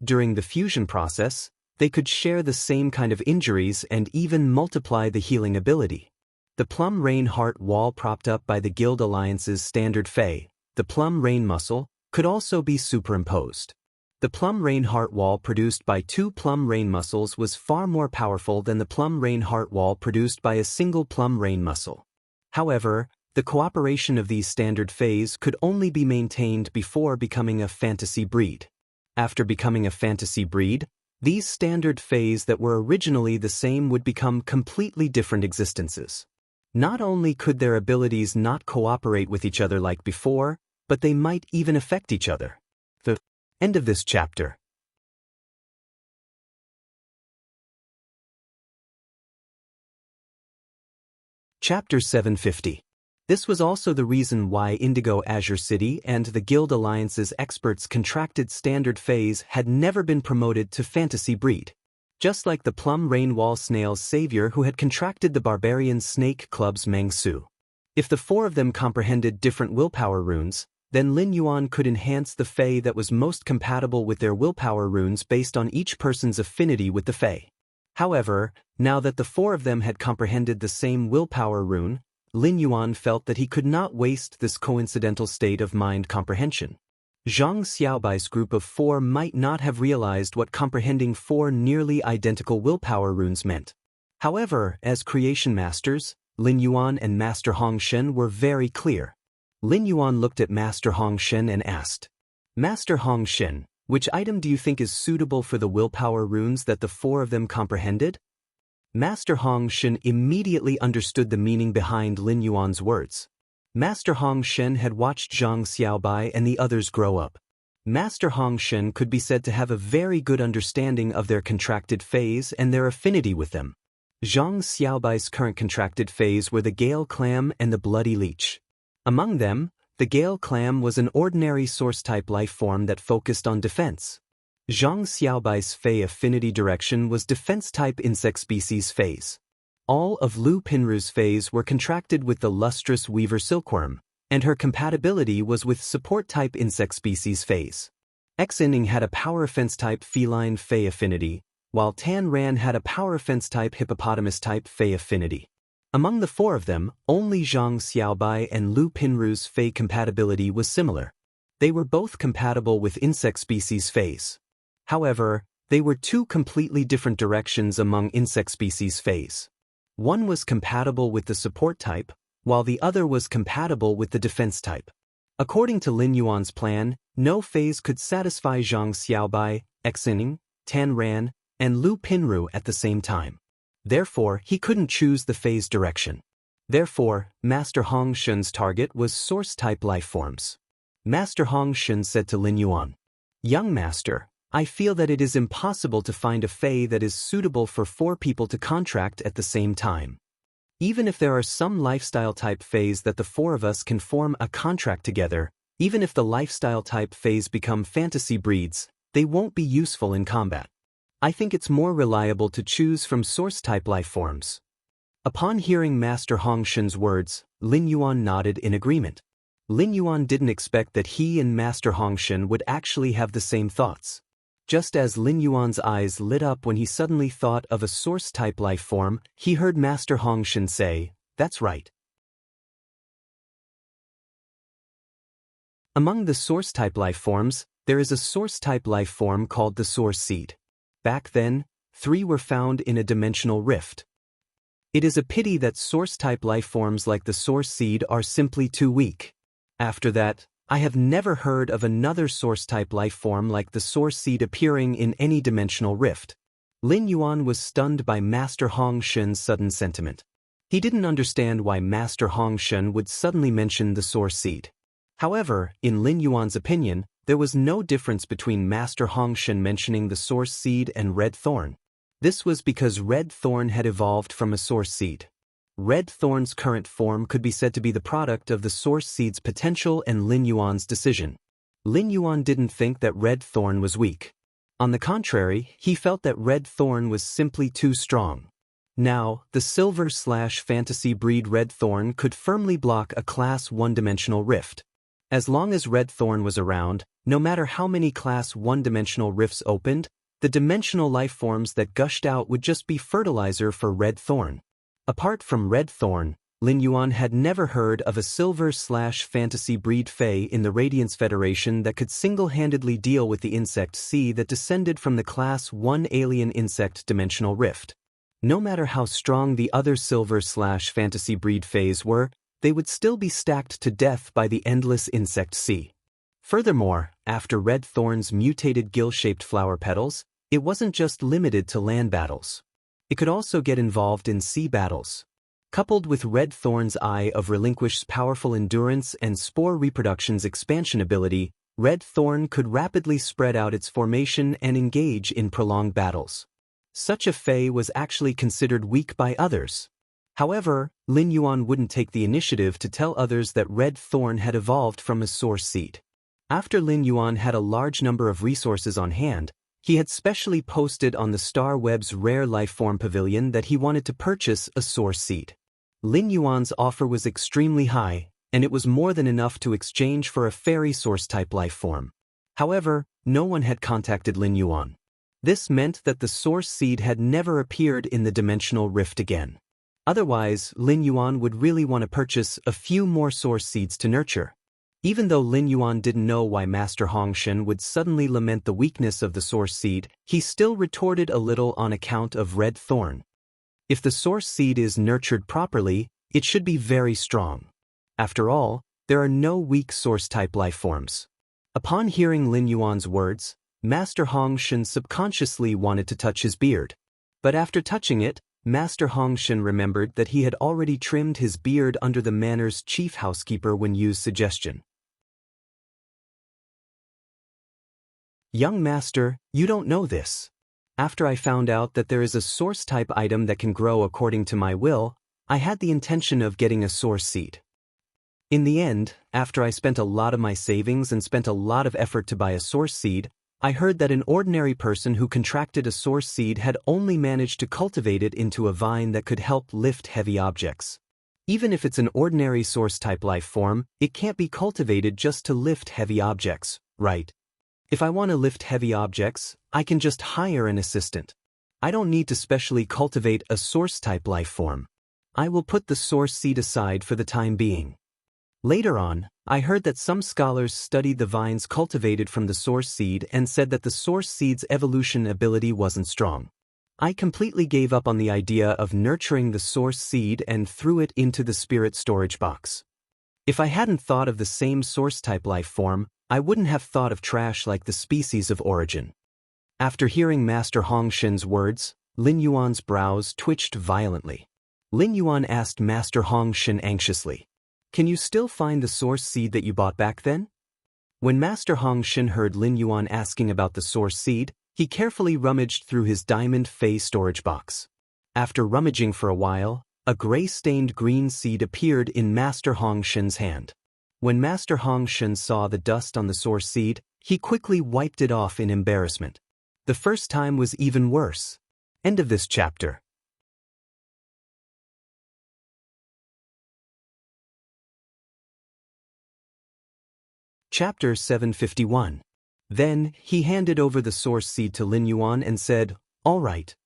During the fusion process, they could share the same kind of injuries and even multiply the healing ability. The Plum Rain Heart Wall propped up by the Guild Alliance's standard Fae, the Plum Rain Muscle, could also be superimposed. The Plum Rain Heart Wall produced by 2 Plum Rain Muscles was far more powerful than the Plum Rain Heart Wall produced by a single Plum Rain Muscle. However, the cooperation of these standard Faes could only be maintained before becoming a fantasy breed. After becoming a fantasy breed, these standard Faes that were originally the same would become completely different existences. Not only could their abilities not cooperate with each other like before, but they might even affect each other. The end of this chapter. Chapter 750. This was also the reason why Indigo Azure City and the Guild Alliance's experts contracted standard Faes had never been promoted to fantasy breed. Just like the Plum Rain Wall Snail's savior who had contracted the Barbarian Snake Club's Meng Su. If the 4 of them comprehended different willpower runes, Then Lin Yuan could enhance the Fey that was most compatible with their willpower runes based on each person's affinity with the Fey. However, now that the four of them had comprehended the same willpower rune, Lin Yuan felt that he could not waste this coincidental state of mind comprehension. Zhang Xiaobai's group of four might not have realized what comprehending four nearly identical willpower runes meant. However, as creation masters, Lin Yuan and Master Hong Shen were very clear. Lin Yuan looked at Master Hong Shen and asked, "Master Hong Shen, which item do you think is suitable for the willpower runes that the four of them comprehended?" Master Hong Shen immediately understood the meaning behind Lin Yuan's words. Master Hong Shen had watched Zhang Xiaobai and the others grow up. Master Hong Shen could be said to have a very good understanding of their contracted phase and their affinity with them. Zhang Xiaobai's current contracted phase were the Gale Clam and the Bloody Leech. Among them, the Gale Clam was an ordinary source-type life form that focused on defense. Zhang Xiaobai's Fey affinity direction was defense-type insect species phase. All of Lu Pinru's phase were contracted with the lustrous weaver silkworm, and her compatibility was with support-type insect species phase. Xining had a power offense-type feline Fey affinity, while Tan Ran had a power offense-type hippopotamus-type Fey affinity. Among the four of them, only Zhang Xiaobai and Lu Pinru's Fey compatibility was similar. They were both compatible with insect species phase. However, they were two completely different directions among insect species phase. One was compatible with the support type, while the other was compatible with the defense type. According to Lin Yuan's plan, no phase could satisfy Zhang Xiaobai, Xining, Tan Ran, and Lu Pinru at the same time. Therefore, he couldn't choose the phase direction. Therefore, Master Hong Shen's target was source-type life forms. Master Hong Shen said to Lin Yuan, "Young master, I feel that it is impossible to find a Fey that is suitable for four people to contract at the same time. Even if there are some lifestyle-type Feys that the four of us can form a contract together, even if the lifestyle-type Feys become fantasy breeds, they won't be useful in combat. I think it's more reliable to choose from source-type life forms." Upon hearing Master Hong Shen's words, Lin Yuan nodded in agreement. Lin Yuan didn't expect that he and Master Hong Shen would actually have the same thoughts. Just as Lin Yuan's eyes lit up when he suddenly thought of a source-type life form, he heard Master Hong Shen say, "That's right." Among the source-type life forms, there is a source-type life form called the Source Seed. Back then, 3 were found in a dimensional rift. It is a pity that source-type life forms like the Source Seed are simply too weak. After that, I have never heard of another source-type life form like the Source Seed appearing in any dimensional rift. Lin Yuan was stunned by Master Hong Shen's sudden sentiment. He didn't understand why Master Hong Shen would suddenly mention the Source Seed. However, in Lin Yuan's opinion, there was no difference between Master Hong Shen mentioning the Source Seed and Red Thorn. This was because Red Thorn had evolved from a Source Seed. Red Thorn's current form could be said to be the product of the Source Seed's potential and Lin Yuan's decision. Lin Yuan didn't think that Red Thorn was weak. On the contrary, he felt that Red Thorn was simply too strong. Now, the silver/fantasy breed Red Thorn could firmly block a Class 1-dimensional rift. As long as Red Thorn was around, no matter how many Class 1-dimensional rifts opened, the dimensional life forms that gushed out would just be fertilizer for Red Thorn. Apart from Red Thorn, Lin Yuan had never heard of a silver/fantasy breed Fey in the Radiance Federation that could single-handedly deal with the insect sea that descended from the Class 1 alien insect dimensional rift. No matter how strong the other silver/fantasy breed Feys were, they would still be stacked to death by the endless insect sea. Furthermore, after Red Thorn's mutated gill-shaped flower petals, it wasn't just limited to land battles. It could also get involved in sea battles. Coupled with Red Thorn's Eye of Relinquish's powerful endurance and Spore Reproduction's expansion ability, Red Thorn could rapidly spread out its formation and engage in prolonged battles. Such a Fey was actually considered weak by others. However, Lin Yuan wouldn't take the initiative to tell others that Red Thorn had evolved from a Source Seed. After Lin Yuan had a large number of resources on hand, he had specially posted on the Star Web's Rare Lifeform Pavilion that he wanted to purchase a Source Seed. Lin Yuan's offer was extremely high, and it was more than enough to exchange for a fairy source-type life form. However, no one had contacted Lin Yuan. This meant that the source seed had never appeared in the dimensional rift again. Otherwise, Lin Yuan would really want to purchase a few more source seeds to nurture. Even though Lin Yuan didn't know why Master Hong Shen would suddenly lament the weakness of the source seed, he still retorted a little on account of red thorn. If the source seed is nurtured properly, it should be very strong. After all, there are no weak source-type life forms. Upon hearing Lin Yuan's words, Master Hong Shen subconsciously wanted to touch his beard. But after touching it, Master Hong Shen remembered that he had already trimmed his beard under the manor's chief housekeeper when used suggestion. Young master, you don't know this. After I found out that there is a source-type item that can grow according to my will, I had the intention of getting a source seed. In the end, after I spent a lot of my savings and spent a lot of effort to buy a source seed, I heard that an ordinary person who contracted a source seed had only managed to cultivate it into a vine that could help lift heavy objects. Even if it's an ordinary source-type life form, it can't be cultivated just to lift heavy objects, right? If I want to lift heavy objects, I can just hire an assistant. I don't need to specially cultivate a source-type life form. I will put the source seed aside for the time being. Later on, I heard that some scholars studied the vines cultivated from the source seed and said that the source seed's evolution ability wasn't strong. I completely gave up on the idea of nurturing the source seed and threw it into the spirit storage box. If I hadn't thought of the same source-type life form, I wouldn't have thought of trash like the species of origin. After hearing Master Hong Shen's words, Lin Yuan's brows twitched violently. Lin Yuan asked Master Hong Shen anxiously, "Can you still find the source seed that you bought back then?" When Master Hong Shen heard Lin Yuan asking about the source seed, he carefully rummaged through his diamond fey storage box. After rummaging for a while, a gray-stained green seed appeared in Master Hong Shen's hand. When Master Hong Shen saw the dust on the source seed, he quickly wiped it off in embarrassment. The first time was even worse. End of this chapter. Chapter 751. Then, he handed over the source seed to Lin Yuan and said, "All right.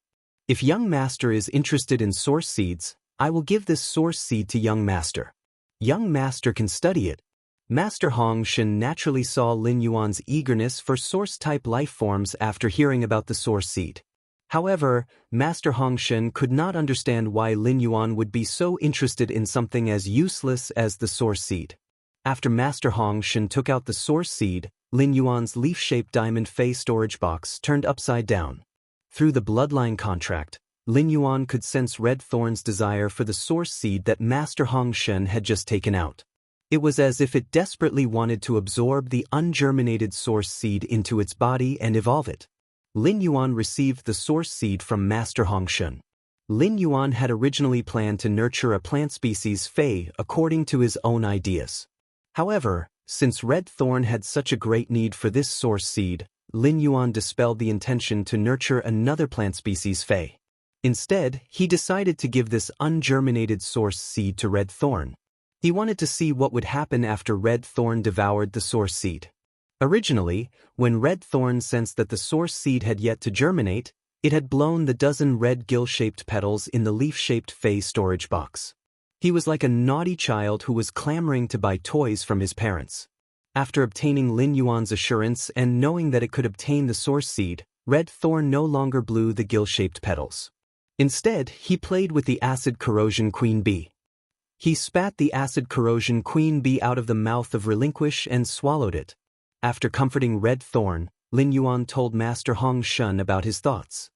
If young master is interested in source seeds, I will give this source seed to young master. Young master can study it." Master Hong Shen naturally saw Lin Yuan's eagerness for source-type life forms after hearing about the source seed. However, Master Hong Shen could not understand why Lin Yuan would be so interested in something as useless as the source seed. After Master Hong Shen took out the source seed, Lin Yuan's leaf-shaped diamond fey storage box turned upside down. Through the bloodline contract, Lin Yuan could sense Red Thorn's desire for the source seed that Master Hong Shen had just taken out. It was as if it desperately wanted to absorb the ungerminated source seed into its body and evolve it. Lin Yuan received the source seed from Master Hong Shen. Lin Yuan had originally planned to nurture a plant species fey according to his own ideas. However, since Red Thorn had such a great need for this source seed, Lin Yuan dispelled the intention to nurture another plant species fey. Instead, he decided to give this ungerminated source seed to Red Thorn. He wanted to see what would happen after Red Thorn devoured the source seed. Originally, when Red Thorn sensed that the source seed had yet to germinate, it had blown the dozen red gill-shaped petals in the leaf-shaped fey storage box. He was like a naughty child who was clamoring to buy toys from his parents. After obtaining Lin Yuan's assurance and knowing that it could obtain the source seed, Red Thorn no longer blew the gill-shaped petals. Instead, he played with the acid corrosion queen bee. He spat the acid corrosion queen bee out of the mouth of Relinquish and swallowed it. After comforting Red Thorn, Lin Yuan told Master Hong Shen about his thoughts.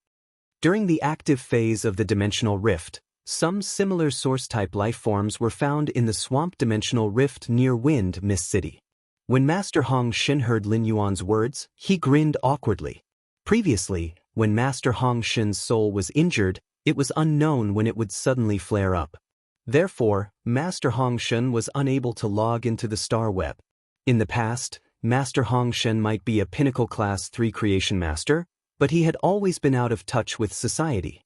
During the active phase of the dimensional rift, some similar source-type life forms were found in the swamp dimensional rift near Wind Mist City. When Master Hong Shen heard Lin Yuan's words, he grinned awkwardly. Previously, when Master Hong Shen's soul was injured, it was unknown when it would suddenly flare up. Therefore, Master Hong Shen was unable to log into the Star Web. In the past, Master Hong Shen might be a Pinnacle Class 3 creation master, but he had always been out of touch with society.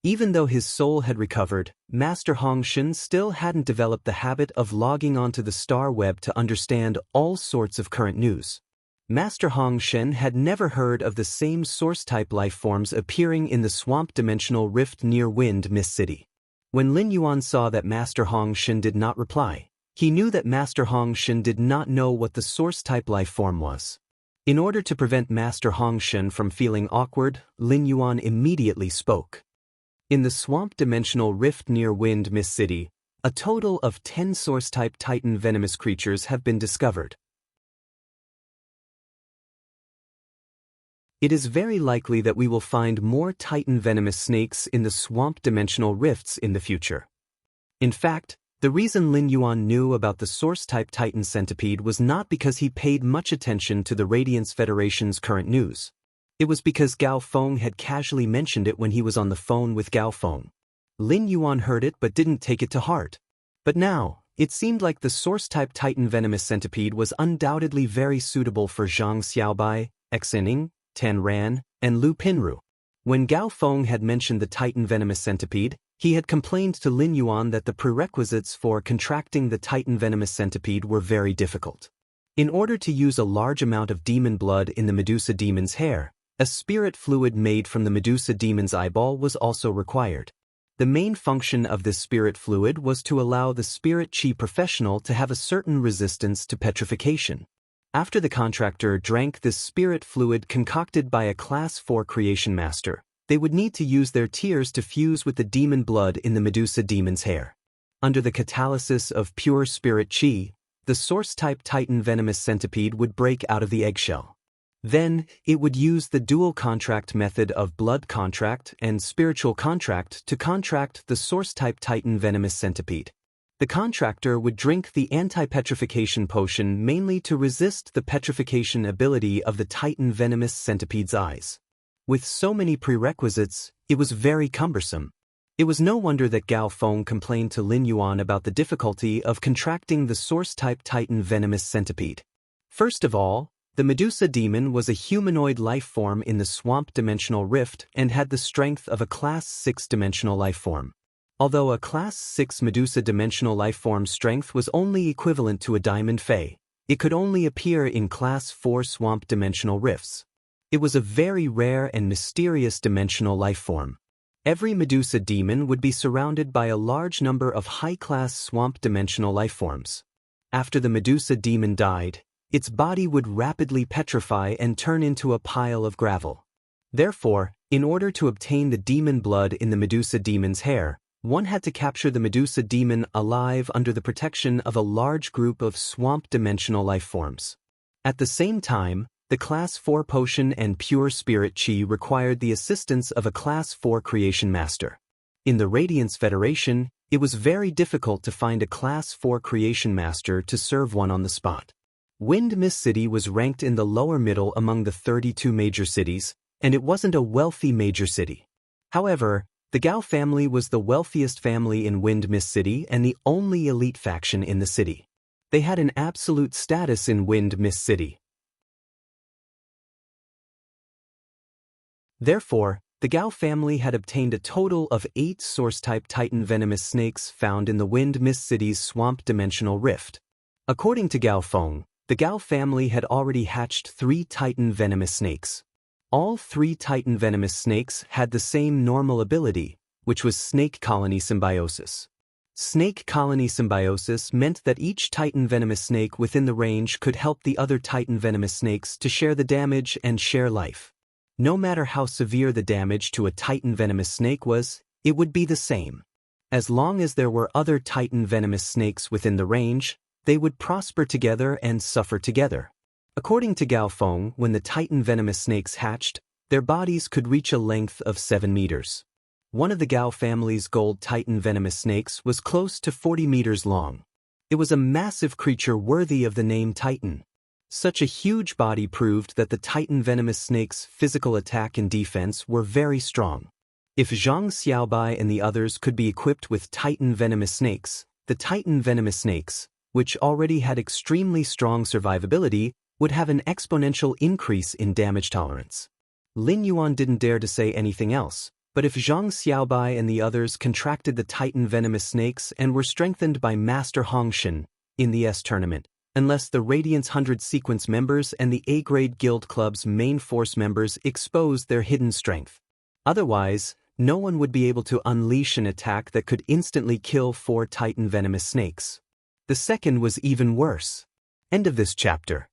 Even though his soul had recovered, Master Hongshan still hadn't developed the habit of logging onto the star web to understand all sorts of current news. Master Hongshan had never heard of the same source-type life forms appearing in the swamp-dimensional rift near Wind Mist City. When Lin Yuan saw that Master Hongshan did not reply, he knew that Master Hongshan did not know what the source-type life form was. In order to prevent Master Hongshan from feeling awkward, Lin Yuan immediately spoke. In the swamp-dimensional rift near Wind Mist City, a total of 10 source-type Titan venomous creatures have been discovered. It is very likely that we will find more Titan venomous snakes in the swamp-dimensional rifts in the future. In fact, the reason Lin Yuan knew about the source-type Titan centipede was not because he paid much attention to the Radiance Federation's current news. It was because Gao Feng had casually mentioned it when he was on the phone with Gao Feng. Lin Yuan heard it but didn't take it to heart. But now, it seemed like the source-type Titan venomous centipede was undoubtedly very suitable for Zhang Xiaobai, Xining, Tan Ran, and Lu Pinru. When Gao Feng had mentioned the Titan venomous centipede, he had complained to Lin Yuan that the prerequisites for contracting the Titan venomous centipede were very difficult. In order to use a large amount of demon blood in the Medusa demon's hair, a spirit fluid made from the Medusa demon's eyeball was also required. The main function of this spirit fluid was to allow the spirit chi professional to have a certain resistance to petrification. After the contractor drank this spirit fluid concocted by a Class 4 creation master, they would need to use their tears to fuse with the demon blood in the Medusa demon's hair. Under the catalysis of pure spirit chi, the source-type Titan venomous centipede would break out of the eggshell. Then, it would use the dual contract method of blood contract and spiritual contract to contract the source-type Titan venomous centipede. The contractor would drink the anti-petrification potion mainly to resist the petrification ability of the Titan venomous centipede's eyes. With so many prerequisites, it was very cumbersome. It was no wonder that Gao Feng complained to Lin Yuan about the difficulty of contracting the source-type Titan venomous centipede. First of all, the Medusa demon was a humanoid life form in the swamp-dimensional rift and had the strength of a Class 6 dimensional life form. Although a Class 6 Medusa dimensional life form strength was only equivalent to a Diamond Fae, it could only appear in Class 4 swamp-dimensional rifts. It was a very rare and mysterious dimensional life form. Every Medusa demon would be surrounded by a large number of high-class swamp-dimensional life forms. After the Medusa demon died, its body would rapidly petrify and turn into a pile of gravel. Therefore, in order to obtain the demon blood in the Medusa demon's hair, one had to capture the Medusa demon alive under the protection of a large group of swamp-dimensional life forms. At the same time, the Class 4 potion and pure spirit chi required the assistance of a Class 4 creation master. In the Radiance Federation, it was very difficult to find a Class 4 creation master to serve one on the spot. Wind Mist City was ranked in the lower middle among the 32 major cities, and it wasn't a wealthy major city. However, the Gao family was the wealthiest family in Wind Mist City and the only elite faction in the city. They had an absolute status in Wind Mist City. Therefore, the Gao family had obtained a total of 8 source-type Titan venomous snakes found in the Wind Mist City's swamp-dimensional rift. According to Gao Feng, the Gao family had already hatched 3 Titan venomous snakes. All 3 Titan venomous snakes had the same normal ability, which was snake colony symbiosis. Snake colony symbiosis meant that each Titan venomous snake within the range could help the other Titan venomous snakes to share the damage and share life. No matter how severe the damage to a Titan venomous snake was, it would be the same. As long as there were other Titan venomous snakes within the range, they would prosper together and suffer together. According to Gao Feng, when the Titan venomous snakes hatched, their bodies could reach a length of 7 meters. One of the Gao family's gold Titan venomous snakes was close to 40 meters long. It was a massive creature worthy of the name Titan. Such a huge body proved that the Titan venomous snake's physical attack and defense were very strong. If Zhang Xiaobai and the others could be equipped with Titan venomous snakes, the Titan venomous snakes, which already had extremely strong survivability, would have an exponential increase in damage tolerance. Lin Yuan didn't dare to say anything else, But if Zhang Xiaobai and the others contracted the Titan venomous snakes and were strengthened by Master Hongshan in the S tournament, unless the Radiance 100 sequence members and the A-grade Guild Club's main force members exposed their hidden strength. Otherwise, no one would be able to unleash an attack that could instantly kill 4 Titan venomous snakes. The second was even worse. End of this chapter.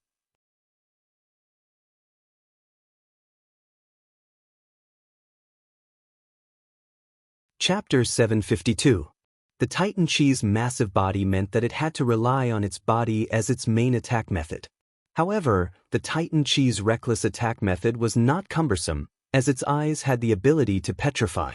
Chapter 752. The Titan Chi's massive body meant that it had to rely on its body as its main attack method. However, the Titan Chi's reckless attack method was not cumbersome, as its eyes had the ability to petrify.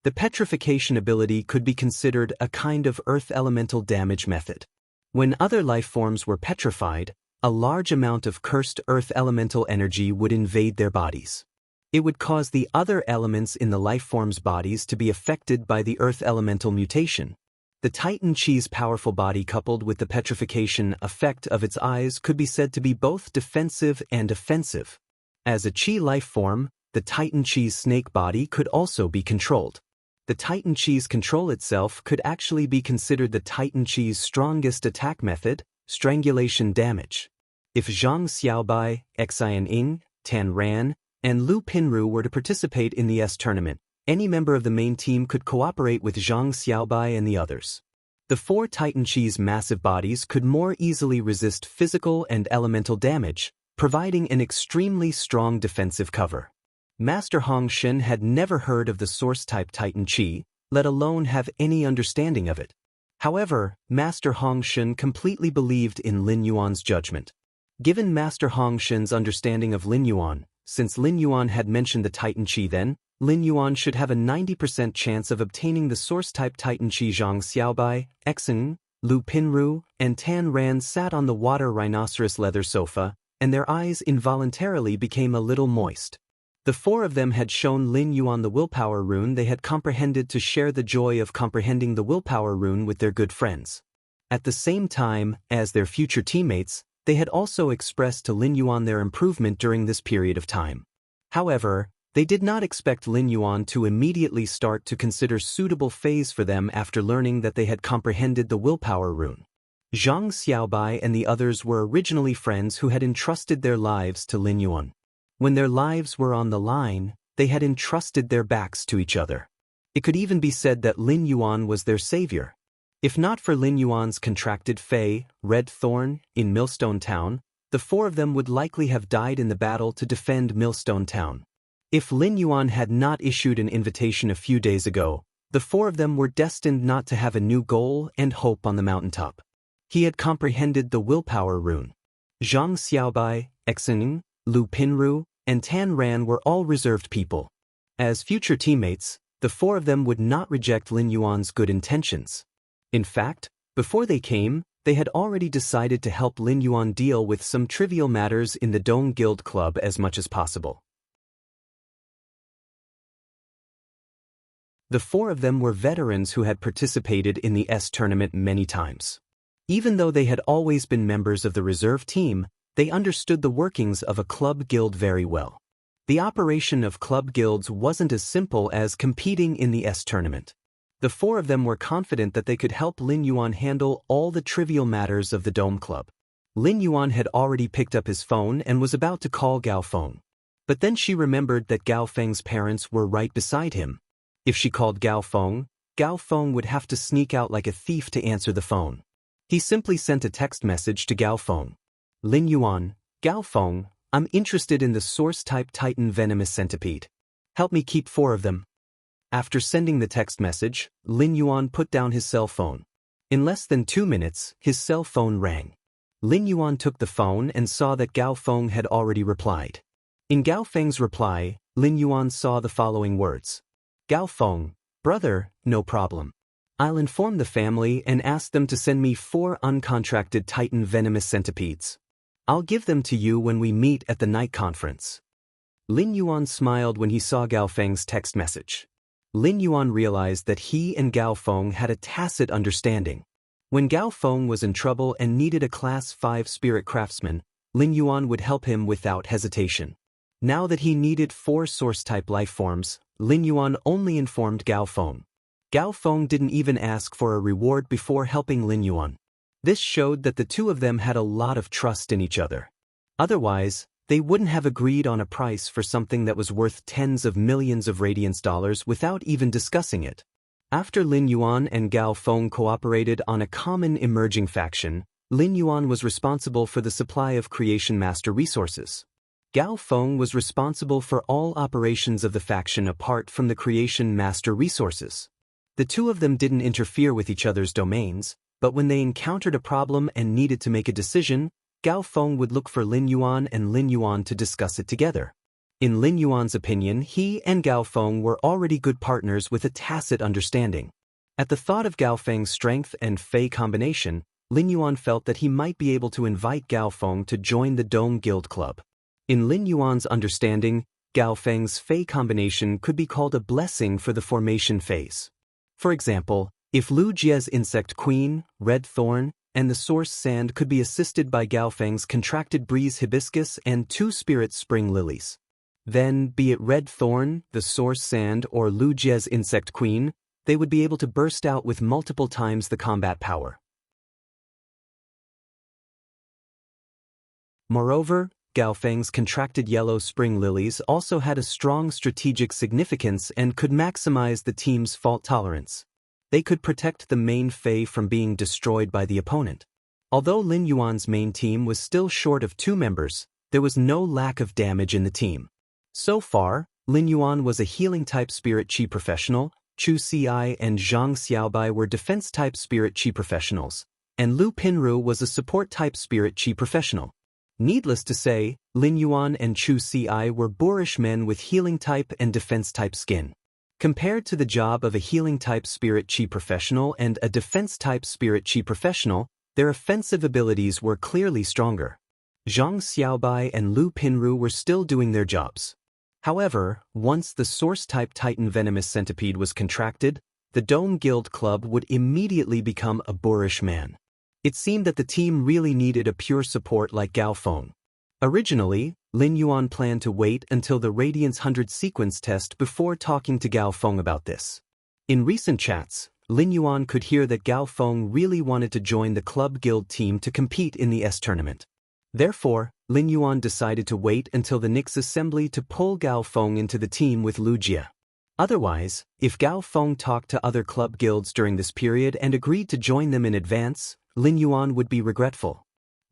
The petrification ability could be considered a kind of earth elemental damage method. When other life forms were petrified, a large amount of cursed earth elemental energy would invade their bodies. It would cause the other elements in the life form's bodies to be affected by the earth elemental mutation. The Titan Chi's powerful body coupled with the petrification effect of its eyes could be said to be both defensive and offensive. As a Chi life form, the Titan Chi's snake body could also be controlled. The Titan Chi's control itself could actually be considered the Titan Chi's strongest attack method, strangulation damage. If Zhang Xiaobai, Xianxia, Tan Ran, and Lu Pinru were to participate in the S tournament, any member of the main team could cooperate with Zhang Xiaobai and the others. The 4 Titan Chi's massive bodies could more easily resist physical and elemental damage, providing an extremely strong defensive cover. Master Hongshan had never heard of the source-type Titan Chi, let alone have any understanding of it. However, Master Hongshan completely believed in Lin Yuan's judgment. Given Master Hongshan's understanding of Lin Yuan, since Lin Yuan had mentioned the Titan Chi then, Lin Yuan should have a 90% chance of obtaining the source-type Titan Chi. Zhang Xiaobai, Xen, Lu Pinru, and Tan Ran sat on the water rhinoceros leather sofa, and their eyes involuntarily became a little moist. The 4 of them had shown Lin Yuan the willpower rune they had comprehended to share the joy of comprehending the willpower rune with their good friends. At the same time, as their future teammates, they had also expressed to Lin Yuan their improvement during this period of time. However, they did not expect Lin Yuan to immediately start to consider suitable phase for them after learning that they had comprehended the willpower rune. Zhang Xiaobai and the others were originally friends who had entrusted their lives to Lin Yuan. When their lives were on the line, they had entrusted their backs to each other. It could even be said that Lin Yuan was their savior. If not for Lin Yuan's contracted Fey, Red Thorn, in Millstone Town, the 4 of them would likely have died in the battle to defend Millstone Town. If Lin Yuan had not issued an invitation a few days ago, the 4 of them were destined not to have a new goal and hope on the mountaintop. He had comprehended the willpower rune. Zhang Xiaobai, Xen, Lu Pinru, and Tan Ran were all reserved people. As future teammates, the 4 of them would not reject Lin Yuan's good intentions. In fact, before they came, they had already decided to help Lin Yuan deal with some trivial matters in the Dong Guild Club as much as possible. The 4 of them were veterans who had participated in the S tournament many times. Even though they had always been members of the reserve team, they understood the workings of a club guild very well. The operation of club guilds wasn't as simple as competing in the S tournament. The 4 of them were confident that they could help Lin Yuan handle all the trivial matters of the Dome Club. Lin Yuan had already picked up his phone and was about to call Gao Feng. But then she remembered that Gao Feng's parents were right beside him. If she called Gao Feng would have to sneak out like a thief to answer the phone. He simply sent a text message to Gao Feng. Lin Yuan, Gao Feng, I'm interested in the source-type Titan venomous centipede. Help me keep 4 of them. After sending the text message, Lin Yuan put down his cell phone. In less than 2 minutes, his cell phone rang. Lin Yuan took the phone and saw that Gao Feng had already replied. In Gao Feng's reply, Lin Yuan saw the following words. Gao Feng, brother, no problem. I'll inform the family and ask them to send me 4 uncontracted Titan venomous centipedes. I'll give them to you when we meet at the night conference. Lin Yuan smiled when he saw Gao Feng's text message. Lin Yuan realized that he and Gao Feng had a tacit understanding. When Gao Feng was in trouble and needed a Class 5 spirit craftsman, Lin Yuan would help him without hesitation. Now that he needed 4 source-type life forms, Lin Yuan only informed Gao Feng. Gao Feng didn't even ask for a reward before helping Lin Yuan. This showed that the two of them had a lot of trust in each other. Otherwise, they wouldn't have agreed on a price for something that was worth tens of millions of radiance dollars without even discussing it. After Lin Yuan and Gao Feng cooperated on a common emerging faction, Lin Yuan was responsible for the supply of Creation Master resources. Gao Feng was responsible for all operations of the faction apart from the Creation Master resources. The two of them didn't interfere with each other's domains, but when they encountered a problem and needed to make a decision, Gao Feng would look for Lin Yuan and Lin Yuan to discuss it together. In Lin Yuan's opinion, he and Gao Feng were already good partners with a tacit understanding. At the thought of Gao Feng's strength and Fei combination, Lin Yuan felt that he might be able to invite Gao Feng to join the Dome Guild Club. In Lin Yuan's understanding, Gao Feng's Fei combination could be called a blessing for the formation phase. For example, if Lu Jie's Insect Queen, Red Thorn, and the Source Sand could be assisted by Gao Feng's Contracted Breeze Hibiscus and 2 Spirit Spring Lilies. Then, be it Red Thorn, the Source Sand, or Lu Jie's Insect Queen, they would be able to burst out with multiple times the combat power. Moreover, Gao Feng's Contracted Yellow Spring Lilies also had a strong strategic significance and could maximize the team's fault tolerance. They could protect the main Fei from being destroyed by the opponent. Although Lin Yuan's main team was still short of 2 members, there was no lack of damage in the team. So far, Lin Yuan was a healing-type Spirit Qi professional, Chu Ci and Zhang Xiaobai were defense-type Spirit Qi professionals, and Lu Pinru was a support-type Spirit Qi professional. Needless to say, Lin Yuan and Chu Ci were boorish men with healing-type and defense-type skin. Compared to the job of a healing-type Spirit Qi professional and a defense-type Spirit Qi professional, their offensive abilities were clearly stronger. Zhang Xiaobai and Lu Pinru were still doing their jobs. However, once the Source-type Titan Venomous Centipede was contracted, the Dome Guild Club would immediately become a boorish man. It seemed that the team really needed a pure support like Gao Feng. Originally, Lin Yuan planned to wait until the Radiance 100 sequence test before talking to Gao Feng about this. In recent chats, Lin Yuan could hear that Gao Feng really wanted to join the Club Guild team to compete in the S tournament. Therefore, Lin Yuan decided to wait until the Nyx assembly to pull Gao Feng into the team with Lu Jie. Otherwise, if Gao Feng talked to other club guilds during this period and agreed to join them in advance, Lin Yuan would be regretful.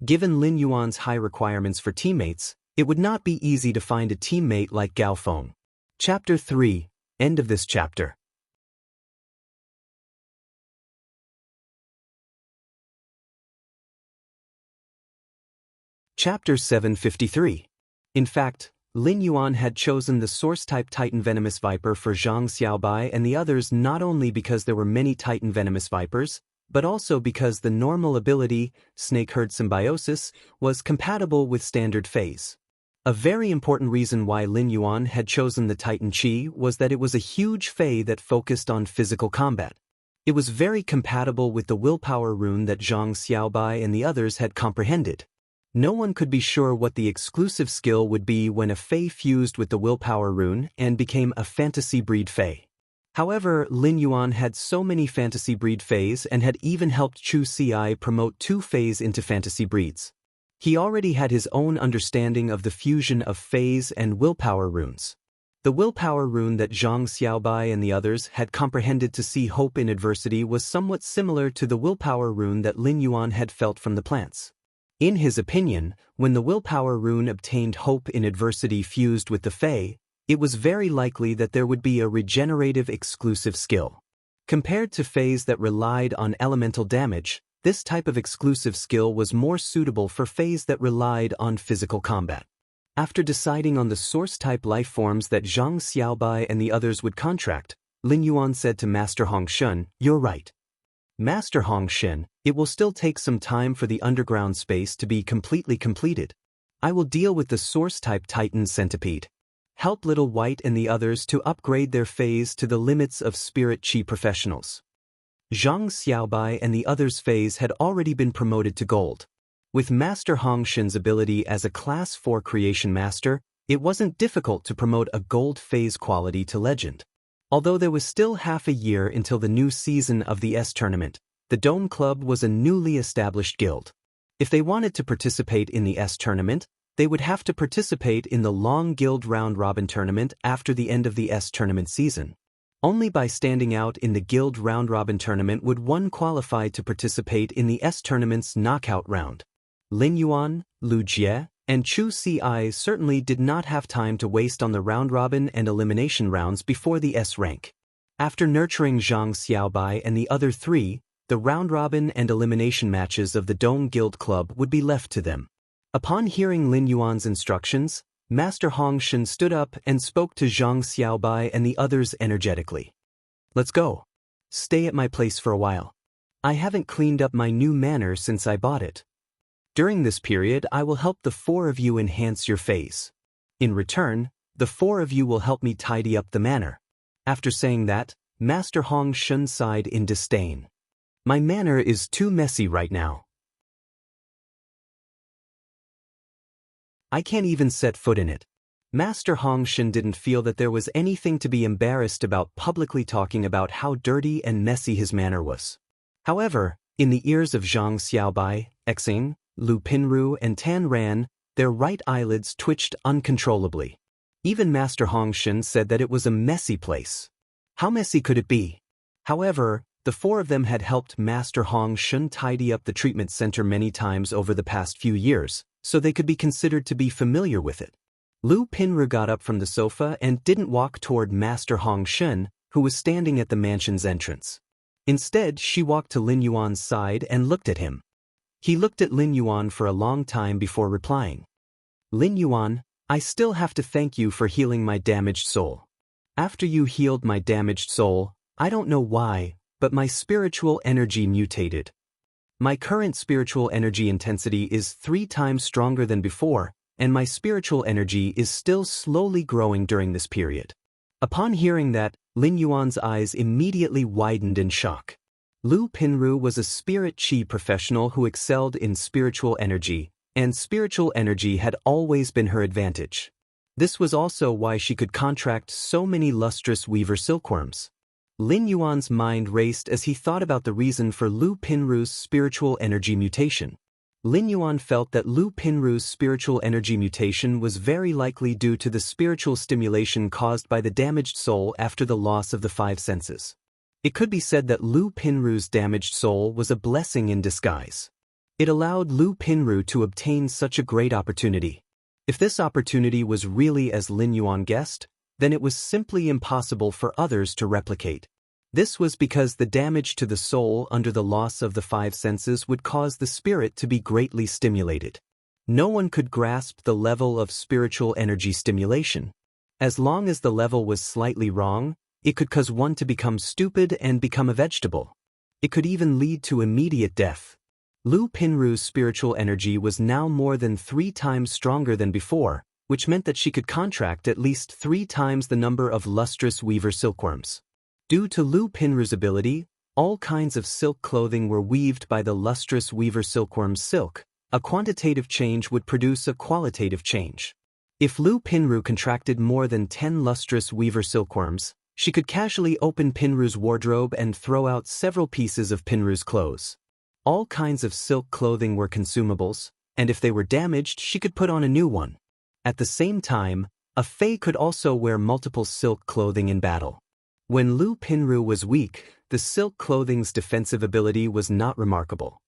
Given Lin Yuan's high requirements for teammates, it would not be easy to find a teammate like Gao Feng. Chapter 3. End of this chapter. Chapter 753. In fact, Lin Yuan had chosen the Source-type Titan Venomous Viper for Zhang Xiaobai and the others not only because there were many Titan Venomous Vipers, but also because the normal ability, Snake Herd Symbiosis, was compatible with standard phase. A very important reason why Lin Yuan had chosen the Titan Qi was that it was a huge Fei that focused on physical combat. It was very compatible with the willpower rune that Zhang Xiaobai and the others had comprehended. No one could be sure what the exclusive skill would be when a Fei fused with the willpower rune and became a fantasy breed Fei. However, Lin Yuan had so many fantasy breed Feis and had even helped Chu Ci promote 2 Feis into fantasy breeds. He already had his own understanding of the fusion of Feis and willpower runes. The willpower rune that Zhang Xiaobai and the others had comprehended to see hope in adversity was somewhat similar to the willpower rune that Lin Yuan had felt from the plants. In his opinion, when the willpower rune obtained hope in adversity fused with the Fei, it was very likely that there would be a regenerative exclusive skill. Compared to Feis that relied on elemental damage, this type of exclusive skill was more suitable for Feis that relied on physical combat. After deciding on the source-type life forms that Zhang Xiaobai and the others would contract, Lin Yuan said to Master Hongshen, "You're right. Master Hongshen, it will still take some time for the underground space to be completely completed. I will deal with the source-type Titan Centipede. Help Little White and the others to upgrade their Feis to the limits of Spirit Qi professionals." Zhang Xiaobai and the others' Feis had already been promoted to gold. With Master Hongshen's ability as a Class 4 Creation Master, It wasn't difficult to promote a gold phase quality to legend. Although there was still half a year until the new season of the S tournament, the Dome Club was a newly established guild. If they wanted to participate in the S tournament, they would have to participate in the long guild round-robin tournament after the end of the S tournament season. Only by standing out in the guild round-robin tournament would one qualify to participate in the S tournament's knockout round. Lin Yuan, Lu Jie, and Chu Ci certainly did not have time to waste on the round-robin and elimination rounds before the S rank. After nurturing Zhang Xiaobai and the other three, the round-robin and elimination matches of the Dome Guild Club would be left to them. Upon hearing Lin Yuan's instructions, Master Hong Shen stood up and spoke to Zhang Xiaobai and the others energetically. "Let's go. Stay at my place for a while. I haven't cleaned up my new manor since I bought it. During this period, I will help the four of you enhance your phase. In return, the four of you will help me tidy up the manor." After saying that, Master Hong Shen sighed in disdain. "My manor is too messy right now. I can't even set foot in it." Master Hong Shen didn't feel that there was anything to be embarrassed about publicly talking about how dirty and messy his manor was. However, in the ears of Zhang Xiaobai, Xing, Lu Pinru and Tan Ran, their right eyelids twitched uncontrollably. Even Master Hong Shen said that it was a messy place. How messy could it be? However, the four of them had helped Master Hong Shen tidy up the treatment center many times over the past few years, so they could be considered to be familiar with it. Lu Pinru got up from the sofa and didn't walk toward Master Hong Shen, who was standing at the mansion's entrance. Instead, she walked to Lin Yuan's side and looked at him. He looked at Lin Yuan for a long time before replying. "Lin Yuan, I still have to thank you for healing my damaged soul. After you healed my damaged soul, I don't know why, but my spiritual energy mutated. My current spiritual energy intensity is 3 times stronger than before, and my spiritual energy is still slowly growing during this period." Upon hearing that, Lin Yuan's eyes immediately widened in shock. Lu Pinru was a spirit chi professional who excelled in spiritual energy, and spiritual energy had always been her advantage. This was also why she could contract so many lustrous weaver silkworms. Lin Yuan's mind raced as he thought about the reason for Lu Pinru's spiritual energy mutation. Lin Yuan felt that Lu Pinru's spiritual energy mutation was very likely due to the spiritual stimulation caused by the damaged soul after the loss of the 5 senses. It could be said that Lu Pinru's damaged soul was a blessing in disguise. It allowed Lu Pinru to obtain such a great opportunity. If this opportunity was really as Lin Yuan guessed, then it was simply impossible for others to replicate. This was because the damage to the soul under the loss of the 5 senses would cause the spirit to be greatly stimulated. No one could grasp the level of spiritual energy stimulation. As long as the level was slightly wrong, it could cause one to become stupid and become a vegetable. It could even lead to immediate death. Lu Pinru's spiritual energy was now more than 3 times stronger than before, which meant that she could contract at least 3 times the number of lustrous weaver silkworms. Due to Lu Pinru's ability, all kinds of silk clothing were weaved by the lustrous weaver silkworm's silk. A quantitative change would produce a qualitative change. If Lu Pinru contracted more than 10 lustrous weaver silkworms, she could casually open Pinru's wardrobe and throw out several pieces of Pinru's clothes. All kinds of silk clothing were consumables, and if they were damaged, she could put on a new one. At the same time, a Fae could also wear multiple silk clothing in battle. When Lu Pinru was weak, the silk clothing's defensive ability was not remarkable.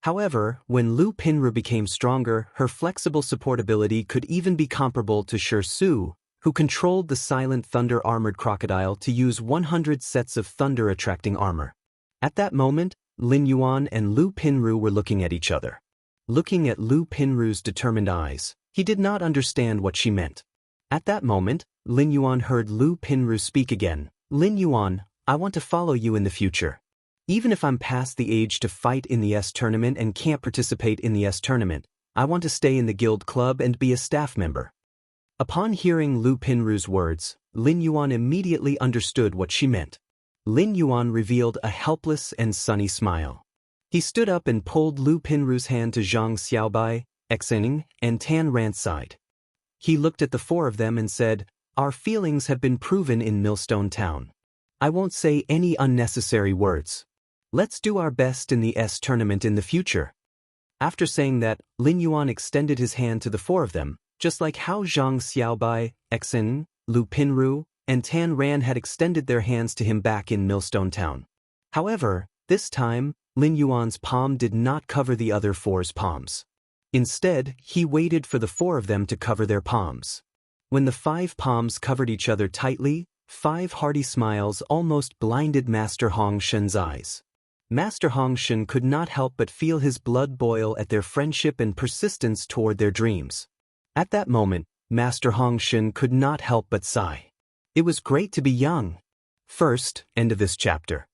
However, when Lu Pinru became stronger, her flexible support ability could even be comparable to Shi Su, who controlled the silent thunder-armored crocodile to use 100 sets of thunder-attracting armor. At that moment, Lin Yuan and Lu Pinru were looking at each other. Looking at Lu Pinru's determined eyes, he did not understand what she meant. At that moment, Lin Yuan heard Lu Pinru speak again. "Lin Yuan, I want to follow you in the future. Even if I'm past the age to fight in the S tournament and can't participate in the S tournament, I want to stay in the guild club and be a staff member." Upon hearing Lu Pinru's words, Lin Yuan immediately understood what she meant. Lin Yuan revealed a helpless and sunny smile. He stood up and pulled Lu Pinru's hand to Zhang Xiaobai, Xianxia, and Tan Ran sighed. He looked at the four of them and said, "Our feelings have been proven in Millstone Town. I won't say any unnecessary words. Let's do our best in the tournament in the future." After saying that, Lin Yuan extended his hand to the four of them, just like how Zhang Xiaobai, Xianxia, Lu Pinru, and Tan Ran had extended their hands to him back in Millstone Town. However, this time, Lin Yuan's palm did not cover the other four's palms. Instead, he waited for the four of them to cover their palms. When the 5 palms covered each other tightly, 5 hearty smiles almost blinded Master Hong Shen's eyes. Master Hong Shen could not help but feel his blood boil at their friendship and persistence toward their dreams. At that moment, Master Hong Shen could not help but sigh. It was great to be young. First, end of this chapter.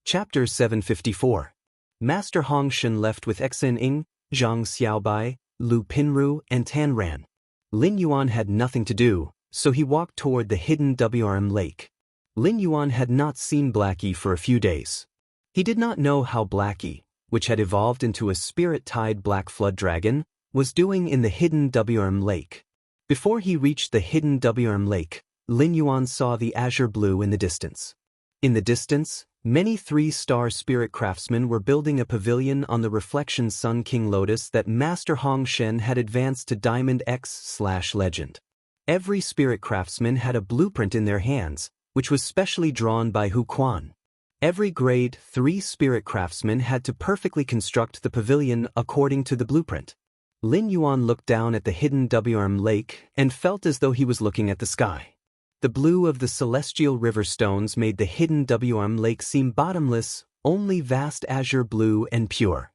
Chapter 754. Master Hong Shen left with Xianxia, Zhang Xiaobai, Lu Pinru, and Tan Ran. Lin Yuan had nothing to do, so he walked toward the hidden Wrm lake. Lin Yuan had not seen Blackie for a few days. He did not know how Blackie, which had evolved into a spirit-tied black flood dragon, was doing in the hidden Wrm lake. Before he reached the hidden Wrm lake, Lin Yuan saw the azure blue in the distance. In the distance, many 3-star spirit craftsmen were building a pavilion on the Reflection Sun King Lotus that Master Hong Shen had advanced to Diamond X/Legend. Every spirit craftsman had a blueprint in their hands, which was specially drawn by Hu Quan. Every grade 3 spirit craftsman had to perfectly construct the pavilion according to the blueprint. Lin Yuan looked down at the hidden Wrm lake and felt as though he was looking at the sky. The blue of the celestial river stones made the hidden Wrm lake seem bottomless, only vast azure blue and pure.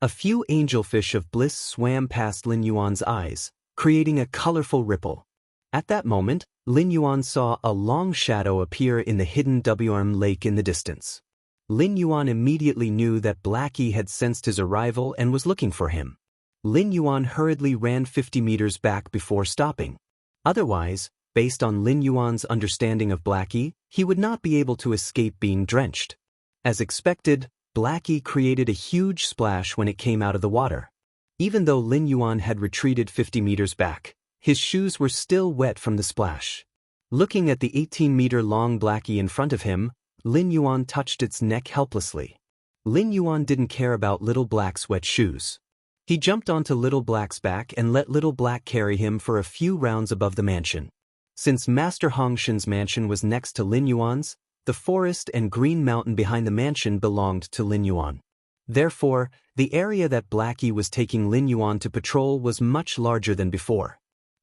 A few angelfish of bliss swam past Lin Yuan's eyes, creating a colorful ripple. At that moment, Lin Yuan saw a long shadow appear in the hidden Wrm lake in the distance. Lin Yuan immediately knew that Blackie had sensed his arrival and was looking for him. Lin Yuan hurriedly ran 50 meters back before stopping. Otherwise, based on Lin Yuan's understanding of Blackie, he would not be able to escape being drenched. As expected, Blackie created a huge splash when it came out of the water. Even though Lin Yuan had retreated 50 meters back, his shoes were still wet from the splash. Looking at the 18-meter-long Blackie in front of him, Lin Yuan touched its neck helplessly. Lin Yuan didn't care about Little Black's wet shoes. He jumped onto Little Black's back and let Little Black carry him for a few rounds above the mansion. Since Master Hong Shen's mansion was next to Lin Yuan's, the forest and green mountain behind the mansion belonged to Lin Yuan. Therefore, the area that Blackie was taking Lin Yuan to patrol was much larger than before.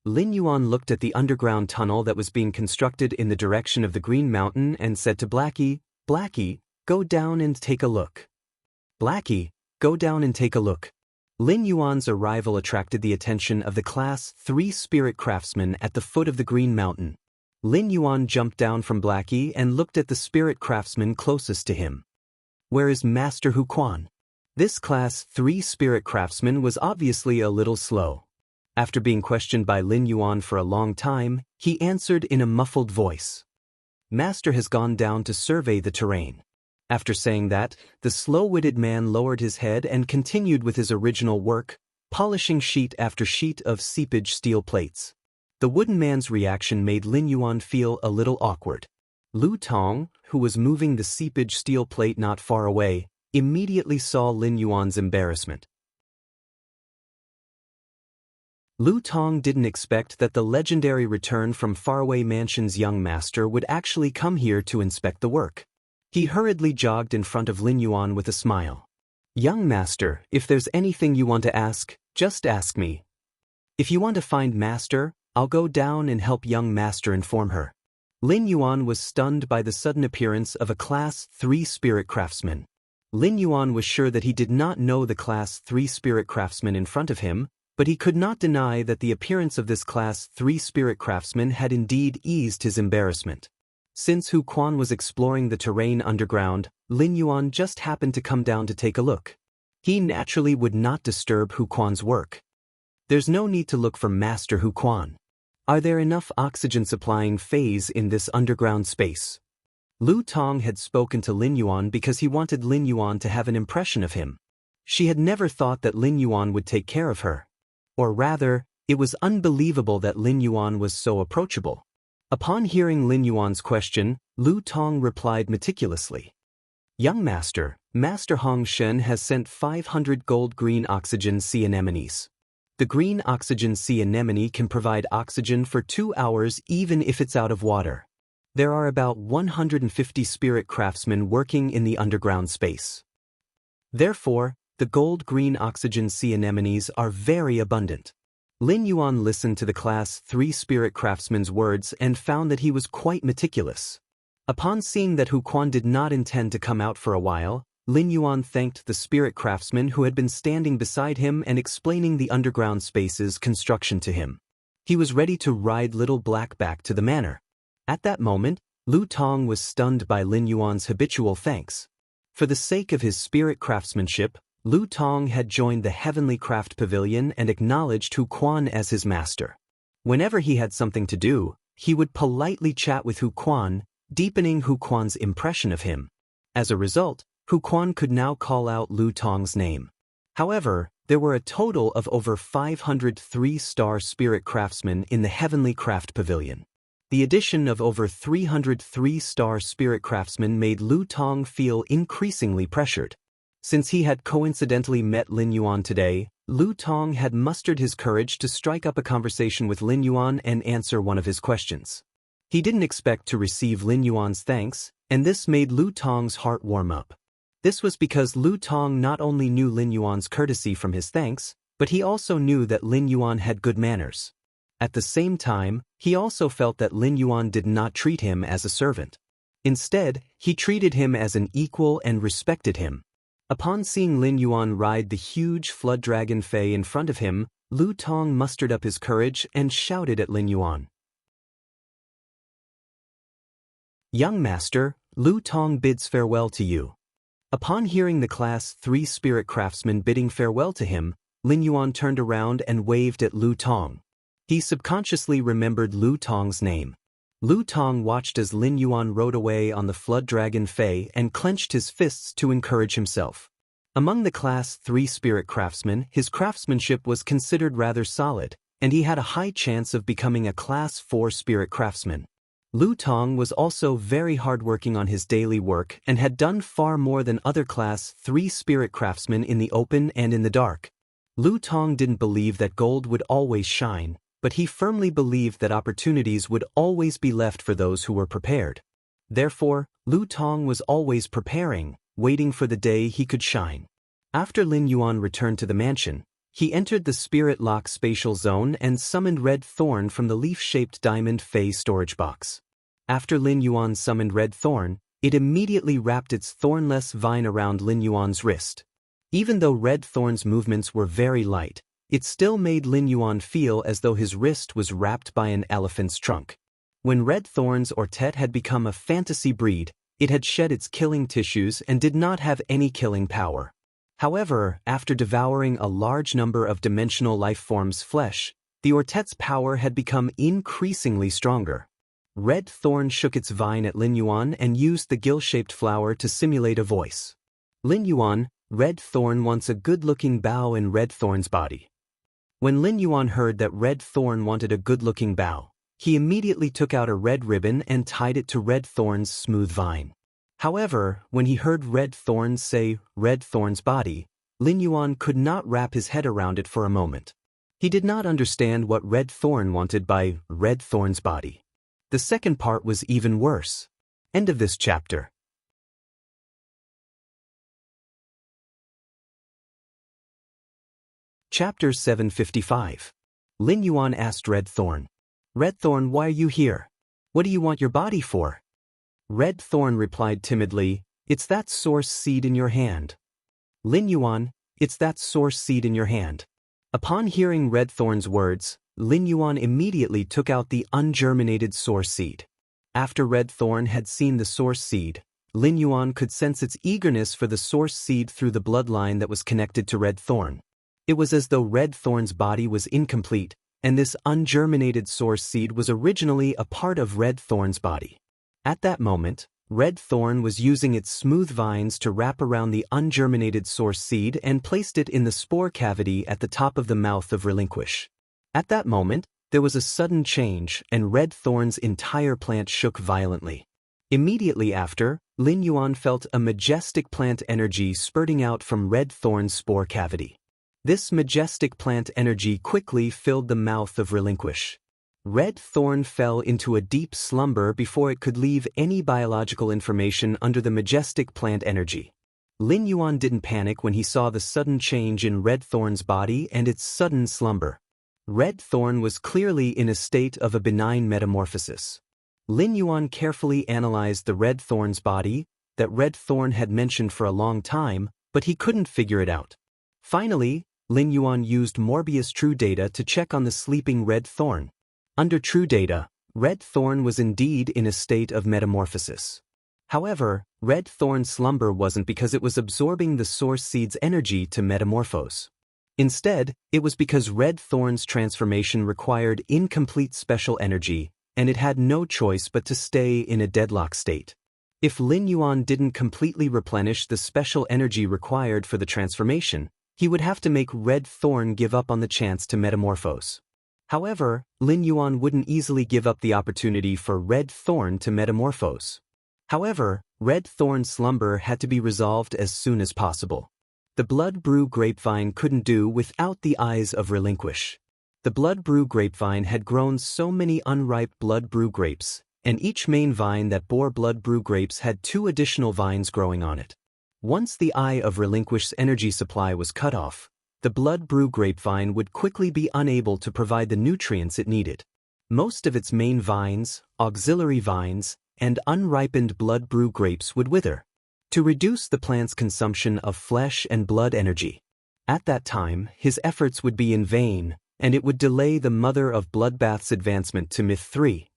Lin Yuan looked at the underground tunnel that was being constructed in the direction of the Green Mountain and said to Blackie, "Blackie, go down and take a look." "Blackie, go down and take a look." Lin Yuan's arrival attracted the attention of the Class 3 spirit craftsmen at the foot of the Green Mountain. Lin Yuan jumped down from Blackie and looked at the spirit craftsman closest to him. "Where is Master Hu Quan?" This Class 3 spirit craftsman was obviously a little slow. After being questioned by Lin Yuan for a long time, he answered in a muffled voice. "Master has gone down to survey the terrain." After saying that, the slow-witted man lowered his head and continued with his original work, polishing sheet after sheet of seepage steel plates. The wooden man's reaction made Lin Yuan feel a little awkward. Lu Tong, who was moving the seepage steel plate not far away, immediately saw Lin Yuan's embarrassment. Lu Tong didn't expect that the legendary return from faraway mansion's young master would actually come here to inspect the work. He hurriedly jogged in front of Lin Yuan with a smile. "Young master, if there's anything you want to ask, just ask me. If you want to find master, I'll go down and help young master inform her." Lin Yuan was stunned by the sudden appearance of a Class 3 spirit craftsman. Lin Yuan was sure that he did not know the Class 3 spirit craftsman in front of him, but he could not deny that the appearance of this Class 3 spirit craftsman had indeed eased his embarrassment. Since Hu Quan was exploring the terrain underground, Lin Yuan just happened to come down to take a look. He naturally would not disturb Hu Quan's work. There's no need to look for Master Hu Quan. Are there enough oxygen supplying phase in this underground space? Lu Tong had spoken to Lin Yuan because he wanted Lin Yuan to have an impression of him. She had never thought that Lin Yuan would take care of her. Or rather, it was unbelievable that Lin Yuan was so approachable. Upon hearing Lin Yuan's question, Lu Tong replied meticulously. Young master, Master Hong Shen has sent 500 gold green oxygen sea anemones. The green oxygen sea anemone can provide oxygen for 2 hours even if it's out of water. There are about 150 spirit craftsmen working in the underground space. Therefore, the gold green oxygen sea anemones are very abundant. Lin Yuan listened to the Class 3 spirit craftsman's words and found that he was quite meticulous. Upon seeing that Hu Quan did not intend to come out for a while, Lin Yuan thanked the spirit craftsman who had been standing beside him and explaining the underground space's construction to him. He was ready to ride Little Black back to the manor. At that moment, Lu Tong was stunned by Lin Yuan's habitual thanks. For the sake of his spirit craftsmanship, Lu Tong had joined the Heavenly Craft Pavilion and acknowledged Hu Quan as his master. Whenever he had something to do, he would politely chat with Hu Quan, deepening Hu Quan's impression of him. As a result, Hu Quan could now call out Lu Tong's name. However, there were a total of over 500 3-star spirit craftsmen in the Heavenly Craft Pavilion. The addition of over 300 3-star spirit craftsmen made Lu Tong feel increasingly pressured. Since he had coincidentally met Lin Yuan today, Lu Tong had mustered his courage to strike up a conversation with Lin Yuan and answer one of his questions. He didn't expect to receive Lin Yuan's thanks, and this made Lu Tong's heart warm up. This was because Lu Tong not only knew Lin Yuan's courtesy from his thanks, but he also knew that Lin Yuan had good manners. At the same time, he also felt that Lin Yuan did not treat him as a servant. Instead, he treated him as an equal and respected him. Upon seeing Lin Yuan ride the huge flood dragon Fei in front of him, Lu Tong mustered up his courage and shouted at Lin Yuan. Young master, Lu Tong bids farewell to you. Upon hearing the Class 3 spirit craftsman bidding farewell to him, Lin Yuan turned around and waved at Lu Tong. He subconsciously remembered Lu Tong's name. Lu Tong watched as Lin Yuan rode away on the flood dragon Fei and clenched his fists to encourage himself. Among the Class 3 spirit craftsmen, his craftsmanship was considered rather solid, and he had a high chance of becoming a Class 4 spirit craftsman. Lu Tong was also very hardworking on his daily work and had done far more than other Class 3 spirit craftsmen in the open and in the dark. Lu Tong didn't believe that gold would always shine, but he firmly believed that opportunities would always be left for those who were prepared. Therefore, Lu Tong was always preparing, waiting for the day he could shine. After Lin Yuan returned to the mansion, he entered the Spirit Lock spatial zone and summoned Red Thorn from the leaf-shaped diamond Fei storage box. After Lin Yuan summoned Red Thorn, it immediately wrapped its thornless vine around Lin Yuan's wrist. Even though Red Thorn's movements were very light, it still made Lin Yuan feel as though his wrist was wrapped by an elephant's trunk. When Red Thorn's Ortet had become a fantasy breed, it had shed its killing tissues and did not have any killing power. However, after devouring a large number of dimensional life forms' flesh, the Ortet's power had become increasingly stronger. Red Thorn shook its vine at Lin Yuan and used the gill-shaped flower to simulate a voice. Lin Yuan, Red Thorn wants a good-looking bow in Red Thorn's body. When Lin Yuan heard that Red Thorn wanted a good-looking bow, he immediately took out a red ribbon and tied it to Red Thorn's smooth vine. However, when he heard Red Thorn say Red Thorn's body, Lin Yuan could not wrap his head around it for a moment. He did not understand what Red Thorn wanted by Red Thorn's body. The second part was even worse. End of this chapter. Chapter 755. Lin Yuan asked Red Thorn, "Red Thorn, why are you here? What do you want your body for?" Red Thorn replied timidly, "It's that source seed in your hand." Lin Yuan, "It's that source seed in your hand." Upon hearing Red Thorn's words, Lin Yuan immediately took out the ungerminated source seed. After Red Thorn had seen the source seed, Lin Yuan could sense its eagerness for the source seed through the bloodline that was connected to Red Thorn. It was as though Red Thorn's body was incomplete, and this ungerminated source seed was originally a part of Red Thorn's body. At that moment, Red Thorn was using its smooth vines to wrap around the ungerminated source seed and placed it in the spore cavity at the top of the mouth of Relinquish. At that moment, there was a sudden change, and Red Thorn's entire plant shook violently. Immediately after, Lin Yuan felt a majestic plant energy spurting out from Red Thorn's spore cavity. This majestic plant energy quickly filled the mouth of Relinquish. Red Thorn fell into a deep slumber before it could leave any biological information under the majestic plant energy. Lin Yuan didn't panic when he saw the sudden change in Red Thorn's body and its sudden slumber. Red Thorn was clearly in a state of a benign metamorphosis. Lin Yuan carefully analyzed the Red Thorn's body, that Red Thorn had mentioned for a long time, but he couldn't figure it out. Finally, Lin Yuan used Morbius True Data to check on the sleeping Red Thorn. Under True Data, Red Thorn was indeed in a state of metamorphosis. However, Red Thorn's slumber wasn't because it was absorbing the source seed's energy to metamorphose. Instead, it was because Red Thorn's transformation required incomplete special energy, and it had no choice but to stay in a deadlock state. If Lin Yuan didn't completely replenish the special energy required for the transformation, he would have to make Red Thorn give up on the chance to metamorphose. However, Lin Yuan wouldn't easily give up the opportunity for Red Thorn to metamorphose. However, Red Thorn's slumber had to be resolved as soon as possible. The Blood Brew grapevine couldn't do without the eyes of Relinquish. The Blood Brew grapevine had grown so many unripe Blood Brew grapes, and each main vine that bore Blood Brew grapes had 2 additional vines growing on it. Once the eye of Relinquish's energy supply was cut off, the Blood Brew grapevine would quickly be unable to provide the nutrients it needed. Most of its main vines, auxiliary vines, and unripened Blood Brew grapes would wither. To reduce the plant's consumption of flesh and blood energy. At that time, his efforts would be in vain, and it would delay the Mother of Bloodbath's advancement to Myth 3.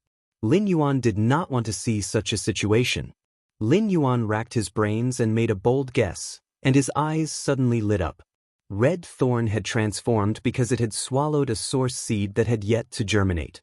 Lin Yuan did not want to see such a situation. Lin Yuan racked his brains and made a bold guess, and his eyes suddenly lit up. Red Thorn had transformed because it had swallowed a source seed that had yet to germinate.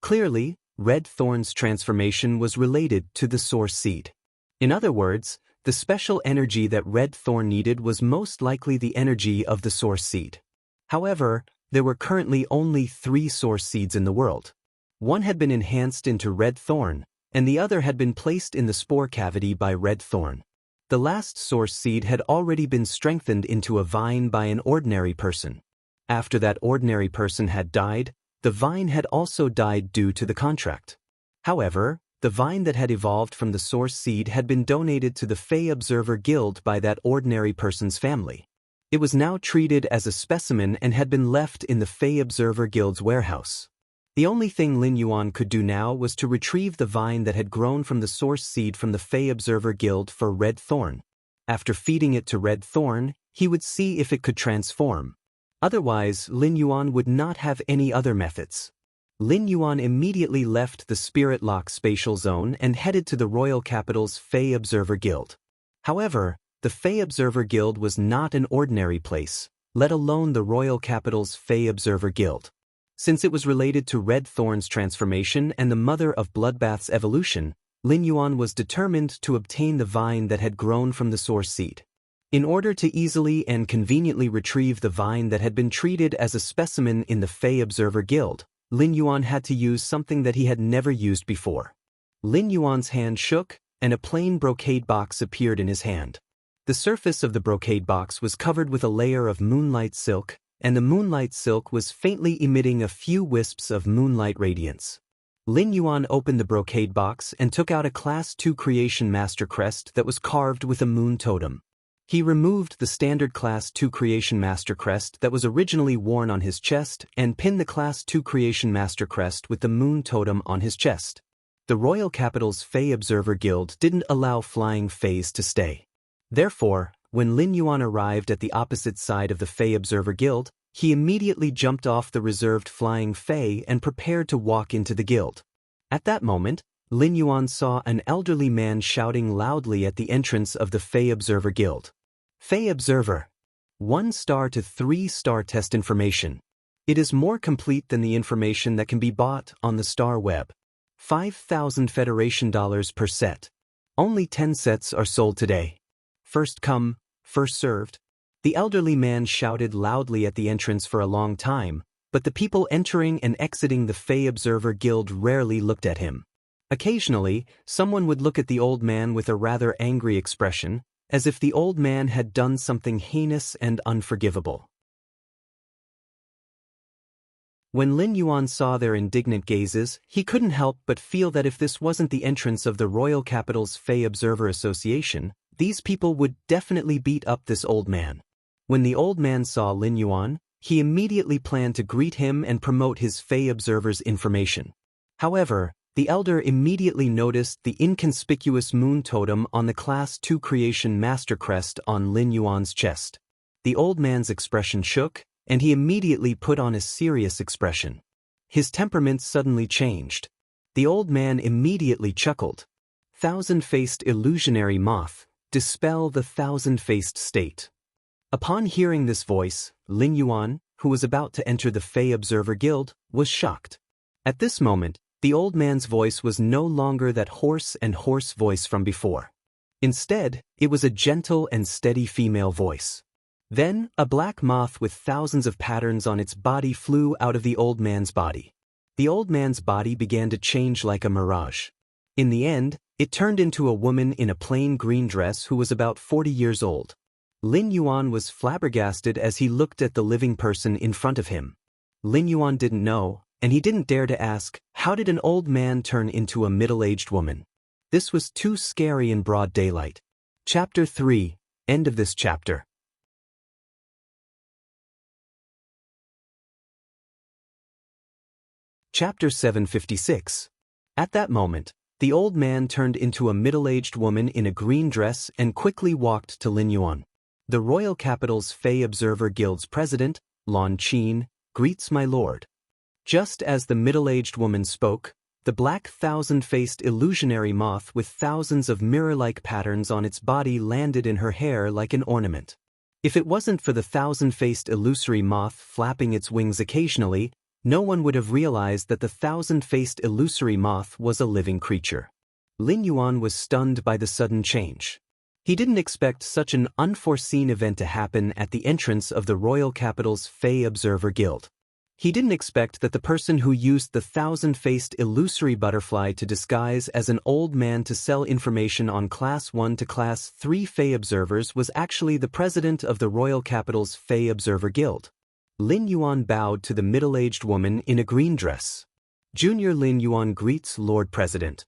Clearly, Red Thorn's transformation was related to the source seed. In other words, the special energy that Red Thorn needed was most likely the energy of the source seed. However, there were currently only 3 source seeds in the world. One had been enhanced into Red Thorn, and the other had been placed in the spore cavity by Red Thorn. The last source seed had already been strengthened into a vine by an ordinary person. After that ordinary person had died, the vine had also died due to the contract. However, the vine that had evolved from the source seed had been donated to the Fey Observer Guild by that ordinary person's family. It was now treated as a specimen and had been left in the Fey Observer Guild's warehouse. The only thing Lin Yuan could do now was to retrieve the vine that had grown from the source seed from the Fey Observer Guild for Red Thorn. After feeding it to Red Thorn, he would see if it could transform. Otherwise, Lin Yuan would not have any other methods. Lin Yuan immediately left the Spirit Lock spatial zone and headed to the royal capital's Fey Observer Guild. However, the Fey Observer Guild was not an ordinary place, let alone the royal capital's Fey Observer Guild. Since it was related to Red Thorn's transformation and the Mother of Bloodbath's evolution, Lin Yuan was determined to obtain the vine that had grown from the source seed. In order to easily and conveniently retrieve the vine that had been treated as a specimen in the Fey Observer Guild, Lin Yuan had to use something that he had never used before. Lin Yuan's hand shook, and a plain brocade box appeared in his hand. The surface of the brocade box was covered with a layer of moonlight silk, and the moonlight silk was faintly emitting a few wisps of moonlight radiance. Lin Yuan opened the brocade box and took out a Class 2 Creation Master crest that was carved with a moon totem. He removed the standard Class 2 Creation Master crest that was originally worn on his chest and pinned the Class 2 Creation Master crest with the moon totem on his chest. The royal capital's Fey Observer Guild didn't allow flying Feys to stay. Therefore, when Lin Yuan arrived at the opposite side of the Fey Observer Guild, he immediately jumped off the reserved flying Fey and prepared to walk into the guild. At that moment, Lin Yuan saw an elderly man shouting loudly at the entrance of the Fey Observer Guild. Fey Observer. 1-star to 3-star test information. It is more complete than the information that can be bought on the Star Web. $5,000 Federation dollars per set. Only 10 sets are sold today. First come, first served. The elderly man shouted loudly at the entrance for a long time, but the people entering and exiting the Fey Observer Guild rarely looked at him. Occasionally, someone would look at the old man with a rather angry expression, as if the old man had done something heinous and unforgivable. When Lin Yuan saw their indignant gazes, he couldn't help but feel that if this wasn't the entrance of the royal capital's Fey Observer Association, these people would definitely beat up this old man. When the old man saw Lin Yuan, he immediately planned to greet him and promote his Fey Observer's information. However, the elder immediately noticed the inconspicuous moon totem on the Class 2 Creation Master Crest on Lin Yuan's chest. The old man's expression shook, and he immediately put on a serious expression. His temperament suddenly changed. The old man immediately chuckled. Thousand-faced illusionary moth, dispel the thousand-faced state. Upon hearing this voice, Lin Yuan, who was about to enter the Fey Observer Guild, was shocked. At this moment, the old man's voice was no longer that hoarse voice from before. Instead, it was a gentle and steady female voice. Then, a black moth with thousands of patterns on its body flew out of the old man's body. The old man's body began to change like a mirage. In the end, it turned into a woman in a plain green dress who was about 40 years old. Lin Yuan was flabbergasted as he looked at the living person in front of him. Lin Yuan didn't know, and he didn't dare to ask, how did an old man turn into a middle-aged woman? This was too scary in broad daylight. Chapter 3, End of this chapter. Chapter 756. At that moment, the old man turned into a middle-aged woman in a green dress and quickly walked to Lin Yuan. The Royal Capital's Fey Observer Guild's president, Lon Qin, greets my lord. Just as the middle-aged woman spoke, the black thousand-faced illusionary moth with thousands of mirror-like patterns on its body landed in her hair like an ornament. If it wasn't for the thousand-faced illusory moth flapping its wings occasionally, no one would have realized that the thousand-faced illusory moth was a living creature. Lin Yuan was stunned by the sudden change. He didn't expect such an unforeseen event to happen at the entrance of the Royal Capital's Fey Observer Guild. He didn't expect that the person who used the thousand-faced illusory butterfly to disguise as an old man to sell information on Class 1 to Class 3 Fey Observers was actually the president of the Royal Capital's Fey Observer Guild. Lin Yuan bowed to the middle-aged woman in a green dress. Junior Lin Yuan greets Lord President.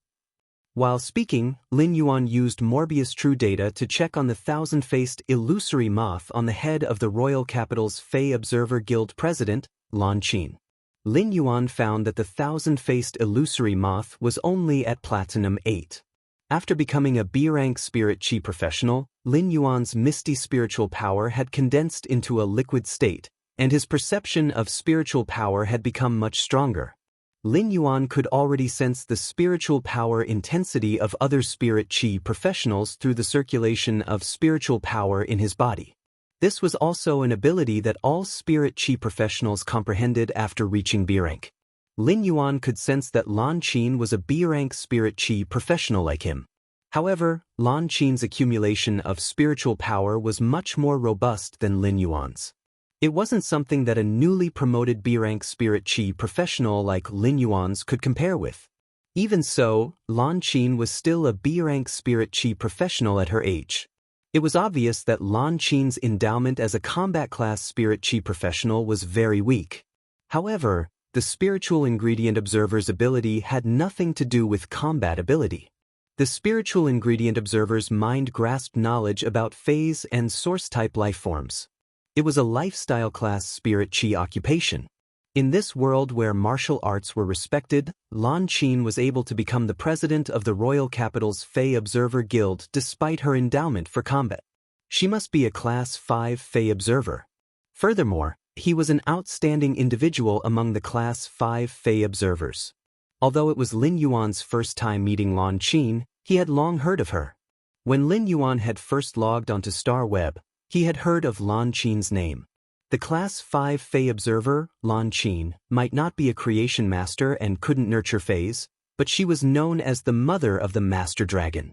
While speaking, Lin Yuan used Morbius True Data to check on the thousand-faced illusory moth on the head of the Royal Capital's Fey Observer Guild president, Lon Qin. Lin Yuan found that the thousand-faced illusory moth was only at Platinum 8. After becoming a B-rank Spirit Chi professional, Lin Yuan's misty spiritual power had condensed into a liquid state, and his perception of spiritual power had become much stronger. Lin Yuan could already sense the spiritual power intensity of other Spirit Chi professionals through the circulation of spiritual power in his body. This was also an ability that all Spirit Chi professionals comprehended after reaching B rank. Lin Yuan could sense that Lon Qin was a B rank Spirit Chi professional like him. However, Lon Qin's accumulation of spiritual power was much more robust than Lin Yuan's. It wasn't something that a newly promoted B-rank Spirit Chi professional like Lin Yuan's could compare with. Even so, Lon Qin was still a B-rank Spirit Chi professional at her age. It was obvious that Lon Qin's endowment as a combat class Spirit Chi professional was very weak. However, the spiritual ingredient observer's ability had nothing to do with combat ability. The spiritual ingredient observer's mind grasped knowledge about phase and source-type lifeforms. It was a lifestyle class Spirit Chi occupation. In this world where martial arts were respected, Lon Qin was able to become the president of the Royal Capital's Fey Observer Guild despite her endowment for combat. She must be a Class 5 Fey Observer. Furthermore, he was an outstanding individual among the Class 5 Fey Observers. Although it was Lin Yuan's first time meeting Lon Qin, he had long heard of her. When Lin Yuan had first logged onto StarWeb, he had heard of Lon Qin's name. The Class 5 Fey Observer, Lon Qin, might not be a creation master and couldn't nurture Feys, but she was known as the mother of the Master Dragon.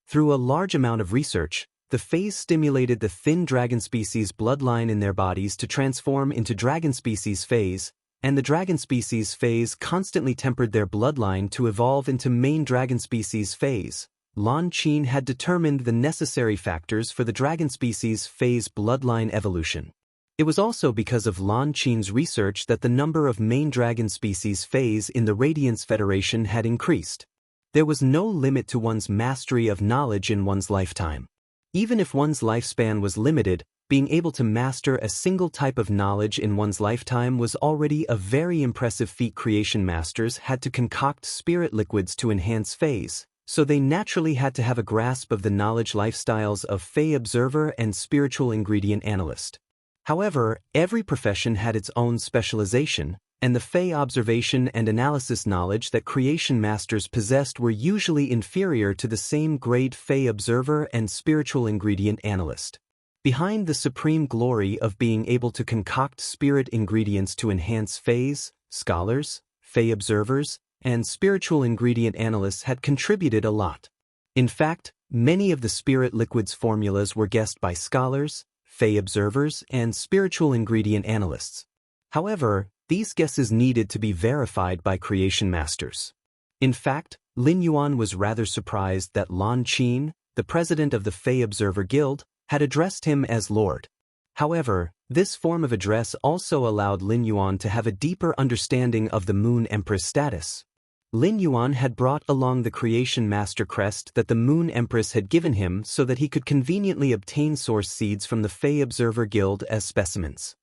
Through a large amount of research, the Fays stimulated the thin dragon species bloodline in their bodies to transform into dragon species Fays, and the dragon species Fays constantly tempered their bloodline to evolve into main dragon species Fays. Lan Qin had determined the necessary factors for the dragon species Fays bloodline evolution. It was also because of Lan Qin's research that the number of main dragon species Fays in the Radiance Federation had increased. There was no limit to one's mastery of knowledge in one's lifetime. Even if one's lifespan was limited, being able to master a single type of knowledge in one's lifetime was already a very impressive feat. Creation masters had to concoct spirit liquids to enhance Fays, so they naturally had to have a grasp of the knowledge lifestyles of Fey observer and spiritual ingredient analyst. However, every profession had its own specialization, and the Fey observation and analysis knowledge that creation masters possessed were usually inferior to the same grade Fey observer and spiritual ingredient analyst. Behind the supreme glory of being able to concoct spirit ingredients to enhance Fays, scholars, Fey observers, and spiritual ingredient analysts had contributed a lot. In fact, many of the spirit liquids formulas were guessed by scholars, Fey observers, and spiritual ingredient analysts. However, these guesses needed to be verified by creation masters. In fact, Lin Yuan was rather surprised that Lan Qin, the president of the Fey Observer Guild, had addressed him as Lord. However, this form of address also allowed Lin Yuan to have a deeper understanding of the Moon Empress status. Lin Yuan had brought along the Creation Master crest that the Moon Empress had given him so that he could conveniently obtain source seeds from the Fey Observer Guild as specimens.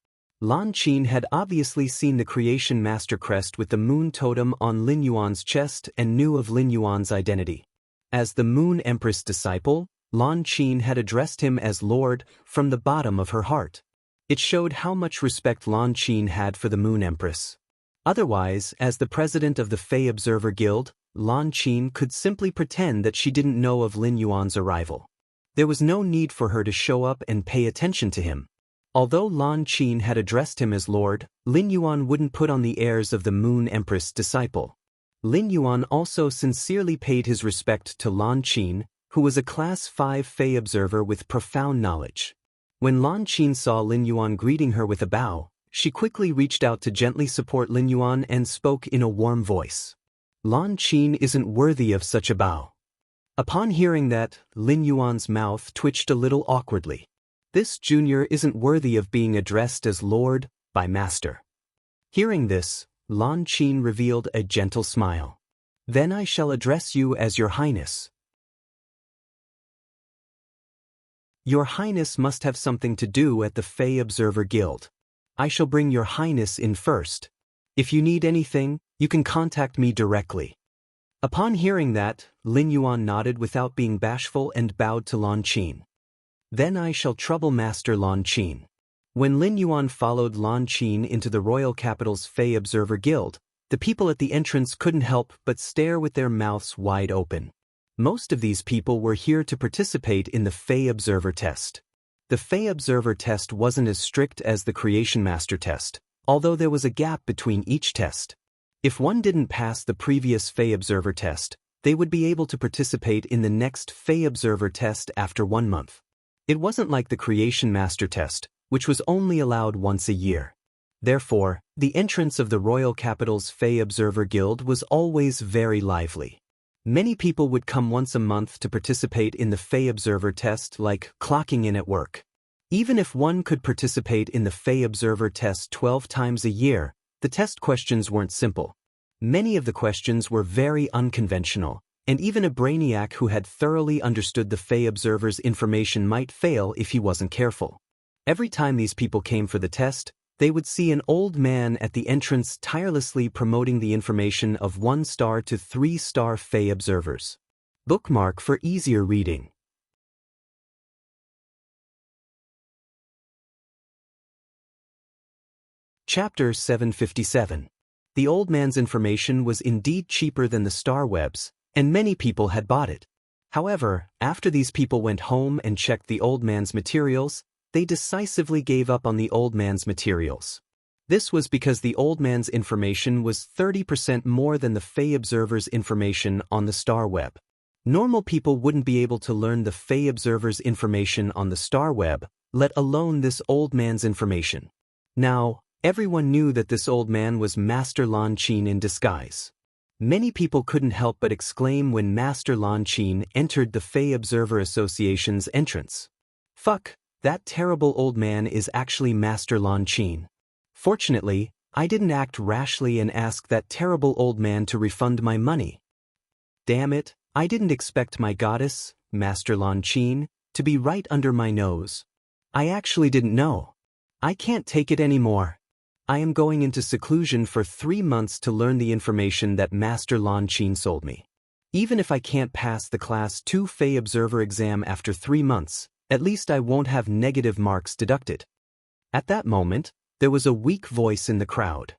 Lan Qin had obviously seen the Creation Master crest with the Moon Totem on Lin Yuan's chest and knew of Lin Yuan's identity. As the Moon Empress disciple, Lan Qin had addressed him as Lord from the bottom of her heart. It showed how much respect Lan Qin had for the Moon Empress. Otherwise, as the president of the Fey Observer Guild, Lan Qin could simply pretend that she didn't know of Lin Yuan's arrival. There was no need for her to show up and pay attention to him. Although Lan Qin had addressed him as Lord, Lin Yuan wouldn't put on the airs of the Moon Empress disciple. Lin Yuan also sincerely paid his respect to Lan Qin, who was a Class 5 Fey observer with profound knowledge. When Lan Qin saw Lin Yuan greeting her with a bow, she quickly reached out to gently support Lin Yuan and spoke in a warm voice. Lan Qin isn't worthy of such a bow. Upon hearing that, Lin Yuan's mouth twitched a little awkwardly. This junior isn't worthy of being addressed as Lord by Master. Hearing this, Lan Qin revealed a gentle smile. Then I shall address you as Your Highness. Your Highness must have something to do at the Fey Observer Guild. I shall bring Your Highness in first. If you need anything, you can contact me directly. Upon hearing that, Lin Yuan nodded without being bashful and bowed to Lan Qin. Then I shall trouble Master Lan Qin. When Lin Yuan followed Lan Qin into the royal capital's Fey Observer Guild, the people at the entrance couldn't help but stare with their mouths wide open. Most of these people were here to participate in the Fey Observer test. The Fey Observer test wasn't as strict as the Creation Master test, although there was a gap between each test. If one didn't pass the previous Fey Observer test, they would be able to participate in the next Fey Observer test after 1 month. It wasn't like the Creation Master test, which was only allowed once a year. Therefore, the entrance of the royal capital's Fey Observer Guild was always very lively. Many people would come once a month to participate in the Fey Observer test, like clocking in at work. Even if one could participate in the Fey Observer test 12 times a year, the test questions weren't simple. Many of the questions were very unconventional, and even a brainiac who had thoroughly understood the Fey Observer's information might fail if he wasn't careful. Every time these people came for the test, they would see an old man at the entrance tirelessly promoting the information of 1-star to 3-star Fey observers. Bookmark for easier reading. Chapter 757. The old man's information was indeed cheaper than the star webs, and many people had bought it. However, after these people went home and checked the old man's materials, they decisively gave up on the old man's materials. This was because the old man's information was 30% more than the Fey Observer's information on the star web. Normal people wouldn't be able to learn the Fey Observer's information on the star web, let alone this old man's information. Now, everyone knew that this old man was Master Lan Qin in disguise. Many people couldn't help but exclaim when Master Lan Qin entered the Fey Observer Association's entrance. Fuck, that terrible old man is actually Master Lan Qin. Fortunately, I didn't act rashly and ask that terrible old man to refund my money. Damn it, I didn't expect my goddess, Master Lan Qin, to be right under my nose. I actually didn't know. I can't take it anymore. I am going into seclusion for 3 months to learn the information that Master Lan Qin sold me. Even if I can't pass the Class 2 Fey Observer exam after 3 months, at least I won't have negative marks deducted. At that moment, there was a weak voice in the crowd.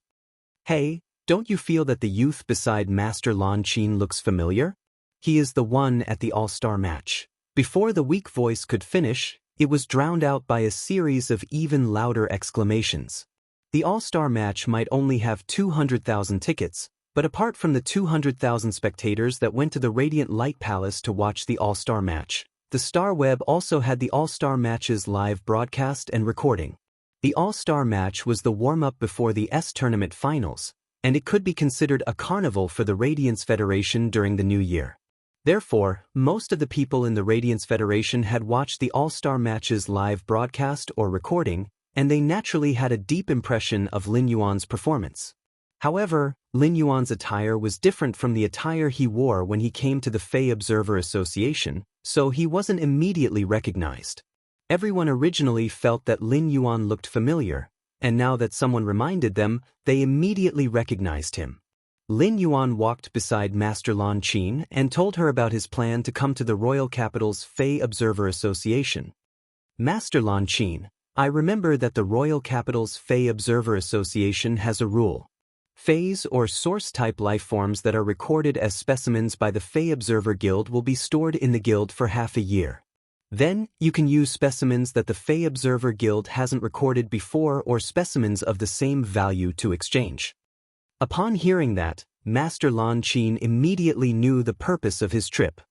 Hey, don't you feel that the youth beside Master Lan Qin looks familiar? He is the one at the all-star match. Before the weak voice could finish, it was drowned out by a series of even louder exclamations. The all-star match might only have 200,000 tickets, but apart from the 200,000 spectators that went to the Radiant Light Palace to watch the all-star match, the Star Web also had the all-star match's live broadcast and recording. The all-star match was the warm-up before the S-Tournament finals, and it could be considered a carnival for the Radiance Federation during the new year. Therefore, most of the people in the Radiance Federation had watched the all-star match's live broadcast or recording, and they naturally had a deep impression of Lin Yuan's performance. However, Lin Yuan's attire was different from the attire he wore when he came to the Fey Observer Association, so he wasn't immediately recognized. Everyone originally felt that Lin Yuan looked familiar, and now that someone reminded them, they immediately recognized him. Lin Yuan walked beside Master Lan Qin and told her about his plan to come to the royal capital's Fey Observer Association. Master Lan Qin, I remember that the royal capital's Fey Observer Association has a rule. Feys or source-type lifeforms that are recorded as specimens by the Fey Observer Guild will be stored in the guild for half a year. Then, you can use specimens that the Fey Observer Guild hasn't recorded before or specimens of the same value to exchange. Upon hearing that, Master Lan Qin immediately knew the purpose of his trip.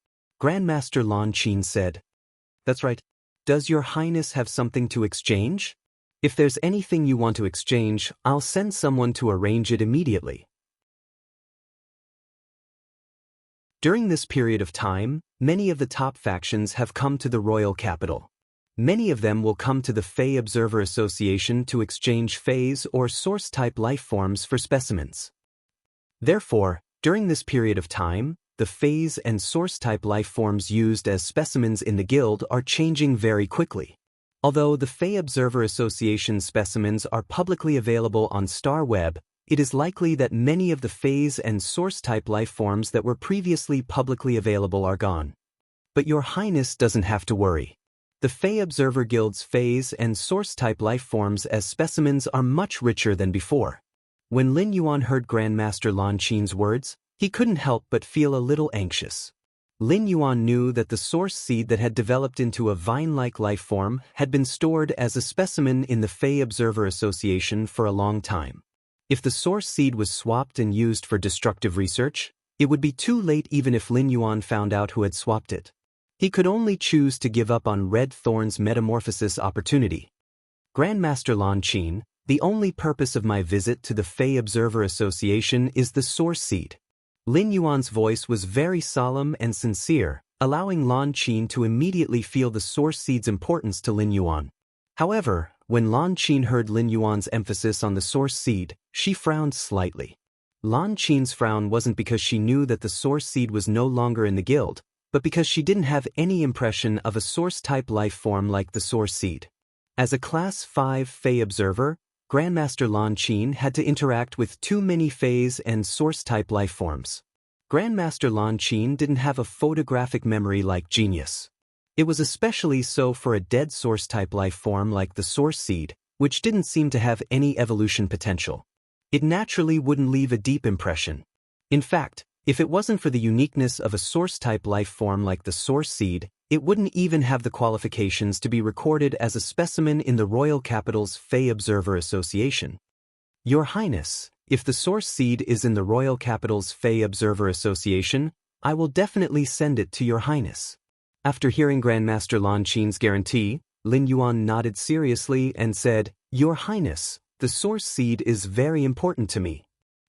Grandmaster Lan Qin said, "That's right. Does your highness have something to exchange? If there's anything you want to exchange, I'll send someone to arrange it immediately." During this period of time, many of the top factions have come to the royal capital. Many of them will come to the Fey Observer Association to exchange Feys or source-type lifeforms for specimens. Therefore, during this period of time, the Feys and source-type lifeforms used as specimens in the guild are changing very quickly. Although the Fey Observer Association specimens are publicly available on Star Web, it is likely that many of the Feys and source-type lifeforms that were previously publicly available are gone. But your highness doesn't have to worry. The Fey Observer Guild's Feys and source-type lifeforms as specimens are much richer than before. When Lin Yuan heard Grandmaster Lan Qin's words, he couldn't help but feel a little anxious. Lin Yuan knew that the source seed that had developed into a vine-like lifeform had been stored as a specimen in the Fey Observer Association for a long time. If the source seed was swapped and used for destructive research, it would be too late even if Lin Yuan found out who had swapped it. He could only choose to give up on Red Thorn's metamorphosis opportunity. Grandmaster Lan Qin, the only purpose of my visit to the Fey Observer Association is the source seed. Lin Yuan's voice was very solemn and sincere, allowing Lan Qin to immediately feel the source seed's importance to Lin Yuan. However, when Lan Qin heard Lin Yuan's emphasis on the source seed, she frowned slightly. Lan Qin's frown wasn't because she knew that the source seed was no longer in the guild, but because she didn't have any impression of a source-type life form like the source seed. As a Class 5 Fey observer, Grandmaster Lan Qin had to interact with too many Feys and source-type life forms. Grandmaster Lan Qin didn't have a photographic memory like Genius. It was especially so for a dead source-type life form like the source seed, which didn't seem to have any evolution potential. It naturally wouldn't leave a deep impression. In fact, if it wasn't for the uniqueness of a source-type life form like the source seed, it wouldn't even have the qualifications to be recorded as a specimen in the Royal Capital's Fey Observer Association. Your Highness, if the source seed is in the royal capital's Fey Observer Association, I will definitely send it to Your Highness. After hearing Grandmaster Lan Qin's guarantee, Lin Yuan nodded seriously and said, Your Highness, the source seed is very important to me.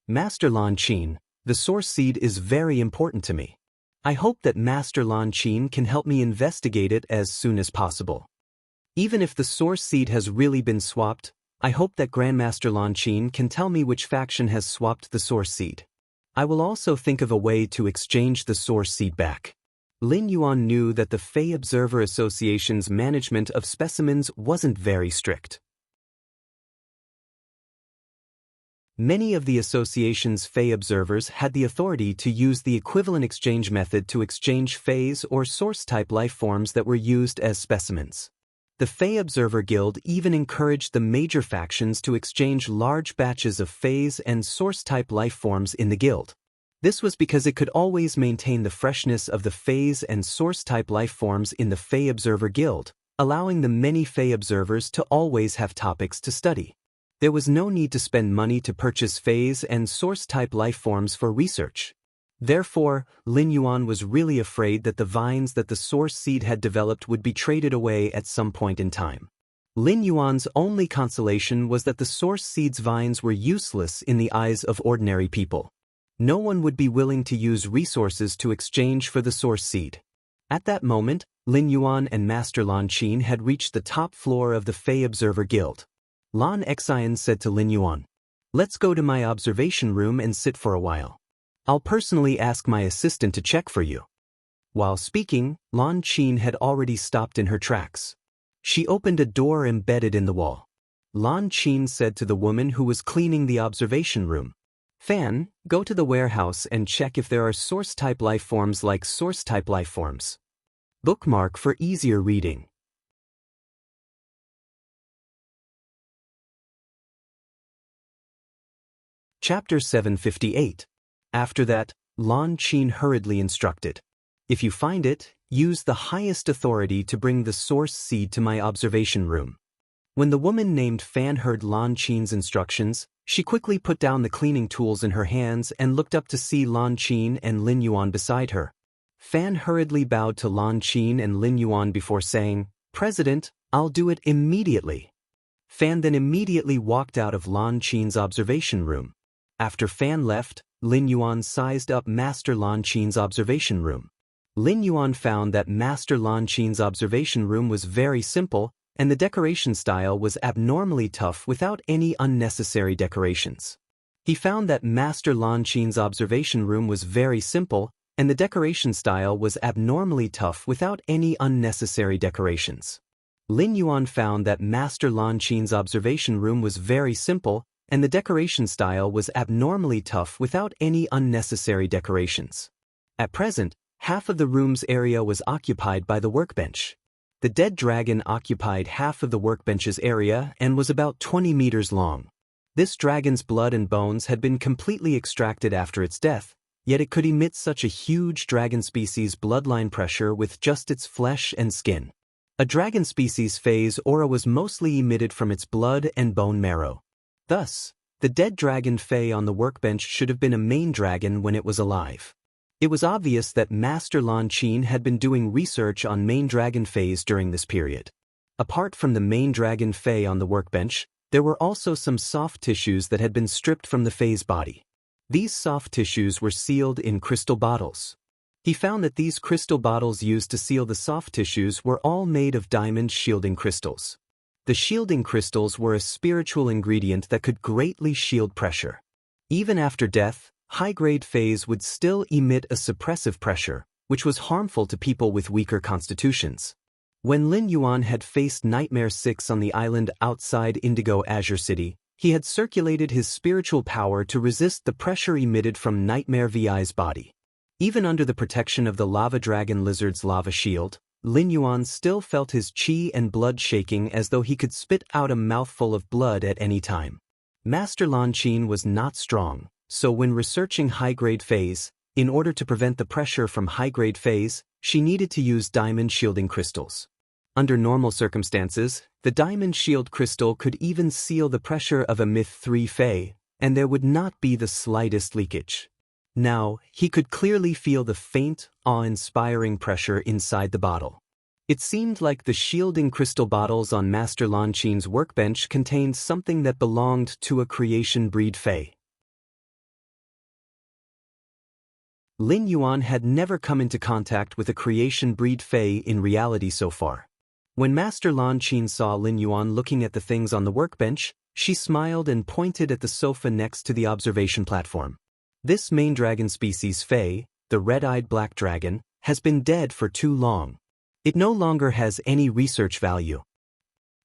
Master Lan Qin, the source seed is very important to me. I hope that Master Lan Qin can help me investigate it as soon as possible. Even if the source seed has really been swapped, I hope that Grandmaster Lan Qin can tell me which faction has swapped the source seed. I will also think of a way to exchange the source seed back. Lin Yuan knew that the Fey Observer Association's management of specimens wasn't very strict. Many of the association's Fey observers had the authority to use the equivalent exchange method to exchange Feys or source-type life forms that were used as specimens. The Fey Observer Guild even encouraged the major factions to exchange large batches of Feys and source-type life forms in the guild. This was because it could always maintain the freshness of the Feys and source-type life forms in the Fey Observer Guild, allowing the many Fey observers to always have topics to study. There was no need to spend money to purchase Feys and source-type life forms for research. Therefore, Lin Yuan was really afraid that the vines that the source seed had developed would be traded away at some point in time. Lin Yuan's only consolation was that the source seed's vines were useless in the eyes of ordinary people. No one would be willing to use resources to exchange for the source seed. At that moment, Lin Yuan and Master Lan Qin had reached the top floor of the Fey Observer Guild. Lan Xian said to Lin Yuan, Let's go to my observation room and sit for a while. I'll personally ask my assistant to check for you. While speaking, Lan Qin had already stopped in her tracks. She opened a door embedded in the wall. Lan Qin said to the woman who was cleaning the observation room, Fan, go to the warehouse and check if there are source-type life forms like source-type life forms. Bookmark for easier reading. Chapter 758. After that, Lan Qin hurriedly instructed, If you find it, use the highest authority to bring the source seed to my observation room. When the woman named Fan heard Lan Qin's instructions, she quickly put down the cleaning tools in her hands and looked up to see Lan Qin and Lin Yuan beside her. Fan hurriedly bowed to Lan Qin and Lin Yuan before saying, President, I'll do it immediately. Fan then immediately walked out of Lan Qin's observation room. After Fan left, Lin Yuan sized up Master Lan Qin's observation room. Lin Yuan found that Master Lan Qin's observation room was very simple, and the decoration style was abnormally tough without any unnecessary decorations. He found that Master Lan Qin's observation room was very simple, and the decoration style was abnormally tough without any unnecessary decorations. Lin Yuan found that Master Lan Qin's observation room was very simple, and the decoration style was abnormally tough without any unnecessary decorations. At present, half of the room's area was occupied by the workbench. The dead dragon occupied half of the workbench's area and was about 20 meters long. This dragon's blood and bones had been completely extracted after its death, yet it could emit such a huge dragon species bloodline pressure with just its flesh and skin. A dragon species phase aura was mostly emitted from its blood and bone marrow. Thus, the dead dragon Fey on the workbench should have been a main dragon when it was alive. It was obvious that Master Lan Qin had been doing research on main dragon Feys during this period. Apart from the main dragon Fey on the workbench, there were also some soft tissues that had been stripped from the Fey's body. These soft tissues were sealed in crystal bottles. He found that these crystal bottles used to seal the soft tissues were all made of diamond shielding crystals. The shielding crystals were a spiritual ingredient that could greatly shield pressure. Even after death, high-grade Feys would still emit a suppressive pressure, which was harmful to people with weaker constitutions. When Lin Yuan had faced Nightmare 6 on the island outside Indigo Azure City, he had circulated his spiritual power to resist the pressure emitted from Nightmare VI's body. Even under the protection of the lava dragon lizard's lava shield, Lin Yuan still felt his qi and blood shaking as though he could spit out a mouthful of blood at any time. Master Lan Qin was not strong, so when researching high-grade Feys, in order to prevent the pressure from high-grade Feys, she needed to use diamond shielding crystals. Under normal circumstances, The diamond shield crystal could even seal the pressure of a Myth 3 Fey, and there would not be the slightest leakage. Now, he could clearly feel the faint, awe-inspiring pressure inside the bottle. It seemed like the shielding crystal bottles on Master Lan Qin's workbench contained something that belonged to a creation breed Fey. Lin Yuan had never come into contact with a creation breed Fey in reality so far. When Master Lan Qin saw Lin Yuan looking at the things on the workbench, she smiled and pointed at the sofa next to the observation platform. This main dragon species Fey, the red-eyed black dragon, has been dead for too long. It no longer has any research value.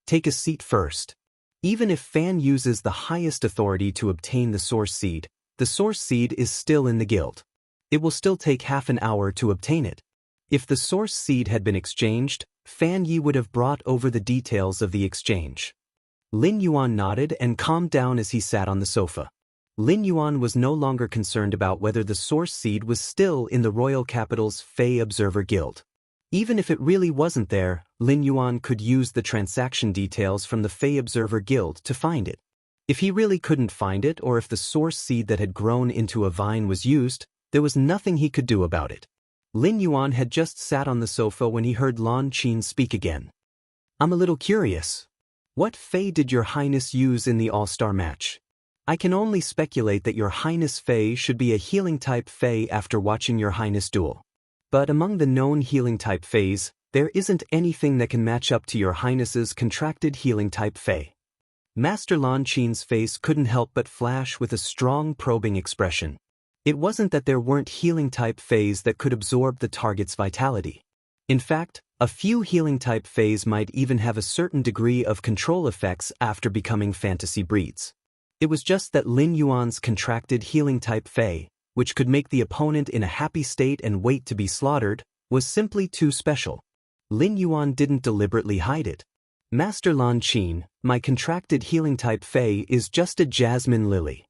Take a seat first. Even if Fan uses the highest authority to obtain the source seed, the source seed is still in the guild. It will still take half an hour to obtain it. If the source seed had been exchanged, Fan Yi would have brought over the details of the exchange. Lin Yuan nodded and calmed down as he sat on the sofa. Lin Yuan was no longer concerned about whether the source seed was still in the royal capital's Fey Observer Guild. Even if it really wasn't there, Lin Yuan could use the transaction details from the Fey Observer Guild to find it. If he really couldn't find it, or if the source seed that had grown into a vine was used, there was nothing he could do about it. Lin Yuan had just sat on the sofa when he heard Lan Qin speak again. "I'm a little curious. What Fey did your highness use in the all-star match? I can only speculate that your highness Fey should be a healing-type Fey after watching your highness duel. But among the known healing-type Feys, there isn't anything that can match up to your highness's contracted healing-type Fey." Master Lan Qin's face couldn't help but flash with a strong probing expression. It wasn't that there weren't healing-type Feys that could absorb the target's vitality. In fact, a few healing-type Feys might even have a certain degree of control effects after becoming fantasy breeds. It was just that Lin Yuan's contracted healing-type Fey, which could make the opponent in a happy state and wait to be slaughtered, was simply too special. Lin Yuan didn't deliberately hide it. "Master Lan Qin, my contracted healing-type Fey is just a jasmine lily."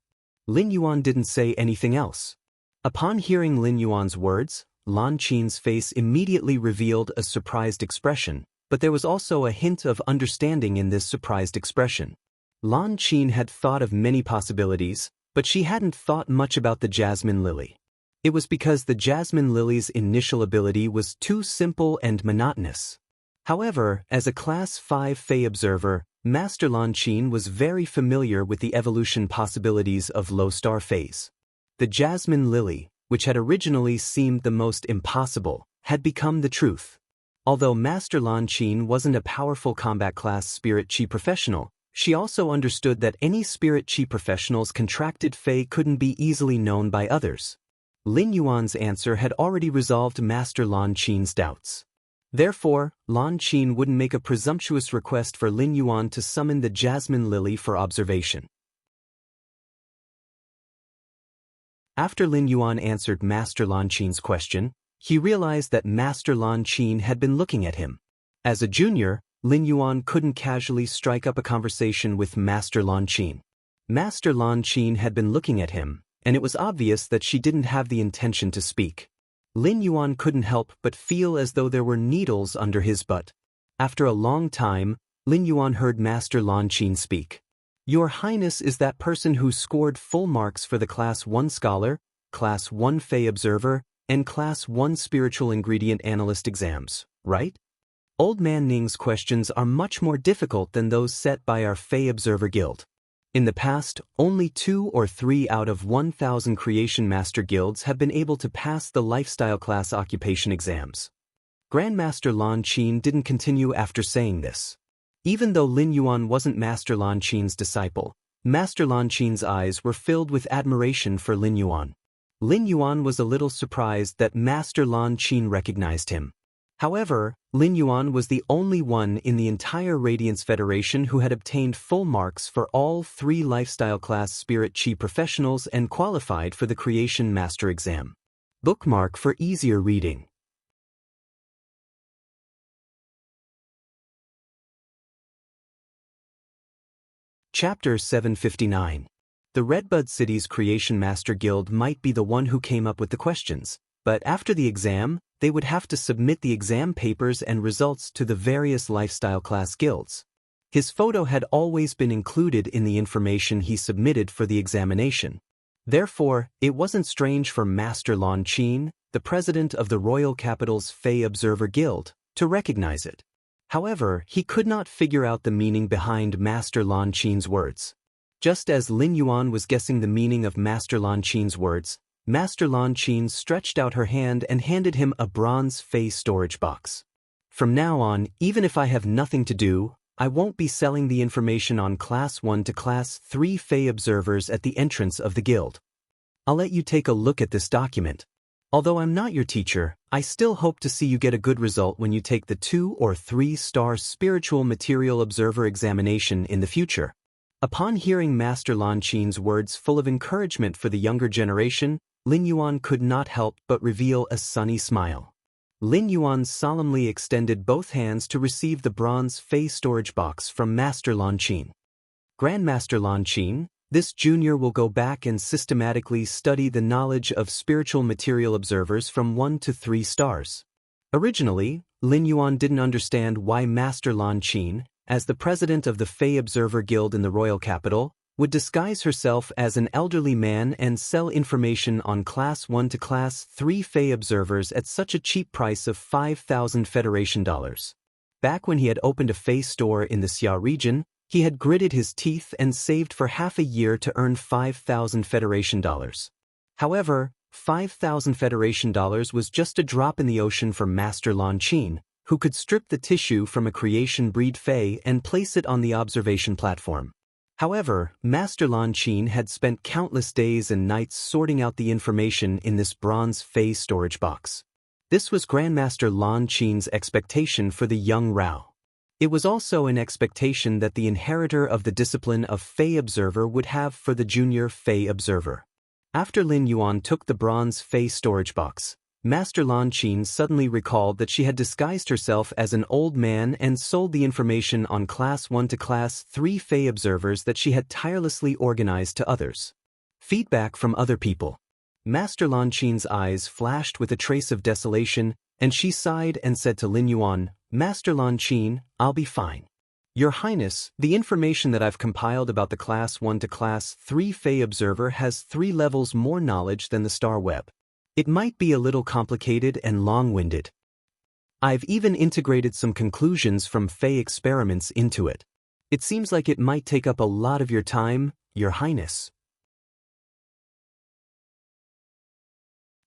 Lin Yuan didn't say anything else. Upon hearing Lin Yuan's words, Lan Qin's face immediately revealed a surprised expression, but there was also a hint of understanding in this surprised expression. Lan Qin had thought of many possibilities, but she hadn't thought much about the jasmine lily. It was because the jasmine lily's initial ability was too simple and monotonous. However, as a Class 5 Fey observer, Master Lan Qin was very familiar with the evolution possibilities of low-star Feys. The jasmine lily, which had originally seemed the most impossible, had become the truth. Although Master Lan Qin wasn't a powerful combat class spirit chi professional, she also understood that any spirit chi professional's contracted Fey couldn't be easily known by others. Lin Yuan's answer had already resolved Master Lan Qin's doubts. Therefore, Lan Qin wouldn't make a presumptuous request for Lin Yuan to summon the jasmine lily for observation. After Lin Yuan answered Master Lan Qin's question, he realized that Master Lan Qin had been looking at him. As a junior, Lin Yuan couldn't casually strike up a conversation with Master Lan Qin. Master Lan Qin had been looking at him, and it was obvious that she didn't have the intention to speak. Lin Yuan couldn't help but feel as though there were needles under his butt. After a long time, Lin Yuan heard Master Lan Qin speak. "Your Highness is that person who scored full marks for the Class 1 Scholar, Class 1 Fey Observer, and Class 1 Spiritual Ingredient Analyst exams, right?" Old Man Ning's questions are much more difficult than those set by our Fey Observer Guild. In the past, only 2 or 3 out of 1,000 Creation Master Guilds have been able to pass the Lifestyle Class Occupation exams. Grandmaster Lan Qin didn't continue after saying this. Even though Lin Yuan wasn't Master Lan Qin's disciple, Master Lan Qin's eyes were filled with admiration for Lin Yuan. Lin Yuan was a little surprised that Master Lan Qin recognized him. However, Lin Yuan was the only one in the entire Radiance Federation who had obtained full marks for all 3 lifestyle class Spirit Chi professionals and qualified for the Creation Master exam. Bookmark for easier reading. Chapter 759. The Redbud City's Creation Master Guild might be the one who came up with the questions, but after the exam, they would have to submit the exam papers and results to the various lifestyle class guilds. His photo had always been included in the information he submitted for the examination. Therefore, it wasn't strange for Master Lan Qin, the president of the royal capital's Fey Observer Guild, to recognize it. However, he could not figure out the meaning behind Master Lan Qin's words. Just as Lin Yuan was guessing the meaning of Master Lan Qin's words, Master Lan Qin stretched out her hand and handed him a bronze Fey storage box. From now on, even if I have nothing to do, I won't be selling the information on Class 1 to Class 3 Fey observers at the entrance of the guild. I'll let you take a look at this document. Although I'm not your teacher, I still hope to see you get a good result when you take the 2 or 3-star Spiritual Material Observer examination in the future. Upon hearing Master Lan Qin's words full of encouragement for the younger generation, Lin Yuan could not help but reveal a sunny smile. Lin Yuan solemnly extended both hands to receive the bronze Fey storage box from Master Lan Qin. Grandmaster Lan Qin, this junior will go back and systematically study the knowledge of spiritual material observers from 1 to 3 stars. Originally, Lin Yuan didn't understand why Master Lan Qin, as the president of the Fey Observer Guild in the royal capital, would disguise herself as an elderly man and sell information on Class 1 to Class 3 Fey observers at such a cheap price of 5,000 Federation dollars. Back when he had opened a Fey store in the Xia region, he had gritted his teeth and saved for half a year to earn 5,000 Federation dollars. However, 5,000 Federation dollars was just a drop in the ocean for Master Lan Qin, who could strip the tissue from a creation breed Fey and place it on the observation platform. However, Master Lan Qin had spent countless days and nights sorting out the information in this bronze Fey storage box. This was Grandmaster Lan Qin's expectation for the young Rao. It was also an expectation that the inheritor of the discipline of Fey Observer would have for the junior Fey Observer. After Lin Yuan took the bronze Fey storage box, Master Lan Qin suddenly recalled that she had disguised herself as an old man and sold the information on Class 1 to Class 3 Fey observers that she had tirelessly organized to others. Feedback from other people. Master Lan Qin's eyes flashed with a trace of desolation, and she sighed and said to Lin Yuan, "Master Lan Qin, I'll be fine. Your Highness, the information that I've compiled about the Class 1 to Class 3 Fey observer has 3 levels more knowledge than the star web. It might be a little complicated and long-winded. I've even integrated some conclusions from Fey experiments into it. It seems like it might take up a lot of your time, Your Highness."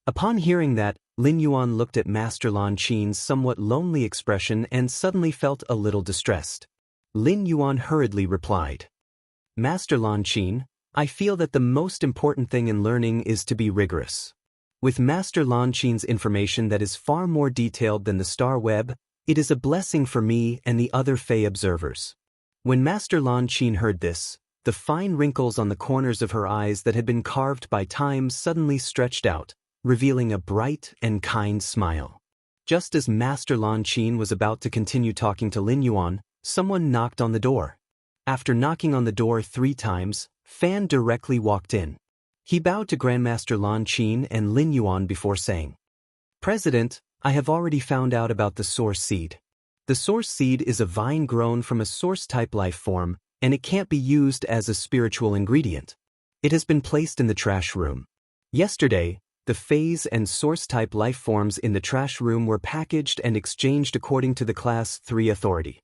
Upon hearing that, Lin Yuan looked at Master Lan Qin's somewhat lonely expression and suddenly felt a little distressed. Lin Yuan hurriedly replied, "Master Lan Qin, I feel that the most important thing in learning is to be rigorous. With Master Lan Qin's information that is far more detailed than the star web, it is a blessing for me and the other Fey observers." When Master Lan Qin heard this, the fine wrinkles on the corners of her eyes that had been carved by time suddenly stretched out, revealing a bright and kind smile. Just as Master Lan Qin was about to continue talking to Lin Yuan, someone knocked on the door. After knocking on the door 3 times, Fan directly walked in. He bowed to Grandmaster Lan Qin and Lin Yuan before saying, "President, I have already found out about the source seed. The source seed is a vine grown from a source-type life form, and it can't be used as a spiritual ingredient. It has been placed in the trash room. Yesterday, the phase and source-type life forms in the trash room were packaged and exchanged according to the Class 3 authority."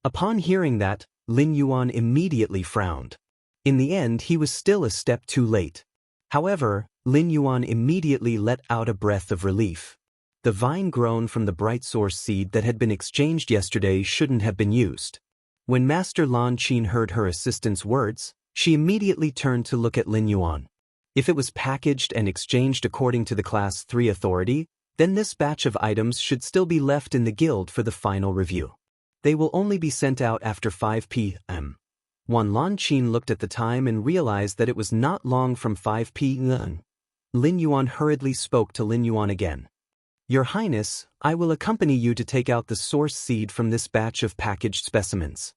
Upon hearing that, Lin Yuan immediately frowned. In the end, he was still a step too late. However, Lin Yuan immediately let out a breath of relief. The vine grown from the bright source seed that had been exchanged yesterday shouldn't have been used. When Master Lan Qin heard her assistant's words, she immediately turned to look at Lin Yuan. If it was packaged and exchanged according to the Class 3 authority, then this batch of items should still be left in the guild for the final review. They will only be sent out after 5 p.m. When Lan Qin looked at the time and realized that it was not long from 5 p.m., Lin Yuan hurriedly spoke to Lin Yuan again. "Your Highness, I will accompany you to take out the source seed from this batch of packaged specimens."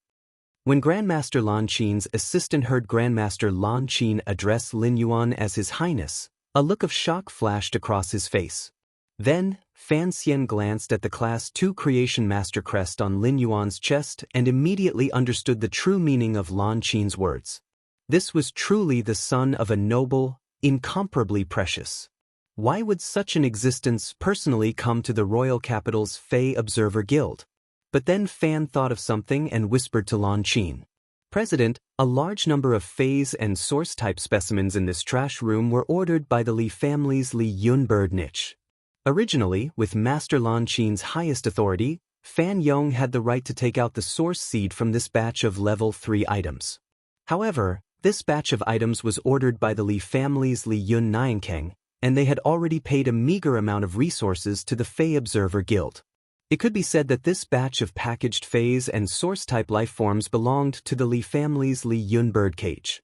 When Grandmaster Lan Qin's assistant heard Grandmaster Lan Qin address Lin Yuan as His Highness, a look of shock flashed across his face. Then, Fan Xian glanced at the Class 2 Creation Master crest on Lin Yuan's chest and immediately understood the true meaning of Lan Qin's words. This was truly the son of a noble, incomparably precious. Why would such an existence personally come to the royal capital's Fey Observer Guild? But then Fan thought of something and whispered to Lan Qin. President, a large number of Fays and Source-type specimens in this trash room were ordered by the Li family's Li Yun bird niche. Originally, with Master Lan Qin's highest authority, Fan Yong had the right to take out the source seed from this batch of level 3 items. However, this batch of items was ordered by the Li family's Li Yun Niankeng, and they had already paid a meager amount of resources to the Fey Observer Guild. It could be said that this batch of packaged Fays and Source-type life forms belonged to the Li family's Li Yun birdcage.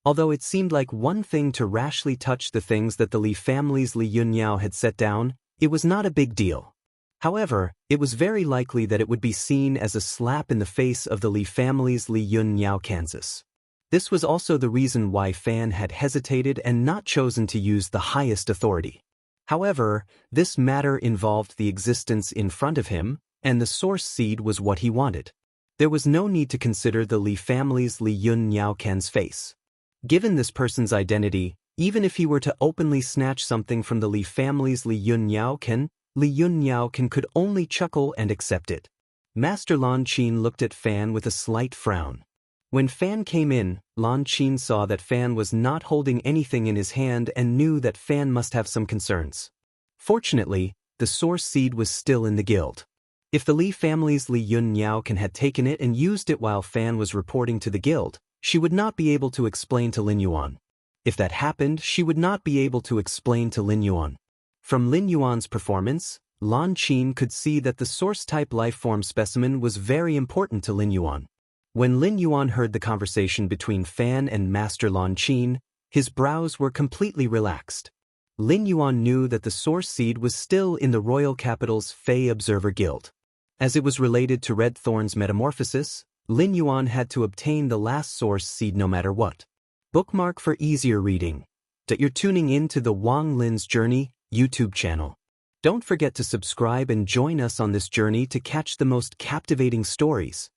Although it seemed like one thing to rashly touch the things that the Li family's Li Yun Yao had set down, it was not a big deal. However, it was very likely that it would be seen as a slap in the face of the Li family's Li Yun Yao Kansas. This was also the reason why Fan had hesitated and not chosen to use the highest authority. However, this matter involved the existence in front of him, and the source seed was what he wanted. There was no need to consider the Li family's Li Yun Yao Ken's face. Given this person's identity, even if he were to openly snatch something from the Li family's Li Yun Yao Ken could only chuckle and accept it. Master Lan Qin looked at Fan with a slight frown. When Fan came in, Lan Qin saw that Fan was not holding anything in his hand and knew that Fan must have some concerns. Fortunately, the source seed was still in the guild. If the Li family's Li Yun Yao Ken had taken it and used it while Fan was reporting to the guild, she would not be able to explain to Lin Yuan. If that happened, she would not be able to explain to Lin Yuan. From Lin Yuan's performance, Lan Qin could see that the source-type life-form specimen was very important to Lin Yuan. When Lin Yuan heard the conversation between Fan and Master Lan Qin, his brows were completely relaxed. Lin Yuan knew that the source seed was still in the royal capital's Fey Observer Guild. As it was related to Red Thorn's metamorphosis, Lin Yuan had to obtain the last source seed no matter what. Bookmark for easier reading. That you're tuning in to the Wang Lin's Journey YouTube channel. Don't forget to subscribe and join us on this journey to catch the most captivating stories.